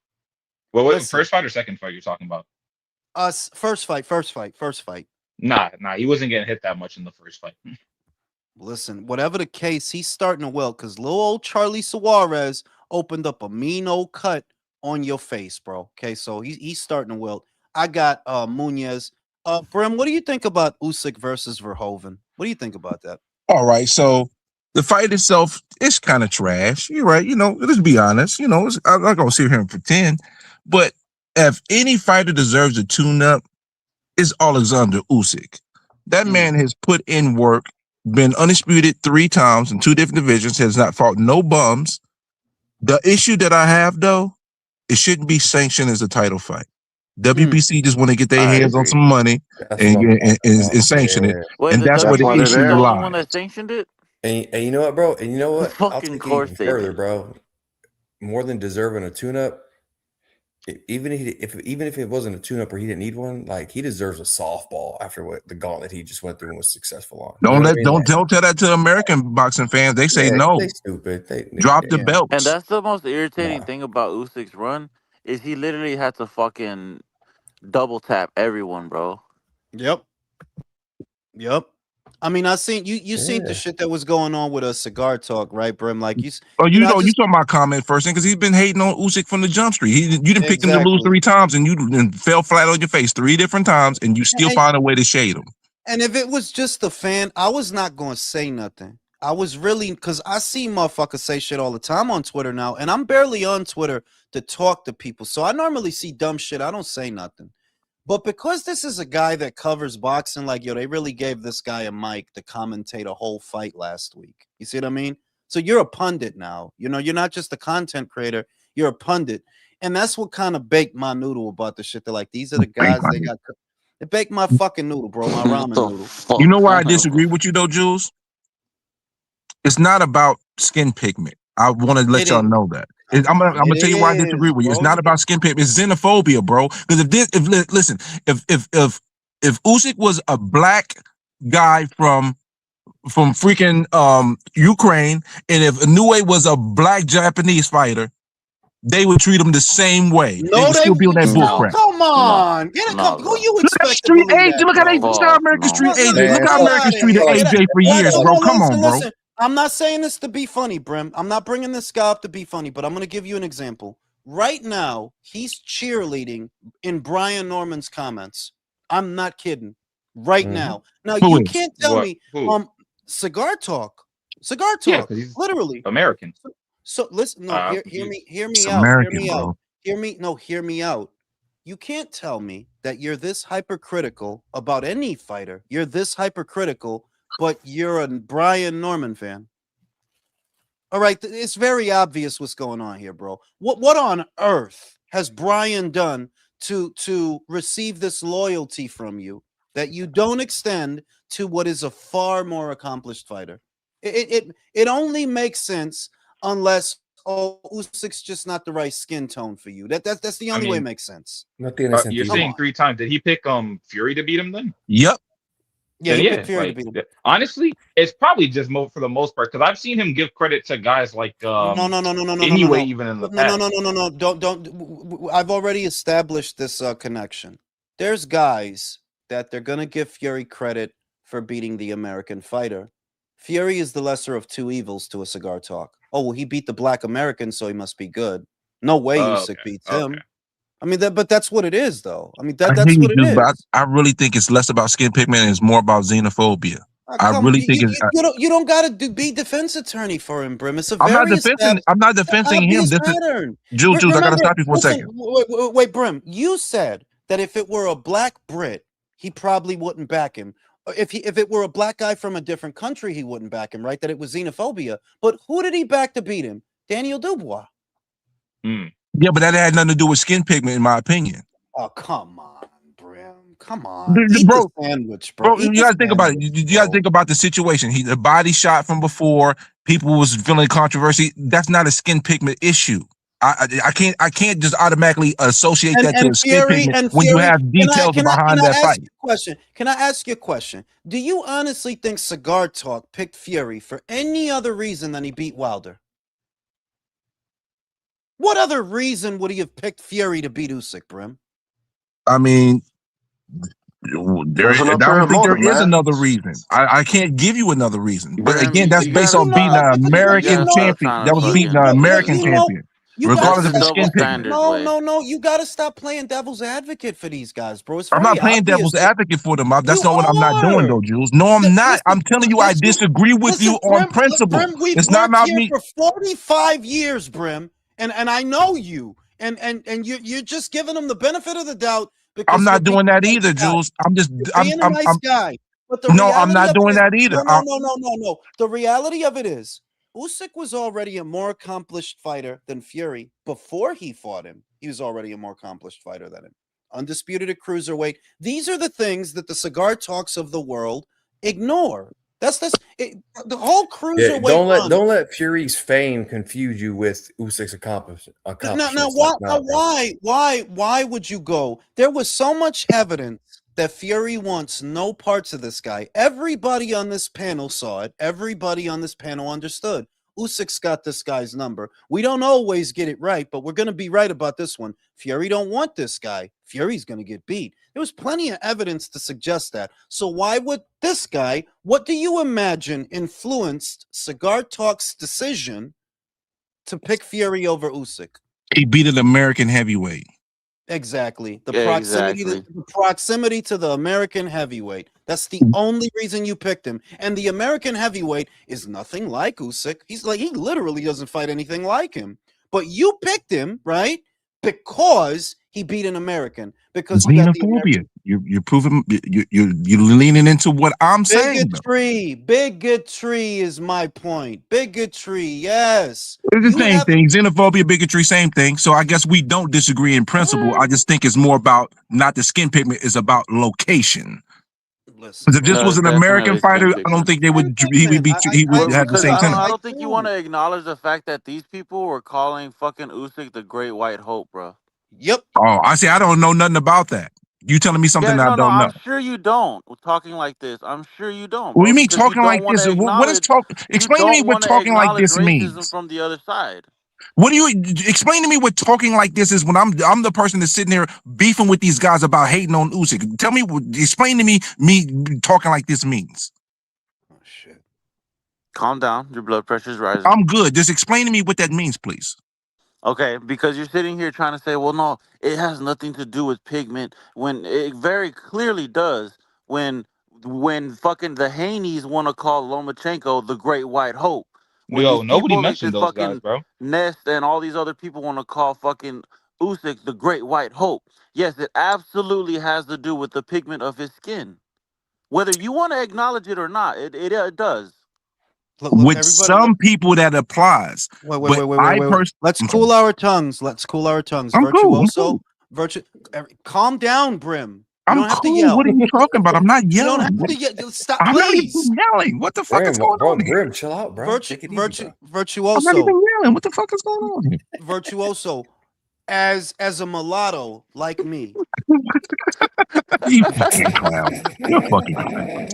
What Listen. first fight or second fight you're talking about? First fight. Nah, he wasn't getting hit that much in the first fight. Listen, whatever the case, he's starting to will because little old Charlie Suarez opened up a mean old cut on your face, bro. Okay, so he's starting to wilt. I got Munez. Brim, what do you think about Usyk versus Verhoeven? What do you think about that? All right, so the fight itself is kind of trash. You're right. You know, let's be honest. You know, I'm not gonna sit here and pretend, but if any fighter deserves a tune-up, it's Alexander Usyk. That man has put in work, been undisputed 3 times in 2 different divisions, has not fought no bums. The issue that I have, though, it shouldn't be sanctioned as a title fight. WBC just want to get their hands on some money and sanction it. Wait, and the that's where the WBC issue the only one lies. that sanctioned it? And you know what, bro? And you know what? I'll Fucking take it course even they further, did. bro. More than deserving a tune-up, even if it wasn't a tune-up or he didn't need one, like he deserves a softball after what the gauntlet he just went through and was successful on. Don't tell that to American boxing fans. They say no. They stupid. They drop the belts. And that's the most irritating thing about Usyk's run is he literally had to fucking double tap everyone, bro. Yep. I mean, I seen you seen the shit that was going on with a cigar talk, right, Brim? Like you saw my comment first because he's been hating on Usyk from the jump street. You didn't pick him to lose 3 times and you fell flat on your face 3 different times and you still find a way to shade him. And if it was just a fan, I was not going to say nothing. I was really, because I see motherfuckers say shit all the time on Twitter now, and I'm barely on Twitter to talk to people. So I normally see dumb shit. I don't say nothing. But because this is a guy that covers boxing, like, yo, they really gave this guy a mic to commentate a whole fight last week. You see what I mean? So you're a pundit now. You know, you're not just a content creator. You're a pundit. And that's what kind of baked my noodle about the shit. They're like, these are the guys they got. They baked my fucking noodle, bro. My ramen noodle. You know why I disagree with you, though, Jules? It's not about skin pigment. I want to let y'all know that. I'm gonna tell you why I disagree with you. It's not about skin pigment. It's xenophobia, bro. Because if Usyk was a black guy from freaking Ukraine, and if Inoue was a black Japanese fighter, they would treat him the same way. No, they would still be on that bullcrap. Come on, who you expect to street believe agent? that, Look how American street agent. Look how American street AJ for years, bro. Come on, bro. I'm not saying this to be funny, Brim. I'm not bringing this guy up to be funny, but I'm going to give you an example. Right now, he's cheerleading in Brian Norman's comments. I'm not kidding. Right now. Now, you can't tell me, Cigar Talk, yeah, he's literally. American. So listen, no, hear me out. Hear me out. You can't tell me that you're this hypercritical about any fighter. You're this hypercritical, but you're a Brian Norman fan. All right, it's very obvious what's going on here, bro. What on earth has Brian done to receive this loyalty from you that you don't extend to what is a far more accomplished fighter? It only makes sense unless Usyk's just not the right skin tone for you. That's the only way it makes sense. You're saying 3 times. Did he pick Fury to beat him then? Yep. Yeah, he picked Fury to beat him. Honestly, it's probably just for the most part because I've seen him give credit to guys like no. Even in the past. No. Don't. I've already established this connection. There's guys that they're gonna give Fury credit for beating the American fighter. Fury is the lesser of 2 evils to a Cigar Talk. Oh, well, he beat the black American, so he must be good. No way Usyk beats him. I mean, but that's what it is, though. I mean, that's what it is. But I really think it's less about skin pigment and it's more about xenophobia. I really think you don't got to be defense attorney for him, Brim. It's a I'm not defending him. pattern. Jules, I got to stop you for a second. Wait, Brim. You said that if it were a black Brit, he probably wouldn't back him. If it were a black guy from a different country, he wouldn't back him, right? That it was xenophobia. But who did he back to beat him? Daniel Dubois. Yeah, but that had nothing to do with skin pigment, in my opinion. Oh, come on, Brim. Come on. Eat Bro, the sandwich, bro. you gotta think about it. You gotta think about the situation. He the body shot from before. People was feeling controversy. That's not a skin pigment issue. I can't just automatically associate that to a skin pigment when you have details behind that fight. Can I ask you a question? Do you honestly think Cigar Talk picked Fury for any other reason than he beat Wilder? What other reason would he have picked Fury to beat Usyk, Brim? I mean, I don't think there is another reason. I can't give you another reason. But Brim, again, that's you based gotta on beating stop. an You American gotta stop champion. trying That to was beating fucking. an American champion, regardless of That's his the skin double pigment. standards. No. You got to stop playing devil's advocate for these guys, bro. It's I'm very not playing obvious. devil's advocate for them. That's You not what I'm not doing, are. though, Jules. No, I'm not. I'm telling you, I disagree with you on principle. Brim, we've It's not worked about here me. for 45 years, Brim, and I know you, and you're just giving them the benefit of the doubt because I'm not doing that nice either, guy. Jules. I'm just, You're being a nice guy. But the no, I'm reality not of doing it is, that either. no. The reality of it is, Usyk was already a more accomplished fighter than Fury before he fought him. He was already a more accomplished fighter than him. Undisputed at cruiserweight. These are the things that the Cigar Talks of the world ignore. The whole cruiserweight. Yeah, don't let Fury's fame confuse you with Usyk's accomplishments. Now, why would you go? There was so much evidence that Fury wants no parts of this guy. Everybody on this panel saw it. Everybody on this panel understood. Usyk's got this guy's number. We don't always get it right, but we're going to be right about this one. Fury don't want this guy. Fury's going to get beat. There was plenty of evidence to suggest that. So why would this guy, what do you imagine influenced Cigar Talk's decision to pick Fury over Usyk? He beat an American heavyweight. Exactly. The Exactly. proximity to the American heavyweight. That's the only reason you picked him. And the American heavyweight is nothing like Usyk. He literally doesn't fight anything like him. But you picked him, right? Because he beat an American. Because xenophobia. You're proving you're leaning into what I'm saying. Bigotry is my point. Bigotry, yes. It's the same thing. Xenophobia, bigotry, same thing. So I guess we don't disagree in principle. I just think it's more about not the skin pigment, it's about location. Because if this was an American fighter, I don't think they would. He would have the same sentiment. I don't think you want to acknowledge the fact that these people were calling fucking Usyk the Great White Hope, bro. Yep. Oh, I see. I don't know nothing about that. You telling me something that I don't know? I'm sure you don't. Talking like this, I'm sure you don't. What do you mean talking like this? What is talk? Explain to me what talking like this means. From the other side. What do you explain to me what talking like this is when I'm the person that's sitting here beefing with these guys about hating on Usyk? Tell me, explain to me talking like this means. Oh shit. Calm down. Your blood pressure's rising. I'm good. Just explain to me what that means, please. Okay, because you're sitting here trying to say, well, no, it has nothing to do with pigment, when it very clearly does. When fucking the Haneys want to call Lomachenko the Great White Hope. When Nobody mentioned those guys, bro. Nest and all these other people want to call fucking Usyk the Great White Hope. Yes, it absolutely has to do with the pigment of his skin. Whether you want to acknowledge it or not, it does. Look, with some people that applies. Wait. Let's cool our tongues. I'm Virtuoso. Calm down, Brim. You don't have to yell. What are you talking about? I'm not yelling. You don't have to yell. Stop, I'm please. not even yelling. What the fuck is going on here? Brim, chill out, bro. Virtuoso. I'm not even yelling. What the fuck is going on here? Virtuoso. As a mulatto like me. You fucking clown. You're fucking clown.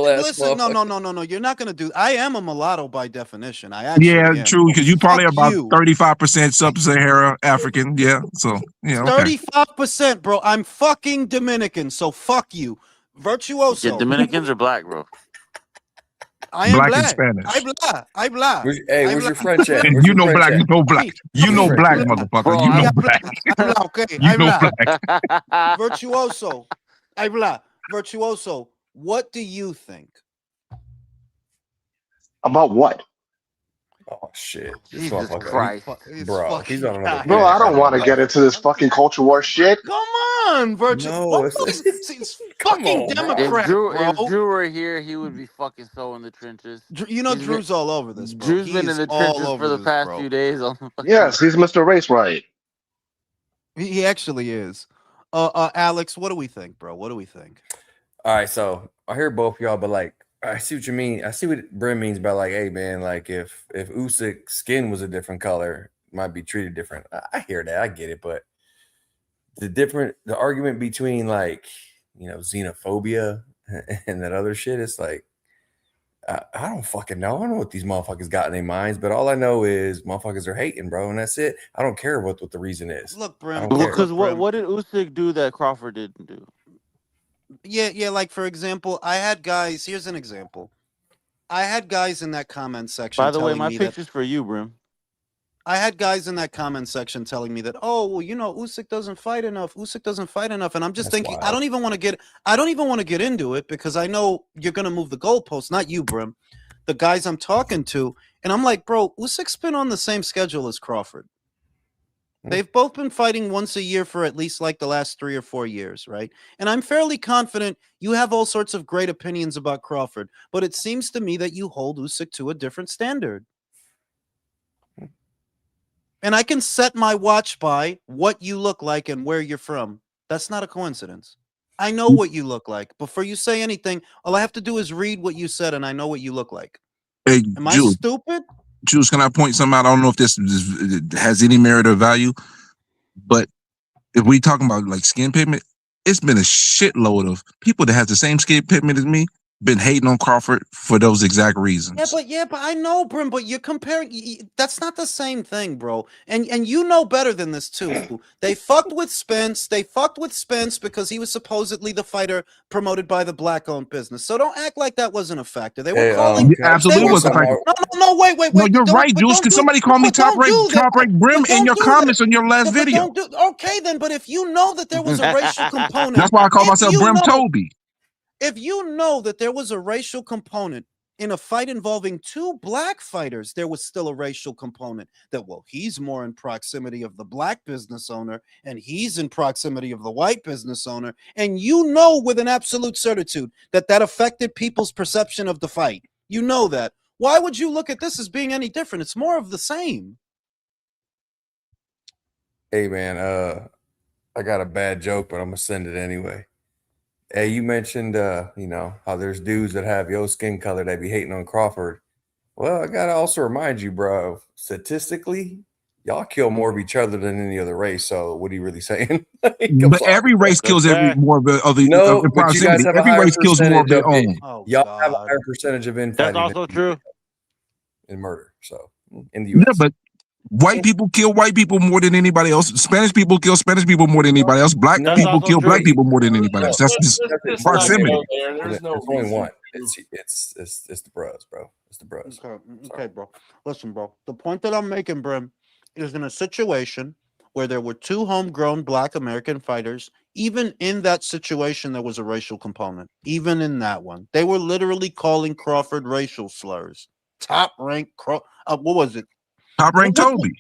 Listen, no. You're not gonna do. I am a mulatto by definition. I actually am. True, because you probably about 35% sub-Sahara African. Yeah, so yeah, 35%, bro. I'm fucking Dominican, so fuck you, Virtuoso. Yeah, Dominicans are black, bro. I am black black. and Spanish. I black. Where's your French at? You know black. You know black. You know black, motherfucker. You know black. Okay, you know black. Virtuoso. Virtuoso. What do you think about what? Oh shit! This Jesus motherfucker, Christ. This bro, he's fucking on another guy. Bro, I page don't right want to now. get into this fucking culture war shit. Come on, Virgil. No, See, it's come fucking on, bro. Democrat, bro. If Drew were here, he would be fucking so in the trenches. You know, He's been Drew's all over this, bro. Drew's He been in is the all trenches for over the this, past bro. few days on the fucking Yes, he's Mr. Race Right. He actually is. Alex, what do we think, bro? What do we think? All right, so I hear both y'all, but like, I see what you mean. I see what Brim means by like, hey man, like if Usyk's skin was a different color, it might be treated different. I hear that, I get it, but the argument between like, you know, xenophobia and that other shit, it's like, I don't fucking know. I don't know what these motherfuckers got in their minds, but all I know is motherfuckers are hating, bro, and that's it. I don't care what the reason is. Look, I Brim. don't care. because Look, Brim. what did Usyk do that Crawford didn't do? Yeah. Like for example, I had guys. Here's an example. I had guys in that comment section By the way, telling my me that picture's for you, Brim. I had guys in that comment section telling me that, oh, well, you know, Usyk doesn't fight enough. Usyk doesn't fight enough, and I'm just That's thinking, wild. I don't even want to get into it because I know you're gonna move the goalposts, not you, Brim. The guys I'm talking to, and I'm like, bro, Usyk's been on the same schedule as Crawford. They've both been fighting once a year for at least like the last 3 or 4 years, right? And I'm fairly confident you have all sorts of great opinions about Crawford, but it seems to me that you hold Usyk to a different standard. And I can set my watch by what you look like and where you're from. That's not a coincidence. I know what you look like. Before you say anything, all I have to do is read what you said and I know what you look like. Hey, Am I stupid? Jules, can I point something out? I don't know if this has any merit or value, but if we talking about like skin pigment, it's been a shitload of people that have the same skin pigment as me been hating on Crawford for those exact reasons. Yeah, but I know, Brim, but you're comparing that's not the same thing, bro. And you know better than this too. They fucked with Spence. They fucked with Spence because he was supposedly the fighter promoted by the black-owned business. So don't act like that wasn't a factor. They were calling Absolutely was a factor. No, wait. No, you're right, Jules, because somebody called me top rank Brim in your comments on your last video. Okay, then, but if you know that there was a racial component, that's why I call myself Brim Toby. If you know that there was a racial component in a fight involving two black fighters, there was still a racial component that, well, he's more in proximity of the black business owner and he's in proximity of the white business owner. And you know with an absolute certitude that that affected people's perception of the fight. You know that. Why would you look at this as being any different? It's more of the same. Hey, man, I got a bad joke, but I'm going to send it anyway. Hey, you mentioned, you know, how there's dudes that have your skin color that be hating on Crawford. Well, I got to also remind you, bro, statistically, y'all kill more of each other than any other race. So what are you really saying? But every race kills every more of the no, but you guys have every a higher race kills more of their percentage own. Y'all have a higher percentage of infighting. That's also true. In murder. So in the U.S. Yeah, but white people kill white people more than anybody else. Spanish people kill Spanish people more than anybody else. Black people kill black people more than anybody else. That's just proximity. There's no only one. It's the bros, bro. It's the bros. Okay, bro. Listen, bro. The point that I'm making, Brim, is in a situation where there were two homegrown black American fighters. Even in that situation, there was a racial component. Even in that one, they were literally calling Crawford racial slurs. Top rank, what was it? Top rank Toby.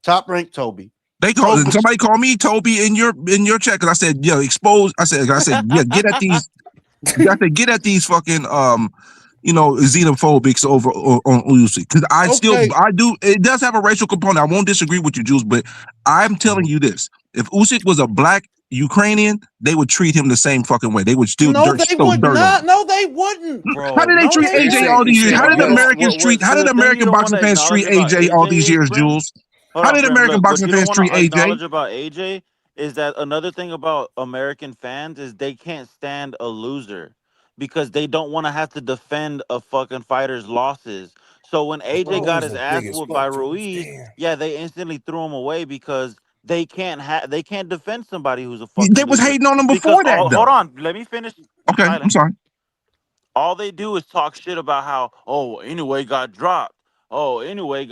Top rank Toby. They called somebody called me Toby in your chat because I said, yeah, expose. I said, yeah, get at these. I said, get at these fucking you know, xenophobics over on Usyk because I do. It does have a racial component. I won't disagree with you, Jules, but I'm telling you this: if Usyk was a black Ukrainian, they would treat him the same fucking way. They would still No, they would not. No, they wouldn't, bro. How did they treat AJ all these years? How did Americans treat? How did American boxing fans treat AJ all these years, Jules? How did American boxing fans treat AJ? Knowledge about AJ is that another thing about American fans is they can't stand a loser because they don't want to have to defend a fucking fighter's losses. So when AJ got his ass whooped by Ruiz, yeah, they instantly threw him away because they can't defend somebody who's a fucking They was loser. hating on him before that. Hold on, let me finish. Okay, I'm sorry. All they do is talk shit about how, oh, anyway got dropped. Oh, anyway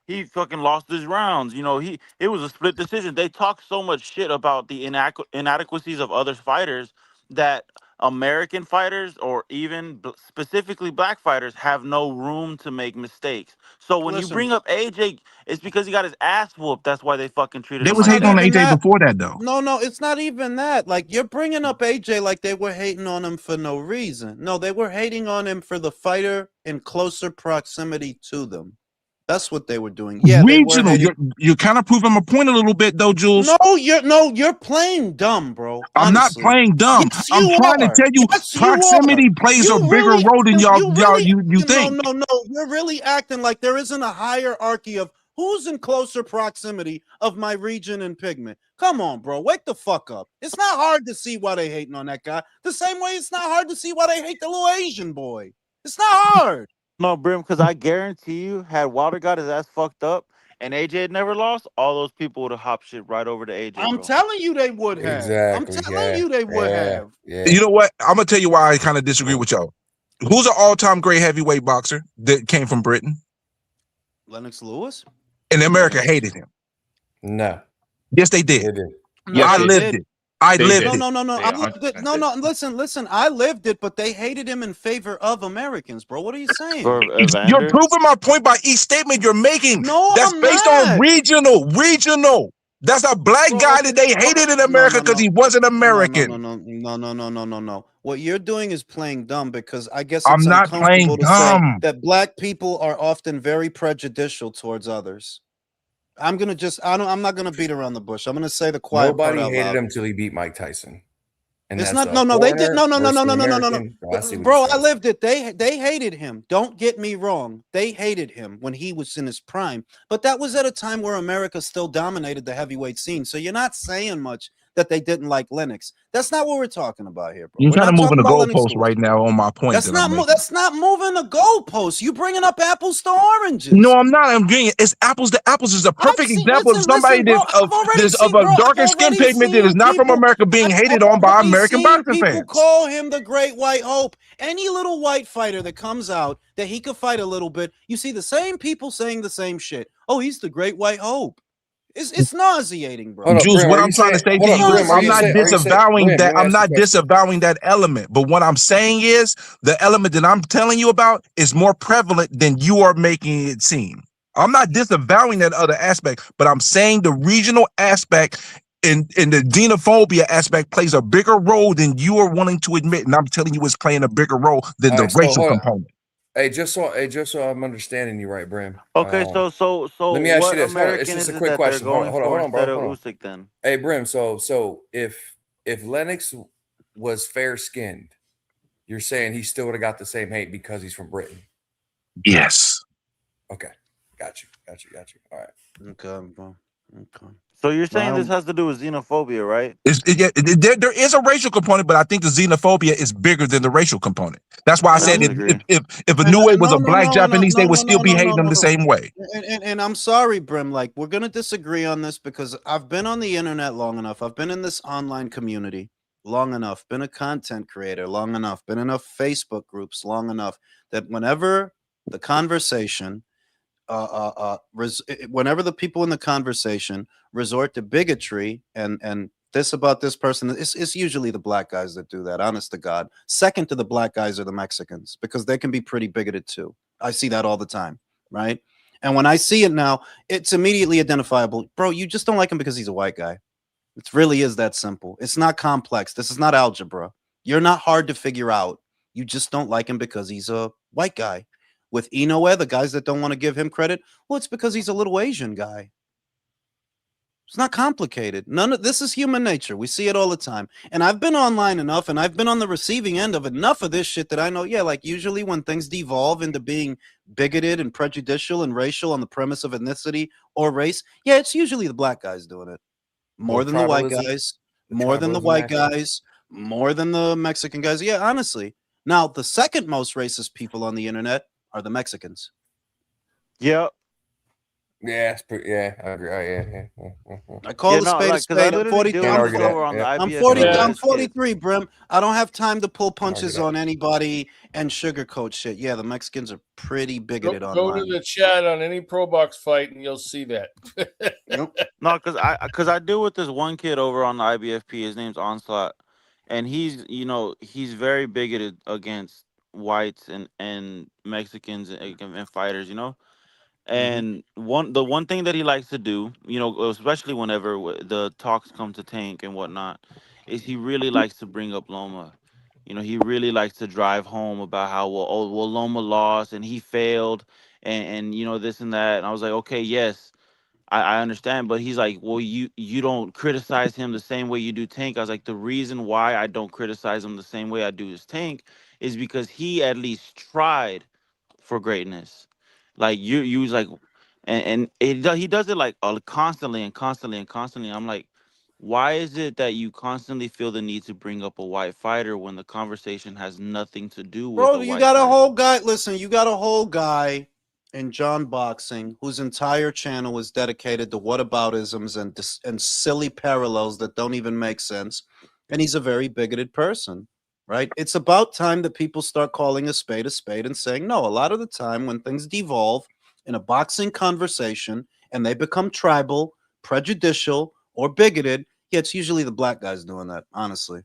he fucking lost his rounds. You know, it was a split decision. They talk so much shit about the inadequacies of other fighters that American fighters or even specifically black fighters have no room to make mistakes. So when you Listen, bring up AJ, it's because he got his ass whooped. That's why they fucking treated They him was it's like not hating on that. even AJ that. before that though. No, it's not even that. Like, you're bringing up AJ like they were hating on him for no reason. No, they were hating on him for the fighter in closer proximity to them. That's what they were doing. Yeah, they were Regional. hating. You're kind of proving my point a little bit though, Jules. You're playing dumb, bro. I'm not Honestly. playing dumb. Yes, I'm you trying to are. tell you Yes, you are. proximity plays a You bigger really, role than you no, think. no. You're really acting like there isn't a hierarchy of who's in closer proximity of my region and pigment. Come on, bro. Wake the fuck up. It's not hard to see why they hating on that guy. The same way it's not hard to see why they hate the little Asian boy. It's not hard. No, Brim, because I guarantee you, had Wilder got his ass fucked up and AJ had never lost, all those people would have hopped shit right over to AJ, I'm bro. telling you they would have. I'm Exactly. telling Yeah. you they would Yeah. have. Yeah. You know what? I'm gonna tell you why I kind of disagree with y'all. Who's an all-time great heavyweight boxer that came from Britain? Lennox Lewis? And America hated him. No. Yes, they They did. did. Yes, I they lived it. I They lived did. it. No. They I lived it. 100% No. did. Listen. I lived it, but they hated him in favor of Americans, bro. What are you saying? For You're Evander. proving my point by each statement you're making. No, That's I'm based not. on regional. That's a black Well, guy okay, that they hated in America because he wasn't American. No. What you're doing is playing dumb because I guess I'm it's not playing uncomfortable to say dumb. that black people are often very prejudicial towards others. I'm not gonna beat around the bush. I'm gonna say the quiet part Nobody out hated loud. him until he beat Mike Tyson. And It's that's not. a No. They did. foreigner No. versus an No. American. I see what Bro, you're I saying. lived it. They hated him. Don't get me wrong. They hated him when he was in his prime. But that was at a time where America still dominated the heavyweight scene. So you're not saying much that they didn't like Lennox. That's not what we're talking about here, bro. You're We're trying to not move in talking the about Lennox goalpost Lewis. right now on my point that I'm making. That's not moving the goalposts. You bringing up apples to oranges. No, I'm not. I'm getting it's apples to apples is a perfect example of somebody bro, that's of a darker skin pigment that is not from America being hated on by American boxing people fans. call him the Great White Hope. Any little white fighter that comes out that he could fight a little bit, you see the same people saying the same shit. Oh, he's the Great White Hope. It's nauseating, bro. Hold up, Jules, Brim, what are I'm you trying to saying- say to hold you up, is Brim, are I'm you not saying- are you saying- disavowing Brim, that. let me I'm ask you a not question. disavowing that element. But what I'm saying is the element that I'm telling you about is more prevalent than you are making it seem. I'm not disavowing that other aspect, but I'm saying the regional aspect in the xenophobia aspect plays a bigger role than you are wanting to admit. And I'm telling you it's playing a bigger role than All the right, so racial hold on. component. Hey, just so I'm understanding you right, Brim. Okay, so let me ask what you this. Hold on, American it's just is a it quick that question. they're going Hold for on, bro. instead of Hold on. Usyk then? Hey, Brim. So if Lennox was fair skinned, you're saying he still would have got the same hate because he's from Britain. Yes. Okay. Got you. All right. Okay, bro. Okay. So you're saying this has to do with xenophobia, right? There is a racial component, but I think the xenophobia is bigger than the racial component. That's why I said if a New Way was a black Japanese, they would still be hating them the same way. And I'm sorry, Brim. Like, we're gonna disagree on this because I've been on the internet long enough. I've been in this online community long enough. Been a content creator long enough. Been in enough Facebook groups long enough that whenever the conversation whenever the people in the conversation resort to bigotry and this about this person, it's usually the black guys that do that, honest to God. Second to the black guys are the Mexicans because they can be pretty bigoted too. I see that all the time, right? And when I see it now, it's immediately identifiable. Bro, you just don't like him because he's a white guy. It really is that simple. It's not complex. This is not algebra. You're not hard to figure out. You just don't like him because he's a white guy. With Inoue, the guys that don't want to give him credit, well, it's because he's a little Asian guy. It's not complicated. None of this is human nature. We see it all the time. And I've been online enough and I've been on the receiving end of enough of this shit that I know, yeah, like usually when things devolve into being bigoted and prejudicial and racial on the premise of ethnicity or race, yeah, it's usually the black guys doing it. More than the white guys, more than the white guys, more than the Mexican guys. Yeah, honestly. Now, the second most racist people on the internet are the Mexicans. Yep. Yeah, I agree. I call the spade a spade. I'm 42. I'm 43, Brim. I don't have time to pull punches on anybody and sugarcoat shit. Yeah, the Mexicans are pretty bigoted online. Go to the chat on any pro box fight and you'll see that. No, because I deal with this one kid over on the IBFP. His name's Onslaught. and he's very bigoted against whites and Mexicans and fighters. Hmm. And the one thing that he likes to do, especially whenever the talks come to Tank and whatnot, is he really likes to bring up Loma. He really likes to drive home about how well Loma lost and he failed and this and that. And I was like, okay, yes, I understand, but he's like, well, you don't criticize him the same way you do Tank. I was like, the reason why I don't criticize him the same way I do his Tank is because he at least tried for greatness. Like you was like, and he does it like constantly and constantly and constantly. I'm like, why is it that you constantly feel the need to bring up a white fighter when the conversation has nothing to do with Bro, a you white got a fighter? whole guy. Listen, you got a whole guy in John Boxing whose entire channel is dedicated to whataboutisms and silly parallels that don't even make sense. And he's a very bigoted person, right? It's about time that people start calling a spade and saying, no, a lot of the time when things devolve in a boxing conversation and they become tribal, prejudicial, or bigoted, yeah, it's usually the black guys doing that, honestly.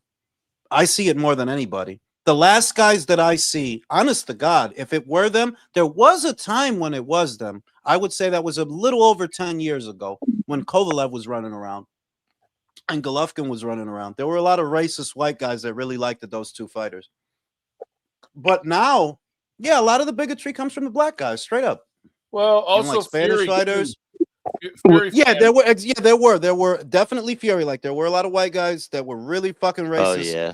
I see it more than anybody. The last guys that I see, honest to God, if it were them, there was a time when it was them. I would say that was a little over 10 years ago when Kovalev was running around and Golovkin was running around. There were a lot of racist white guys that really liked those two fighters. But now, yeah, a lot of the bigotry comes from the black guys, straight up. Well, You don't like also Spanish Fury fighters? too. Fury Yeah, fan. there were definitely Fury. Like there were a lot of white guys that were really fucking Oh racist yeah.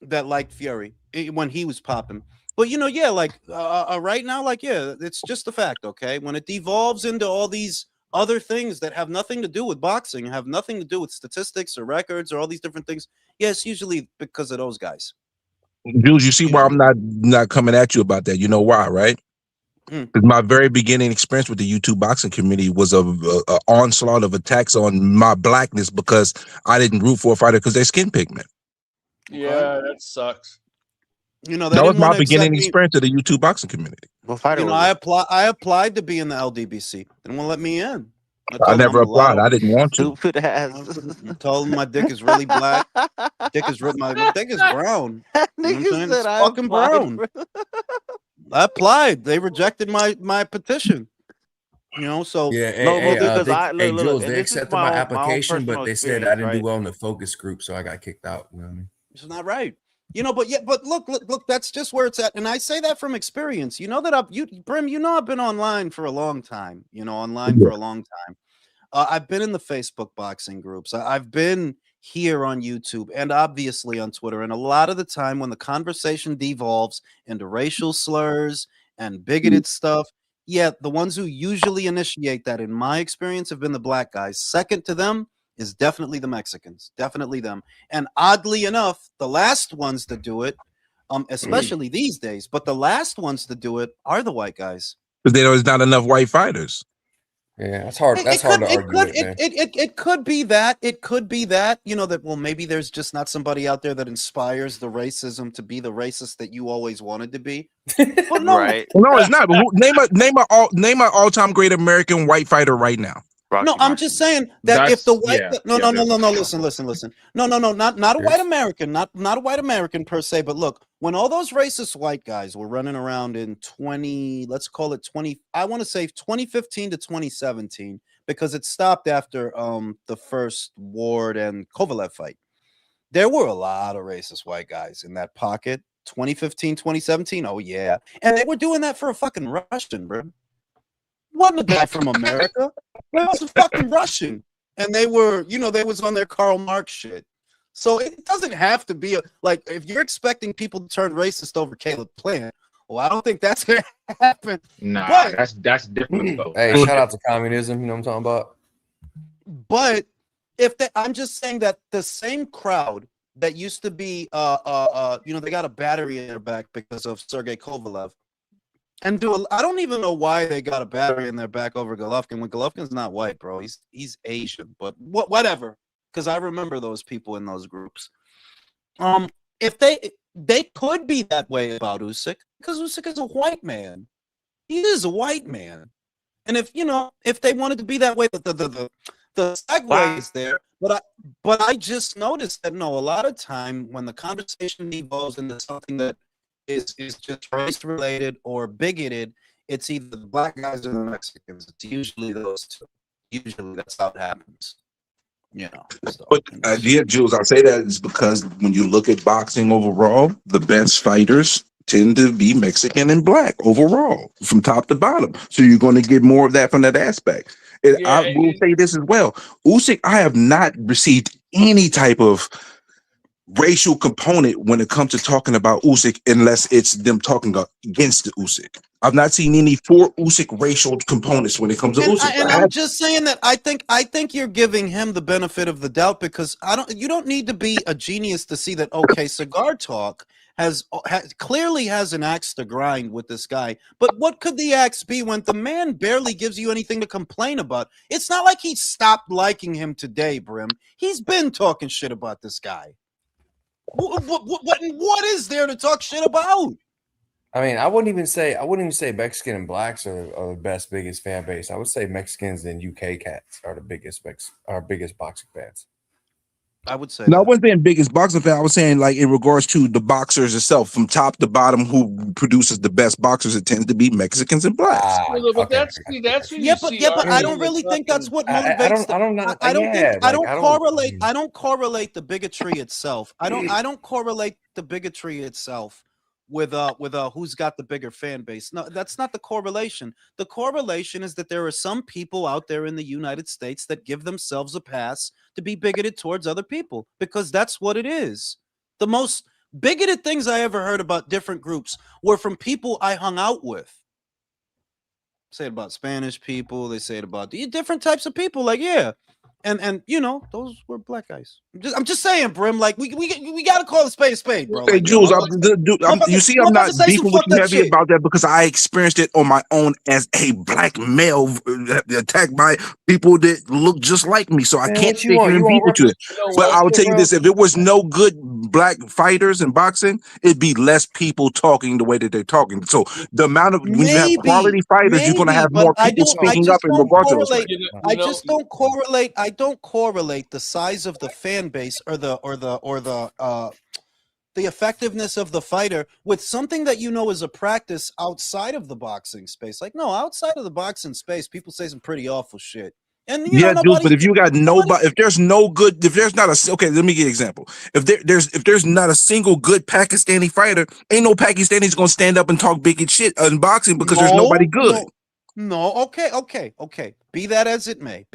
that liked Fury when he was popping. But yeah, like right now, like yeah, it's just a fact. Okay, when it devolves into all these other things that have nothing to do with boxing, have nothing to do with statistics or records or all these different things, yeah, it's usually because of those guys. Jules, you see why I'm Usually. not coming at you about that. You know why, right? Mm. Because my very beginning experience with the YouTube boxing community was a onslaught of attacks on my blackness because I didn't root for a fighter because they're skin pigment. Okay. Yeah, that sucks. They That was didn't my want to accept beginning me. experience of the YouTube boxing community. What fighter was I it? applied to be in the LDBC. They didn't want to let me in. I I told them I'm never applied. mulatto. I didn't want to. Stupid ass. I told them my dick is really black. My dick is brown. That You know what I'm nigga saying? said It's I fucking applied brown. for. I applied. They rejected my petition. So Yeah, No, but because they, I hey, look, Jules, and they this is accepted my my own application, personal but they said I experience, didn't do right? well in the focus group, so I got kicked out. You know what I mean? it's not right. But yeah, but look, that's just where it's at. And I say that from experience. You know that Brim, I've been online for a long time, online for a long time. I've been in the Facebook boxing groups. I've been here on YouTube and obviously on Twitter. And a lot of the time, when the conversation devolves into racial slurs and bigoted stuff, yeah, the ones who usually initiate that, in my experience, have been the black guys. Second to them is definitely the Mexicans, definitely them. And oddly enough, the last ones to do it, especially these days, but the last ones to do it are the white guys. Because there's not enough white fighters. Yeah, that's hard. That's hard to argue with, man. It could be that. It could be that, that, well, maybe there's just not somebody out there that inspires the racism to be the racist that you always wanted to be. But no, Right. Well, no, it's not. But name an all-time great American white fighter right now. no, Rocky I'm just Marciano. saying that if the white no, there's listen. No, not a white There's- American, not a white American per se, but look, when all those racist white guys were running around in let's call it 20, I want to say 2015 to 2017, because it stopped after the first Ward and Kovalev fight. There were a lot of racist white guys in that pocket. 2015, 2017. Oh yeah. And they were doing that for a fucking Russian, bro. Wasn't a guy from America. It was a fucking Russian. And they were, they was on their Karl Marx shit. So it doesn't have to be like, if you're expecting people to turn racist over Caleb Plant, well, I don't think that's gonna happen. Nah, But that's different though. Hey, shout out to communism. You know what I'm talking about? But I'm just saying that the same crowd that used to be they got a battery in their back because of Sergey Kovalev. And I don't even know why they got a battery in their back over Golovkin when Golovkin's not white, bro. He's Asian, but whatever. Because I remember those people in those groups. If they could be that way about Usyk, because Usyk is a white man. He is a white man. And if they wanted to be that way, the the segue Wow. is there, but I just noticed that no, a lot of time when the conversation evolves into something that is just race related or bigoted, it's either the black guys or the Mexicans. It's usually those two. Usually that's how it happens. You know. So, But yeah, Jules, I say that is because when you look at boxing overall, the best fighters tend to be Mexican and black overall, from top to bottom. So you're going to get more of that from that aspect. And Yeah, I will say this as well. Usyk, I have not received any type of racial component when it comes to talking about Usyk, unless it's them talking against the Usyk. I've not seen any for Usyk racial components when it comes to Usyk. I'm just saying that I think you're giving him the benefit of the doubt, because you don't need to be a genius to see that. Okay, Cigar Talk clearly has an axe to grind with this guy, but what could the axe be when the man barely gives you anything to complain about? It's not like he stopped liking him today, Brim. He's been talking shit about this guy. What is there to talk shit about? I mean, I wouldn't even say Mexican and blacks are the biggest fan base. I would say Mexicans and UK cats are the biggest boxing fans. I would say no, that. I wasn't saying biggest boxing fan. I was saying like in regards to the boxers itself, from top to bottom, who produces the best boxers. It tends to be Mexicans and blacks. But that's but I don't really think that's what motivates. I don't correlate the bigotry itself. I don't correlate the bigotry itself with who's got the bigger fan base. No, that's not the correlation. The correlation is that there are some people out there in the United States that give themselves a pass to be bigoted towards other people, because that's what it is. The most bigoted things I ever heard about different groups were from people I hung out with. Say it about Spanish people. They say it about the different types of people. Like, yeah. And you know, those were black guys. I'm just saying, Brim. Like we gotta call a spade, bro. Hey, like, Jules, you see, I'm not beefing with you heavy about that because I experienced it on my own as a black male, attacked by people that look just like me. So I can't sit here and beef with you. But I will tell you this: if there was no good black fighters in boxing, it'd be less people talking the way that they're talking. So the amount of when you have quality fighters, you're going to have more people speaking up in regards to those fighters. I don't correlate the size of the fan base or the effectiveness of the fighter with something that you know is a practice outside of the boxing space. Like, no, outside of the boxing space, people say some pretty awful shit. And you know, dude, but if you got nobody, if there's not a, okay, let me give you an example. If there's not a single good Pakistani fighter, ain't no Pakistanis gonna stand up and talk big shit in boxing because there's nobody good. No, okay. Be that as it may,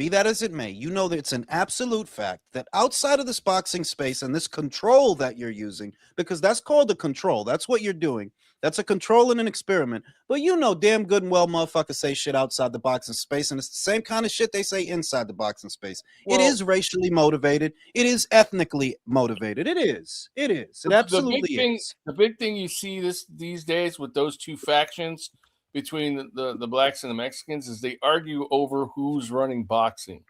you know that it's an absolute fact that outside of this boxing space and this control that you're using, because that's called a control. That's what you're doing. That's a control and an experiment. But you know damn good and well motherfuckers say shit outside the boxing space, and it's the same kind of shit they say inside the boxing space. Well, it is racially motivated. It is ethnically motivated. It is. It absolutely is. The big thing you see these days with those two factions between the blacks and the Mexicans is they argue over who's running boxing.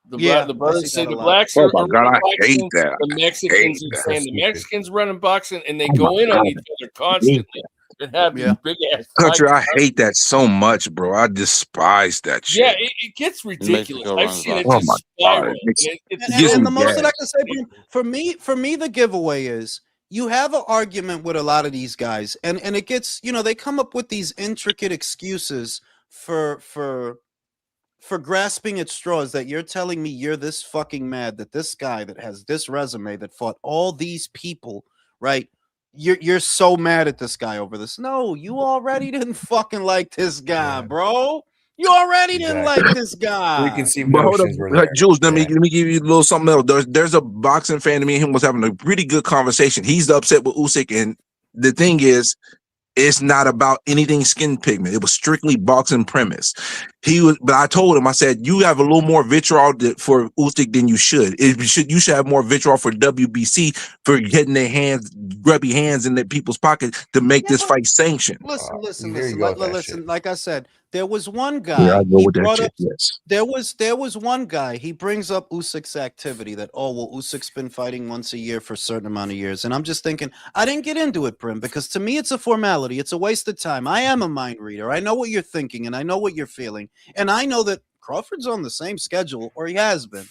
The brothers say the blacks are running boxing. The Mexicans are saying the Mexicans running boxing, and they go in on each other constantly and have these big ass country. I hate that so much, bro. I despise that shit. Yeah, it gets ridiculous. I've seen it just spiral. And the most that I can say, for me, the giveaway is, you have an argument with a lot of these guys, and it gets, you know, they come up with these intricate excuses for grasping at straws, that you're telling me you're this fucking mad that this guy that has this resume that fought all these people, right? You're so mad at this guy over this. No, you already didn't fucking like this guy, bro. You already didn't like this guy. We can see. But hold up, Jules. Let me give you a little something else. There's a boxing fan to me and him was having a pretty good conversation. He's upset with Usyk, and the thing is, it's not about anything skin pigment. It was strictly boxing premise. But I told him, I said, you have a little more vitriol for Usyk than you should. You should have more vitriol for WBC for getting their hands, grubby hands in their people's pockets to make this fight sanctioned. Listen. Like I said, there was one guy. Yeah, I go with that shit. Yes. There was one guy. He brings up Usyk's activity that, Usyk's been fighting once a year for a certain amount of years, and I'm just thinking, I didn't get into it, Brim, because to me it's a formality. It's a waste of time. I am a mind reader. I know what you're thinking, and I know what you're feeling, and I know that Crawford's on the same schedule, or he has been,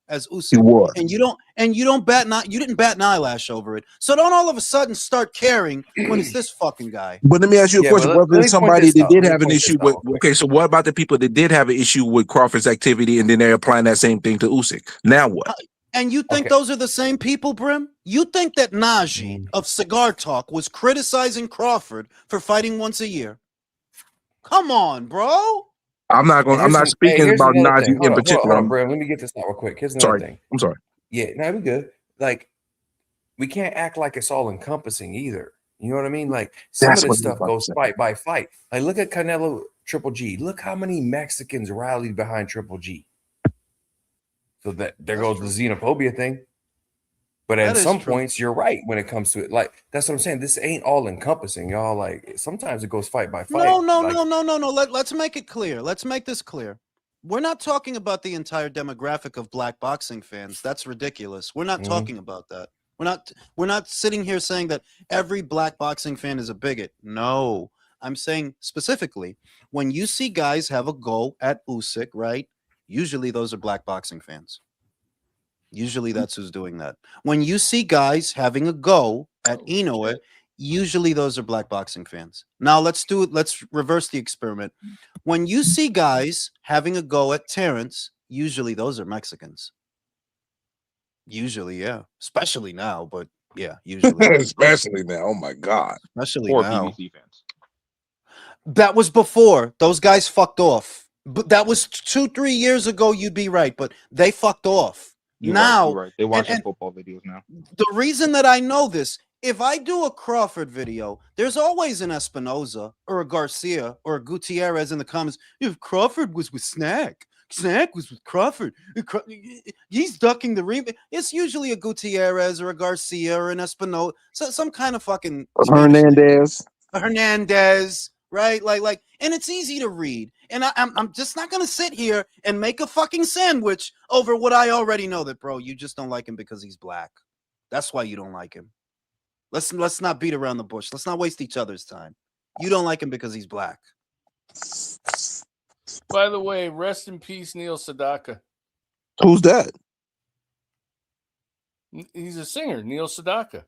as Usyk. He was. And you didn't bat an eyelash over it. So don't all of a sudden start caring when it's this fucking guy. But let me ask you a question. Let Wasn't somebody that did have an issue with? Okay, Okay, so what about the people that did have an issue with Crawford's activity, and then they're applying that same thing to Usyk? Now what? And you think those are the same people, Brim? You think that Najee of Cigar Talk was criticizing Crawford for fighting once a year? Come on, bro. I'm not speaking about Najee in particular. Hold on, Brim. Let me get this out real quick. Here's another thing. I'm sorry. Yeah, no, we good. Like, we can't act like it's all encompassing either. You know what I mean? Like, some of this stuff goes fight by fight. Like, look at Canelo Triple G. Look how many Mexicans rallied behind Triple G. So that there goes the xenophobia thing. But at some points, you're right when it comes to it. Like, that's what I'm saying. This ain't all encompassing, y'all. Like, sometimes it goes fight by fight. No. Like, Let's make it clear. Let's make this clear. We're not talking about the entire demographic of black boxing fans. That's ridiculous. We're not talking about that. We're not sitting here saying that every black boxing fan is a bigot. No. I'm saying specifically, when you see guys have a go at Usyk, right? Usually those are black boxing fans. Usually that's who's doing that. When you see guys having a go at Inoue, usually those are black boxing fans. Now let's reverse the experiment. When you see guys having a go at Terrence, usually those are Mexicans. Usually, yeah. Especially now, but yeah, usually. Especially now. Oh my God. Especially or now. BBC fans. That was before. Those guys fucked off. But that was 2-3 years ago, you'd be right, but they fucked off. You're now right. They watch football videos now. The reason that I know this, if I do a Crawford video, there's always an Espinoza or a Garcia or a Gutierrez in the comments. If Crawford was with Snack was with Crawford. He's ducking the rebound. It's usually a Gutierrez or a Garcia or an Espinoza, some kind of fucking Hernandez, right? Like, and it's easy to read. And I'm just not gonna sit here and make a fucking sandwich over what I already know. That, bro, you just don't like him because he's black. That's why you don't like him. Let's not beat around the bush. Let's not waste each other's time. You don't like him because he's black. By the way, rest in peace, Neil Sedaka. Who's that? He's a singer, Neil Sedaka.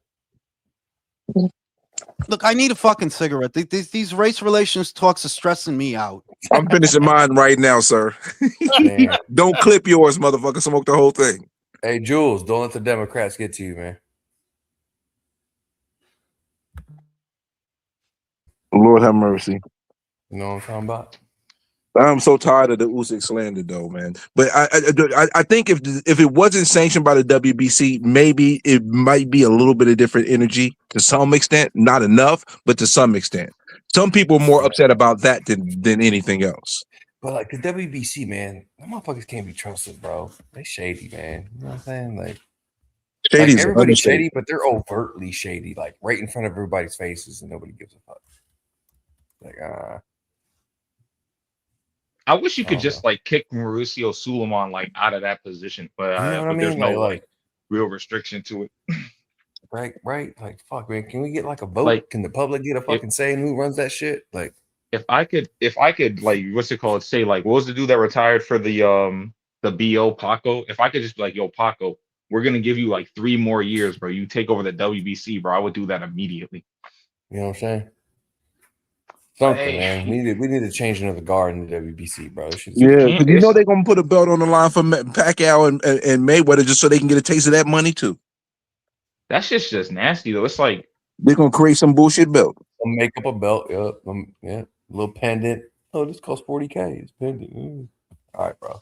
Look, I need a fucking cigarette. These race relations talks are stressing me out. I'm finishing mine right now, sir. Don't clip yours, motherfucker. Smoke the whole thing. Hey, Jules, don't let the Democrats get to you, man. Lord have mercy. You know what I'm talking about? I'm so tired of the Usyk slander, though, man. But I think if it wasn't sanctioned by the WBC, maybe it might be a little bit of different energy to some extent. Not enough, but to some extent. Some people are more upset about that than anything else. But like the WBC, man, them motherfuckers can't be trusted, bro. They shady, man. You know what I'm saying? Like everybody's shady, but they're overtly shady, like right in front of everybody's faces, and nobody gives a fuck. Like, I wish you could just like kick Mauricio Suleiman like out of that position, but, you know what I mean? There's no like real restriction to it. Right. Like, fuck, man. Can we get like a vote? Like, can the public get a fucking say in who runs that shit? Like, if I could, like, what's it called? Say like, what was the dude that retired for the BO Paco? If I could just be like, yo, Paco, we're gonna give you like 3 more years, bro. You take over the WBC, bro. I would do that immediately. You know what I'm saying? Something, man. We need to change another guard in the WBC, bro. Yeah, because you know they're gonna put a belt on the line for Pacquiao and Mayweather just so they can get a taste of that money too. That shit's just nasty though. It's like they're gonna create some bullshit belt. Make up a belt, yeah, a little pendant. Oh, this costs $40K. It's pendant. All right, bro.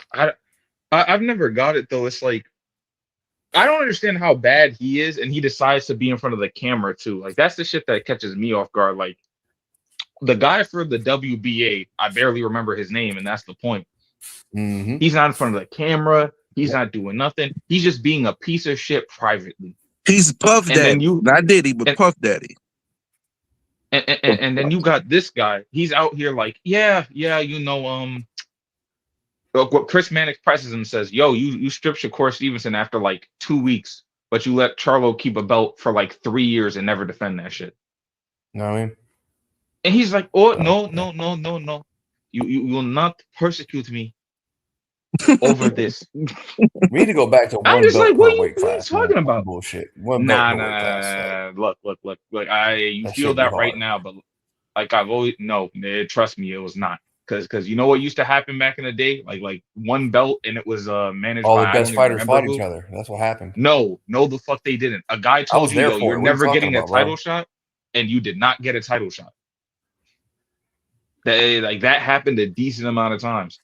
I've never got it though. It's like I don't understand how bad he is, and he decides to be in front of the camera too. Like that's the shit that catches me off guard. Like. The guy for the WBA, I barely remember his name, and that's the point. Mm-hmm. He's not in front of the camera. He's not doing nothing. He's just being a piece of shit privately. He's Puff Daddy. Not Diddy, but Puff Daddy. And then you got this guy. He's out here like, yeah, you know, what Chris Mannix presses him and says, yo, you stripped Shakur Stevenson after like 2 weeks, but you let Charlo keep a belt for like 3 years and never defend that shit. Know what I mean? And he's like, oh, no. You will not persecute me. over this. We need to go back to I'm one just belt like, per what weight are you class. talking about? Bullshit. One belt per weight class. Look. You that feel should be that right hard. now, but like I've always trust me, it was not. Because you know what used to happen back in the day, like one belt, and it was managed All by the I don't best even fighters remember fought each who. other. That's what happened. No, the fuck they didn't. A guy I told was you, there yo, for you're it. What are you never talking getting a about, bro? title shot, and you did not get a title shot. That happened a decent amount of times.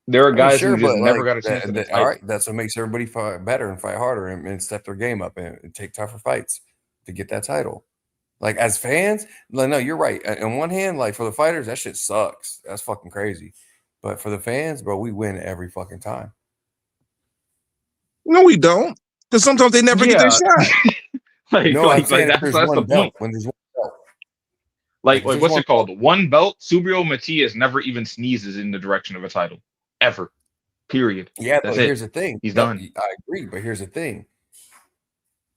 There are guys sure, who just but never like got a chance at a all title. right, that's what makes everybody fight better and fight harder and step their game up and take tougher fights to get that title. Like as fans, like, no, you're right. On one hand, like for the fighters, that shit sucks. That's fucking crazy. But for the fans, bro, we win every fucking time. No, we don't. Because sometimes they never get their shot. I'm saying if that's there's the one belt. point. When there's one belt. Like what's it called? One belt. Subriel Matias never even sneezes in the direction of a title, ever. Period. Yeah, that's but it. Here's the thing. He's done. I agree, but here's the thing.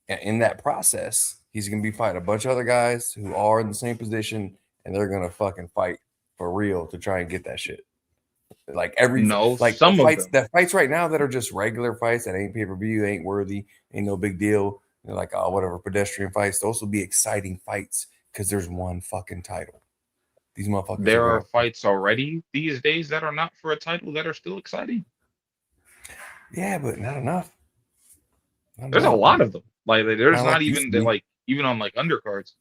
In that process, he's gonna be fighting a bunch of other guys who are in the same position, and they're gonna fucking fight for real to try and get that shit. Like some of them. The fights right now that are just regular fights that ain't pay-per-view, ain't worthy, ain't no big deal. They're like, oh, whatever, pedestrian fights. Those will be exciting fights because there's one fucking title. These motherfuckers. There are fights already these days that are not for a title that are still exciting. Yeah, but not enough. There's a lot of them. Like there's not even even on like undercards.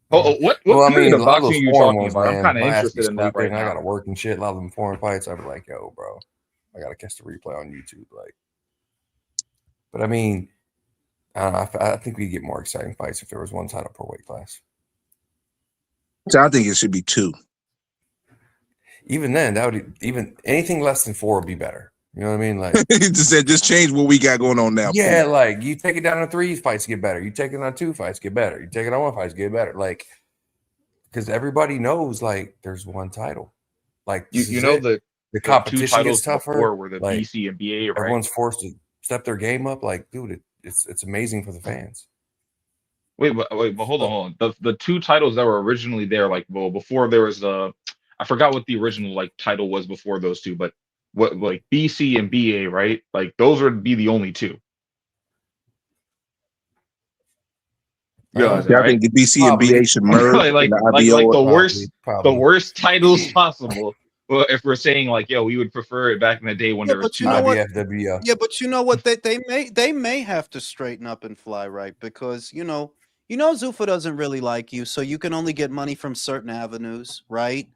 What period of boxing are you talking about? I'm kind of interested in that right now. I got to work and shit. A lot of them foreign fights. I'd be like, yo, bro, I got to catch the replay on YouTube. Like, but I mean, I think we get more exciting fights if there was one title per weight class. So I think it should be 2. Even then, that would anything less than 4 would be better. You know what I mean? Like, just change what we got going on now. Yeah, please. Like you take it down to 3 fights, get better. You take it on 2 fights, get better. You take it on 1 fight, get better. Like, because everybody knows, like, there's one title. Like, you know the competition gets tougher. Were the like, BC and BA, right? Everyone's forced to step their game up. Like, dude, it's amazing for the fans. Wait, but hold on. The 2 titles that were originally there, like, well, before there was I forgot what the original like title was before those 2, but what like BC and BA, right? Like those would be the only 2. I think the BC and BA should merge. like the worst titles possible. Well, if we're saying like, yo, we would prefer it back in the day when there was 2 IBFWF. Yeah, but you know what? They may have to straighten up and fly right because you know Zuffa doesn't really like you, so you can only get money from certain avenues, right?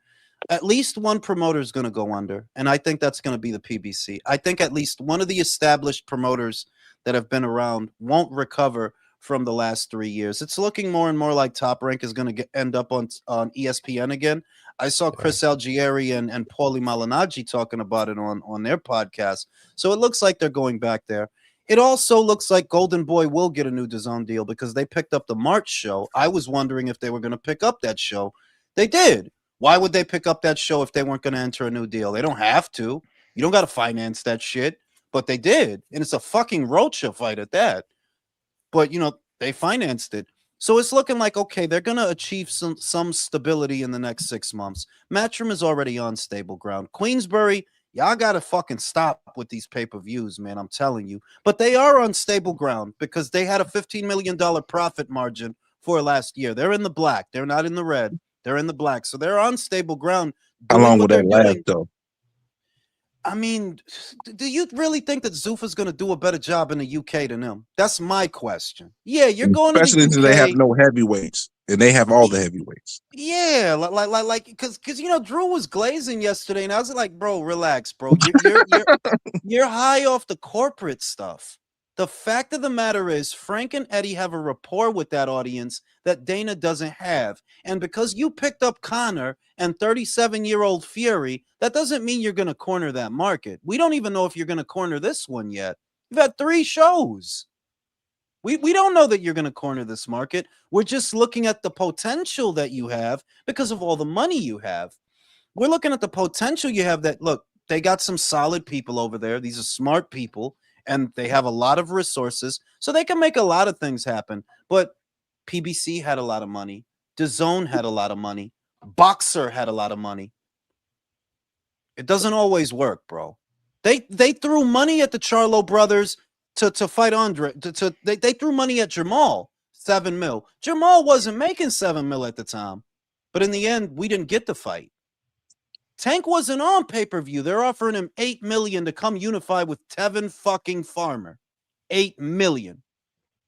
At least one promoter is going to go under, and I think that's going to be the PBC. I think at least one of the established promoters that have been around won't recover from the last 3 years. It's looking more and more like Top Rank is going to end up on ESPN again. I saw Chris Algieri and Paulie Malignaggi talking about it on their podcast. So it looks like they're going back there. It also looks like Golden Boy will get a new DAZN deal because they picked up the March show. I was wondering if they were going to pick up that show. They did. Why would they pick up that show if they weren't going to enter a new deal? They don't have to. You don't got to finance that shit. But they did. And it's a fucking roadshow fight at that. But, they financed it. So it's looking like, okay, they're going to achieve some stability in the next 6 months. Matchroom is already on stable ground. Queensbury, y'all got to fucking stop with these pay-per-views, man. I'm telling you. But they are on stable ground because they had a $15 million profit margin for last year. They're in the black. They're not in the red. They're in the black. So they're on stable ground. How long would that last, though? I mean, do you really think that Zuffa's going to do a better job in the UK than them? That's my question. Yeah, you're going especially to the UK. Since they have no heavyweights, and they have all the heavyweights. Yeah, like, because Drew was glazing yesterday, and I was like, bro, relax, bro. You're high off the corporate stuff. The fact of the matter is, Frank and Eddie have a rapport with that audience that Dana doesn't have. And because you picked up Connor and 37-year-old Fury, that doesn't mean you're going to corner that market. We don't even know if you're going to corner this one yet. You've had 3 shows. We don't know that you're going to corner this market. We're just looking at the potential that you have because of all the money you have. We're looking at the potential you have that, look, they got some solid people over there. These are smart people. And they have a lot of resources, so they can make a lot of things happen. But PBC had a lot of money. DAZN had a lot of money. Boxer had a lot of money. It doesn't always work, bro. They threw money at the Charlo brothers to fight Andre. They threw money at Jamal, $7 million. Jamal wasn't making $7 million at the time, but in the end, we didn't get the fight. Tank wasn't on pay-per-view. They're offering him $8 million to come unify with Tevin fucking Farmer. $8 million.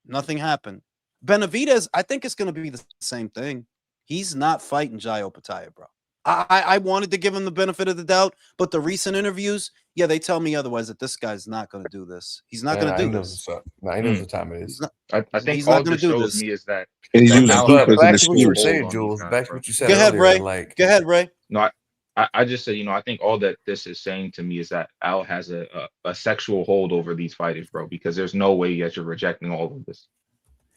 Nothing happened. Benavidez, I think it's going to be the same thing. He's not fighting Jai Opetaia, bro. I wanted to give him the benefit of the doubt, but the recent interviews, yeah, they tell me otherwise, that this guy's not going to do this. He's not going to do this. He knows what time it is. I think all this shows me is that And he's using Al Zufa has as back an to what you were excuse. saying, Jules. Back to what you said Go ahead, earlier. Ray. Like, Go ahead, Ray. No, I just said, I think all that this is saying to me is that Al has a sexual hold over these fighters, bro, because there's no way that you're rejecting all of this.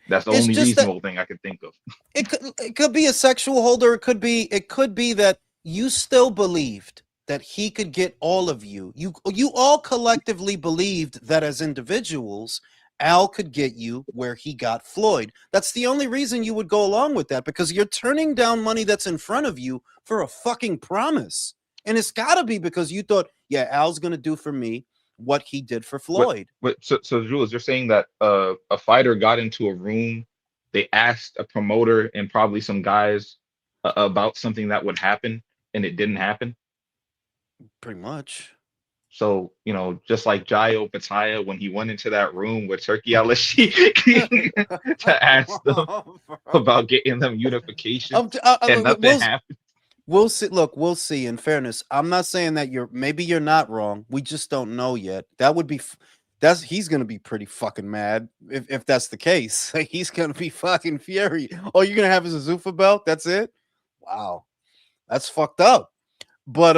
That's the only reasonable thing I could think of. It could be a sexual holder. It could be that you still believed that he could get all of you. You all collectively believed that as individuals, Al could get you where he got Floyd. That's the only reason you would go along with that, because you're turning down money that's in front of you for a fucking promise. And it's got to be because you thought, yeah, Al's going to do for me what he did for Floyd. So Jules, you're saying that a fighter got into a room, they asked a promoter and probably some guys about something that would happen, and it didn't happen? Pretty much. So, just like Jai Opetaia, when he went into that room with Turkey Al-Rashid to ask them about getting them unification, and nothing happened. We'll see. Look, we'll see. In fairness, I'm not saying that maybe you're not wrong. We just don't know yet. That would be, he's gonna be pretty fucking mad if that's the case. He's gonna be fucking furious. Oh, you're gonna have his Azufa belt? That's it? Wow, that's fucked up. But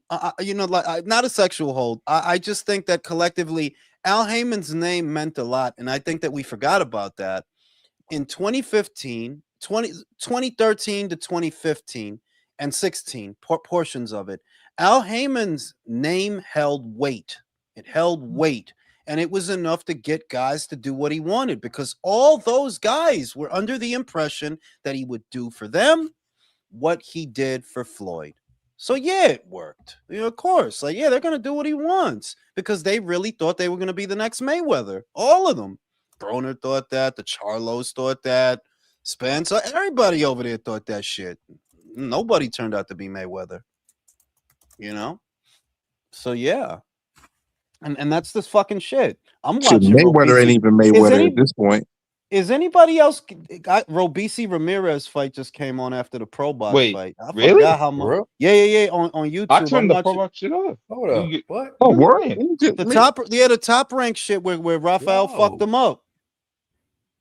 not a sexual hold. I just think that collectively, Al Heyman's name meant a lot, and I think that we forgot about that. In 2013 to 2015 and 16 portions of it, Al Heyman's name held weight. It held weight, and it was enough to get guys to do what he wanted, because all those guys were under the impression that he would do for them what he did for Floyd. So yeah, it worked. Of course. They're gonna do what he wants, because they really thought they were gonna be the next Mayweather. All of them. Broner thought that. The Charlos thought that. Spencer, everybody over there thought that shit. Nobody turned out to be Mayweather. So yeah. And that's this fucking shit. I'm watching Mayweather ain't even Mayweather at this point. Is anybody else? Robisi Ramirez fight just came on after the Pro Box fight. I really? forgot how much. Yeah. On YouTube. I turned the Pro Box shit off. Hold up. What? Oh, what? The top rank shit where Rafael fucked them up.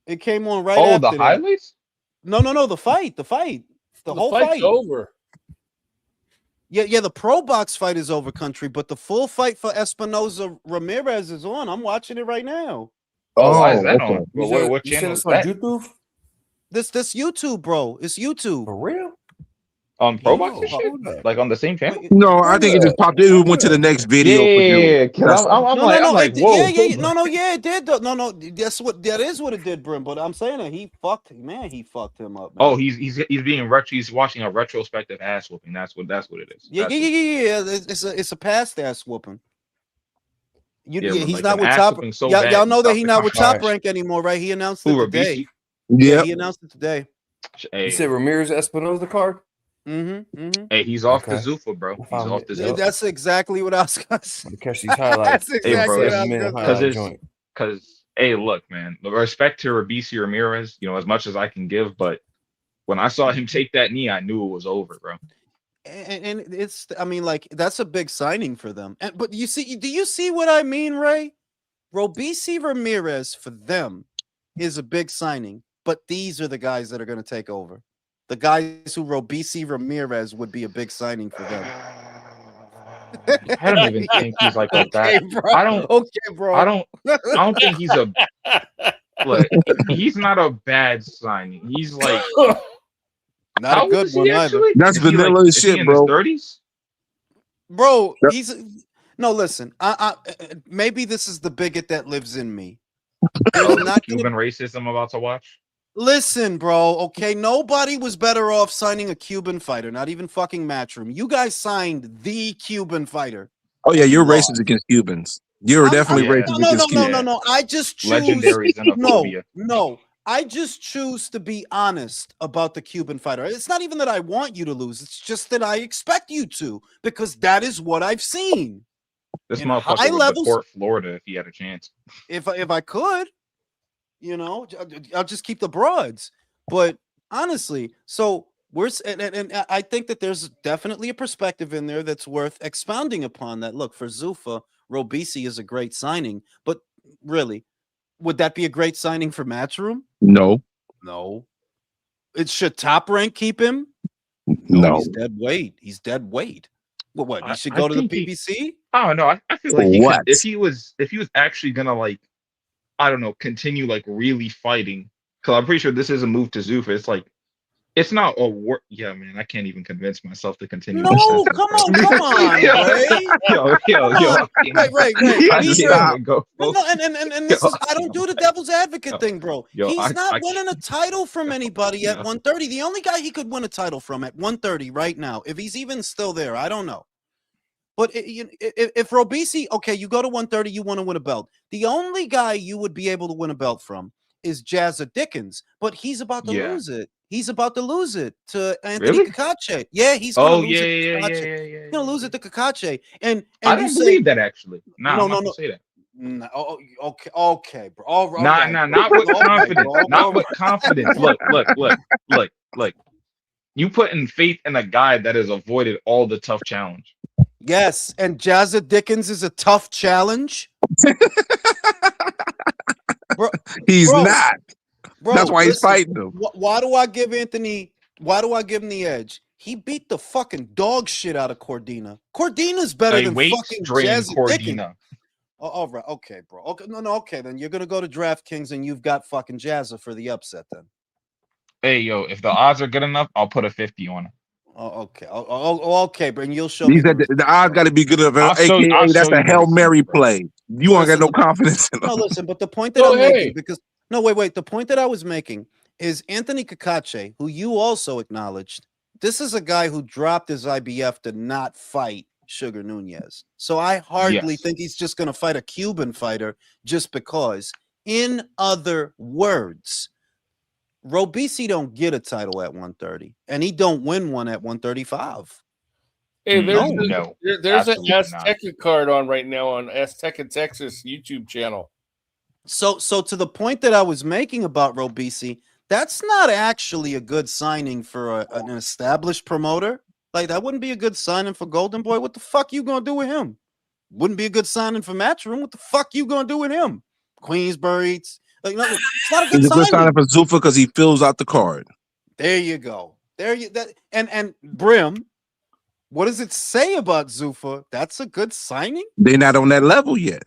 It came on right after. Oh, the highlights? No. The fight. The whole fight's fight. over. Yeah. The Pro Box fight is over, country, but the full fight for Espinoza Ramirez is on. I'm watching it right now. Oh, why is that on? Well, what you channel is on that? YouTube? This YouTube, bro. It's YouTube. For real? On Pro Box and shit? Like on the same channel? No, I think it just popped. It went to the next video. Yeah. I'm like, whoa. Yeah, it did. No, that is what it did, Brim. But I'm saying that he fucked him up. Man. Oh, he's being he's watching a retrospective ass whooping. That's what it is. Yeah. It's a past ass whooping. He's like not with Top. So y'all know that he's not with Top Rank anymore, right? He announced it today. Yeah, he announced it today. Hey. You said Ramirez Espinoza card? Hey, he's off the Zuffa, bro. He's off the Zuffa. That's exactly what I was going to say. Catch these highlights. That's exactly what I was going to say. Because, hey, look, man, respect to Robisi Ramirez, as much as I can give, but when I saw him take that knee, I knew it was over, bro. And it's, that's a big signing for them. But do you see what I mean, Ray? Robisi Ramirez for them is a big signing, but these are the guys that are going to take over. The guys who Robisi Ramirez would be a big signing for them. I don't even think he's like a bad. Bro. I don't think he's a. Look, he's not a bad signing. He's like. Not a good one either. That's vanilla as shit, bro. 30s? Bro, listen. I maybe this is the bigot that lives in me. Not Cuban racism I'm about to watch. Listen, bro, okay? Nobody was better off signing a Cuban fighter, not even fucking Matchroom. You guys signed the Cuban fighter. Oh yeah, you're lost. racist against Cubans. You're definitely racist against Cubans. No. I just choose Legendary xenophobia. No. I just choose to be honest about the Cuban fighter. It's not even that I want you to lose. It's just that I expect you to, because that is what I've seen. This in motherfucker high would levels, deport Florida if he had a chance. If I could, I'll just keep the broads. But honestly, so and I think that there's definitely a perspective in there that's worth expounding upon. That look, for Zuffa, Robisi is a great signing, but really, would that be a great signing for Matchroom? No. Should Top Rank keep him? No. He's dead weight. What? He should go to the PBC? I don't know. I feel like he could, if he was actually gonna, like, I don't know, continue like really fighting. Because I'm pretty sure this is a move to Zuffa. It's like, it's not a work. Yeah, man, I can't even convince myself to continue. No, come on, Ray. Ray. I just stopped. And this is, I don't do the devil's advocate thing, bro. He's not winning a title from anybody at 130. The only guy he could win a title from at 130 right now, if he's even still there, I don't know. But if Robisi, okay, you go to 130, you want to win a belt. The only guy you would be able to win a belt from is Jazza Dickens, but he's about to lose it. He's about to lose it to Anthony Kakache. Yeah, he's going to lose it to Kakache. He's going to lose it to Kakache. And I don't believe that, actually. No, I'm not gonna say that. No, okay, bro. All right. Not with confidence. Not with confidence. Look. You putting faith in a guy that has avoided all the tough challenge. Yes, and Jazza Dickens is a tough challenge. He's not. Bro, that's why he's fighting him. Why do I give Anthony? Why do I give him the edge? He beat the fucking dog shit out of Cordina. Cordina's better than fucking Jazza Dickens. Oh, all right, okay, bro. Okay, okay. Then you're gonna go to DraftKings and you've got fucking Jazza for the upset. Then. Hey, yo, if the odds are good enough, I'll put a 50 on it. Oh, okay. Okay, but you'll show me. The odds got to be good enough. AKA, that's a Hail Mary play. You ain't got no confidence in them. No, listen, but the point that I'm making, because wait. The point that I was making is Anthony Kakache, who you also acknowledged. This is a guy who dropped his IBF to not fight Sugar Nunez. So I hardly think he's just going to fight a Cuban fighter just because. In other words, Robisi don't get a title at 130, and he don't win one at 135. Hey, there's an Azteca card on right now on Azteca Texas YouTube channel. So to the point that I was making about Robisi, that's not actually a good signing for an established promoter. Like, that wouldn't be a good signing for Golden Boy. What the fuck you gonna do with him? Wouldn't be a good signing for Matchroom. What the fuck you gonna do with him? Queensbury. It's not a good signing. Good signing for Zuffa because he fills out the card. There you go. And Brim, what does it say about Zuffa? That's a good signing. They're not on that level yet.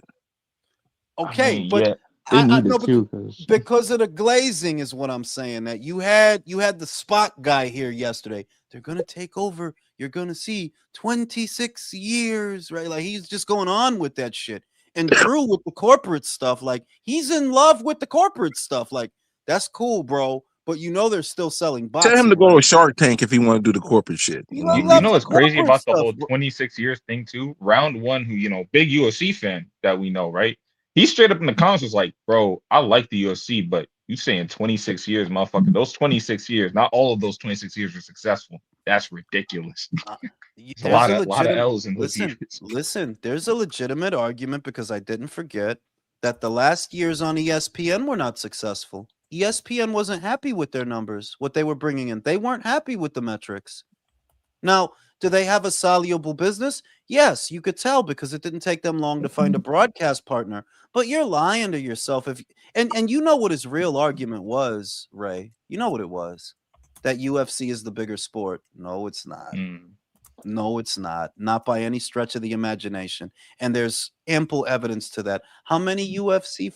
Okay, but they need it too because of the glazing is what I'm saying. That you had the spot guy here yesterday. They're gonna take over. You're gonna see 26 years, right? Like, he's just going on with that shit. And Drew with the corporate stuff, like, he's in love with the corporate stuff. Like, that's cool, bro. But they're still selling boxing. Tell him to go to Shark Tank if he want to do the corporate shit. You know what's crazy about the whole 26 years thing too? Round One, who big UFC fan that we know, right? He straight up in the comments was like, "Bro, I like the UFC, but you saying 26 years, motherfucker? Those 26 years, not all of those 26 years were successful. That's ridiculous." A lot of L's in those years. Listen, there's a legitimate argument, because I didn't forget that the last years on ESPN were not successful. ESPN wasn't happy with their numbers, what they were bringing in. They weren't happy with the metrics. Now, do they have a soluble business? Yes, you could tell, because it didn't take them long to find a broadcast partner. But you're lying to yourself. And you know what his real argument was, Ray. You know what it was. That UFC is the bigger sport. No, it's not. No, it's not. Not by any stretch of the imagination. And there's ample evidence to that. How many UFC?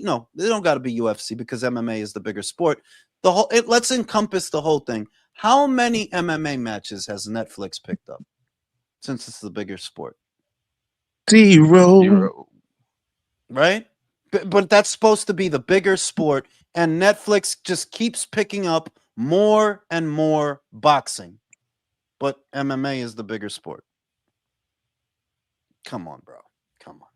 No, they don't got to be UFC, because MMA is the bigger sport. Let's encompass the whole thing. How many MMA matches has Netflix picked up since it's the bigger sport? Zero. Right? But that's supposed to be the bigger sport, and Netflix just keeps picking up more and more boxing. But MMA is the bigger sport. Come on, bro. Come on.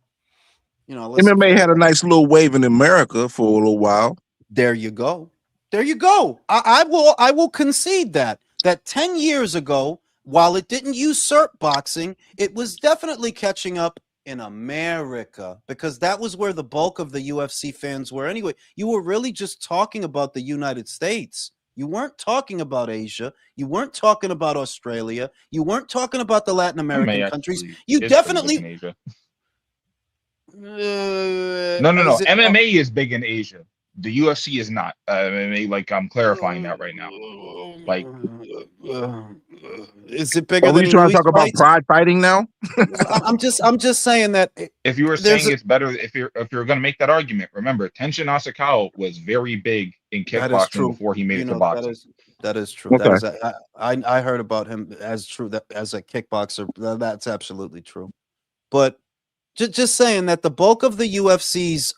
You know, listen, MMA had a nice little wave in America for a little while. There you go. There you go. I will concede that 10 years ago, while it didn't usurp boxing, it was definitely catching up in America, because that was where the bulk of the UFC fans were anyway. You were really just talking about the United States. You weren't talking about Asia. You weren't talking about Australia. You weren't talking about the Latin American countries. You definitely in Asia. No. No. MMA is big in Asia. The UFC is not. MMA, like, I'm clarifying that right now. Like, is it bigger Are than we trying to Louis talk about fights? pride fighting now? I'm just saying that if you were saying it's better, if you're going to make that argument, remember Tenshin Asakawa was very big in kickboxing before he made it to boxing. That is true. Okay. That is I heard about him as true, that as a kickboxer. That's absolutely true. But just saying that the bulk of the UFC's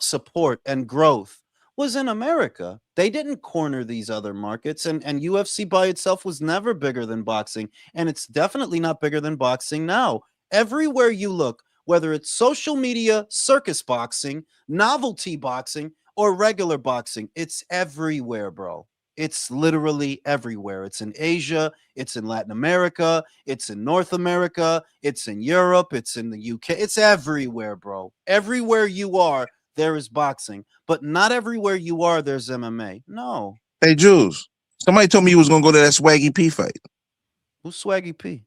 support and growth was in America. They didn't corner these other markets, and UFC by itself was never bigger than boxing, and it's definitely not bigger than boxing now. Everywhere you look, whether it's social media, circus boxing, novelty boxing, or regular boxing, it's everywhere, bro. It's literally everywhere. It's in Asia, it's in Latin America, it's in North America, it's in Europe, it's in the UK. It's everywhere, bro. Everywhere you are, there is boxing, but not everywhere you are, there's MMA. No. Hey, Jules, somebody told me you was going to go to that Swaggy P fight. Who's Swaggy P?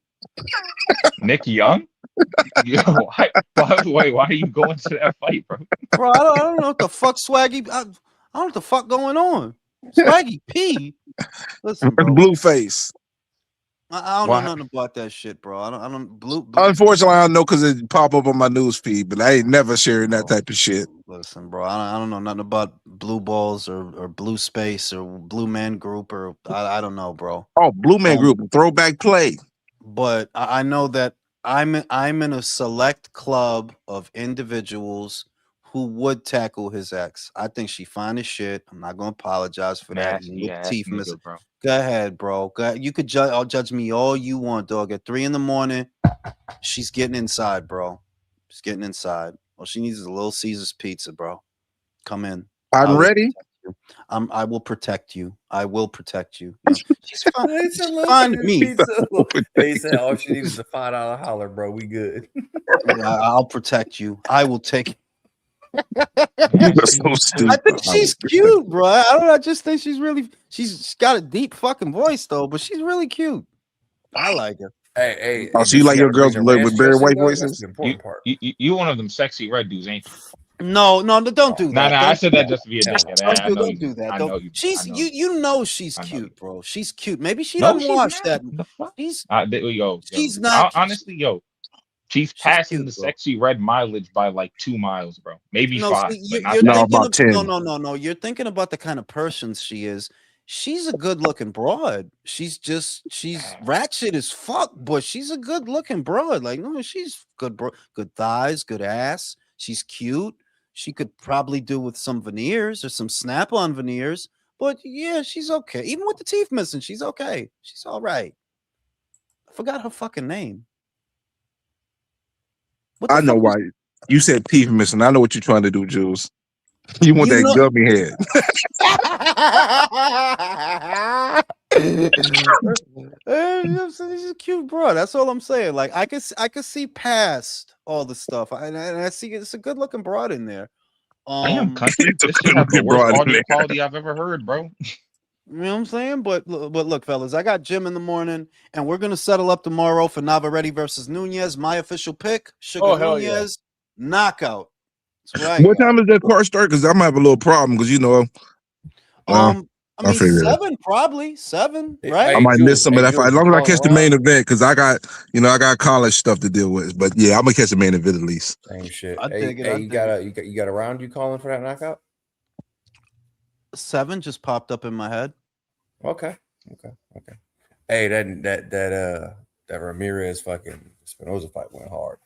Nick Young? Yo, why are you going to that fight, bro? Bro, I don't know what the fuck Swaggy. I don't know what the fuck going on. Swaggy P. Listen, bro. Blueface. I don't know nothing about that shit, bro. I don't blue. Unfortunately, I don't know because it pop up on my news feed, but I ain't never sharing that type of shit. Listen, bro, I don't know nothing about Blue Balls or Blue Space or Blue Man Group or I don't know, bro. Oh, Blue Man Group, throwback play. But I know that I'm in a select club of individuals who would tackle his ex. I think she fine as shit. I'm not gonna apologize for that. Teeth missing. Bro. Go ahead, bro. Go ahead. You could judge me all you want, dog. At 3 a.m, she's getting inside, bro. She's getting inside. All she needs is a Little Caesar's pizza, bro. Come in. I'm ready. I will protect you. I will protect you. She's fine. She's fine to me. They said all she needs is a $5 holler, bro. We good. I'll protect you. I will take. That's so stupid. I think she's cute, bro. I don't know. I just think she's got a deep fucking voice though, but she's really cute. I like her. Hey. Oh, so you like your girls with very white voices? The important part. You one of them sexy red dudes, ain't you? No, don't do that. Nah, I said that just to be a dickhead. Don't do that. You know she's cute, bro. She's cute. Maybe she doesn't watch that. She's not. Honestly, she's passing the sexy red mileage by like 2 miles, bro. Maybe 5. About 10. No. You're thinking about the kind of person she is. She's a good-looking broad. She's ratchet as fuck, but she's a good-looking broad. Like, no, she's good, bro. Good thighs, good ass. She's cute. She could probably do with some veneers or some snap-on veneers, but yeah, she's okay. Even with the teeth missing, she's okay. She's all right. I forgot her fucking name. I know why. You said teeth missing. I know what you're trying to do, Jules. You want that gummy head. She's a cute bro. That's all I'm saying. Like I could see past all the stuff, and I see it's a good looking broad in there. Damn, country. This should have the worst audio quality I've ever heard, bro. You know what I'm saying? But look, fellas, I got gym in the morning, and we're gonna settle up tomorrow for Navarrete versus Nunez. My official pick: Sugar Nunez, knockout. That's right. What time does that car start? Because I might have a little problem. Because I mean, 7 probably 7, right? I might miss some of that fight. As long as I catch the main event, because I got college stuff to deal with. But yeah, I'm gonna catch the main event at least. Same shit. I dig it. You got a round you calling for that knockout? 7 just popped up in my head. Okay. Hey, that Ramirez fucking Spinoza fight went hard.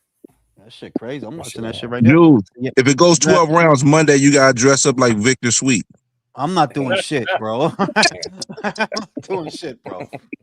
That shit crazy. I'm watching that shit right now. Dude, if it goes 12 rounds Monday, you gotta dress up like Victor Sweet. I'm not doing shit, bro. I'm not doing shit, bro.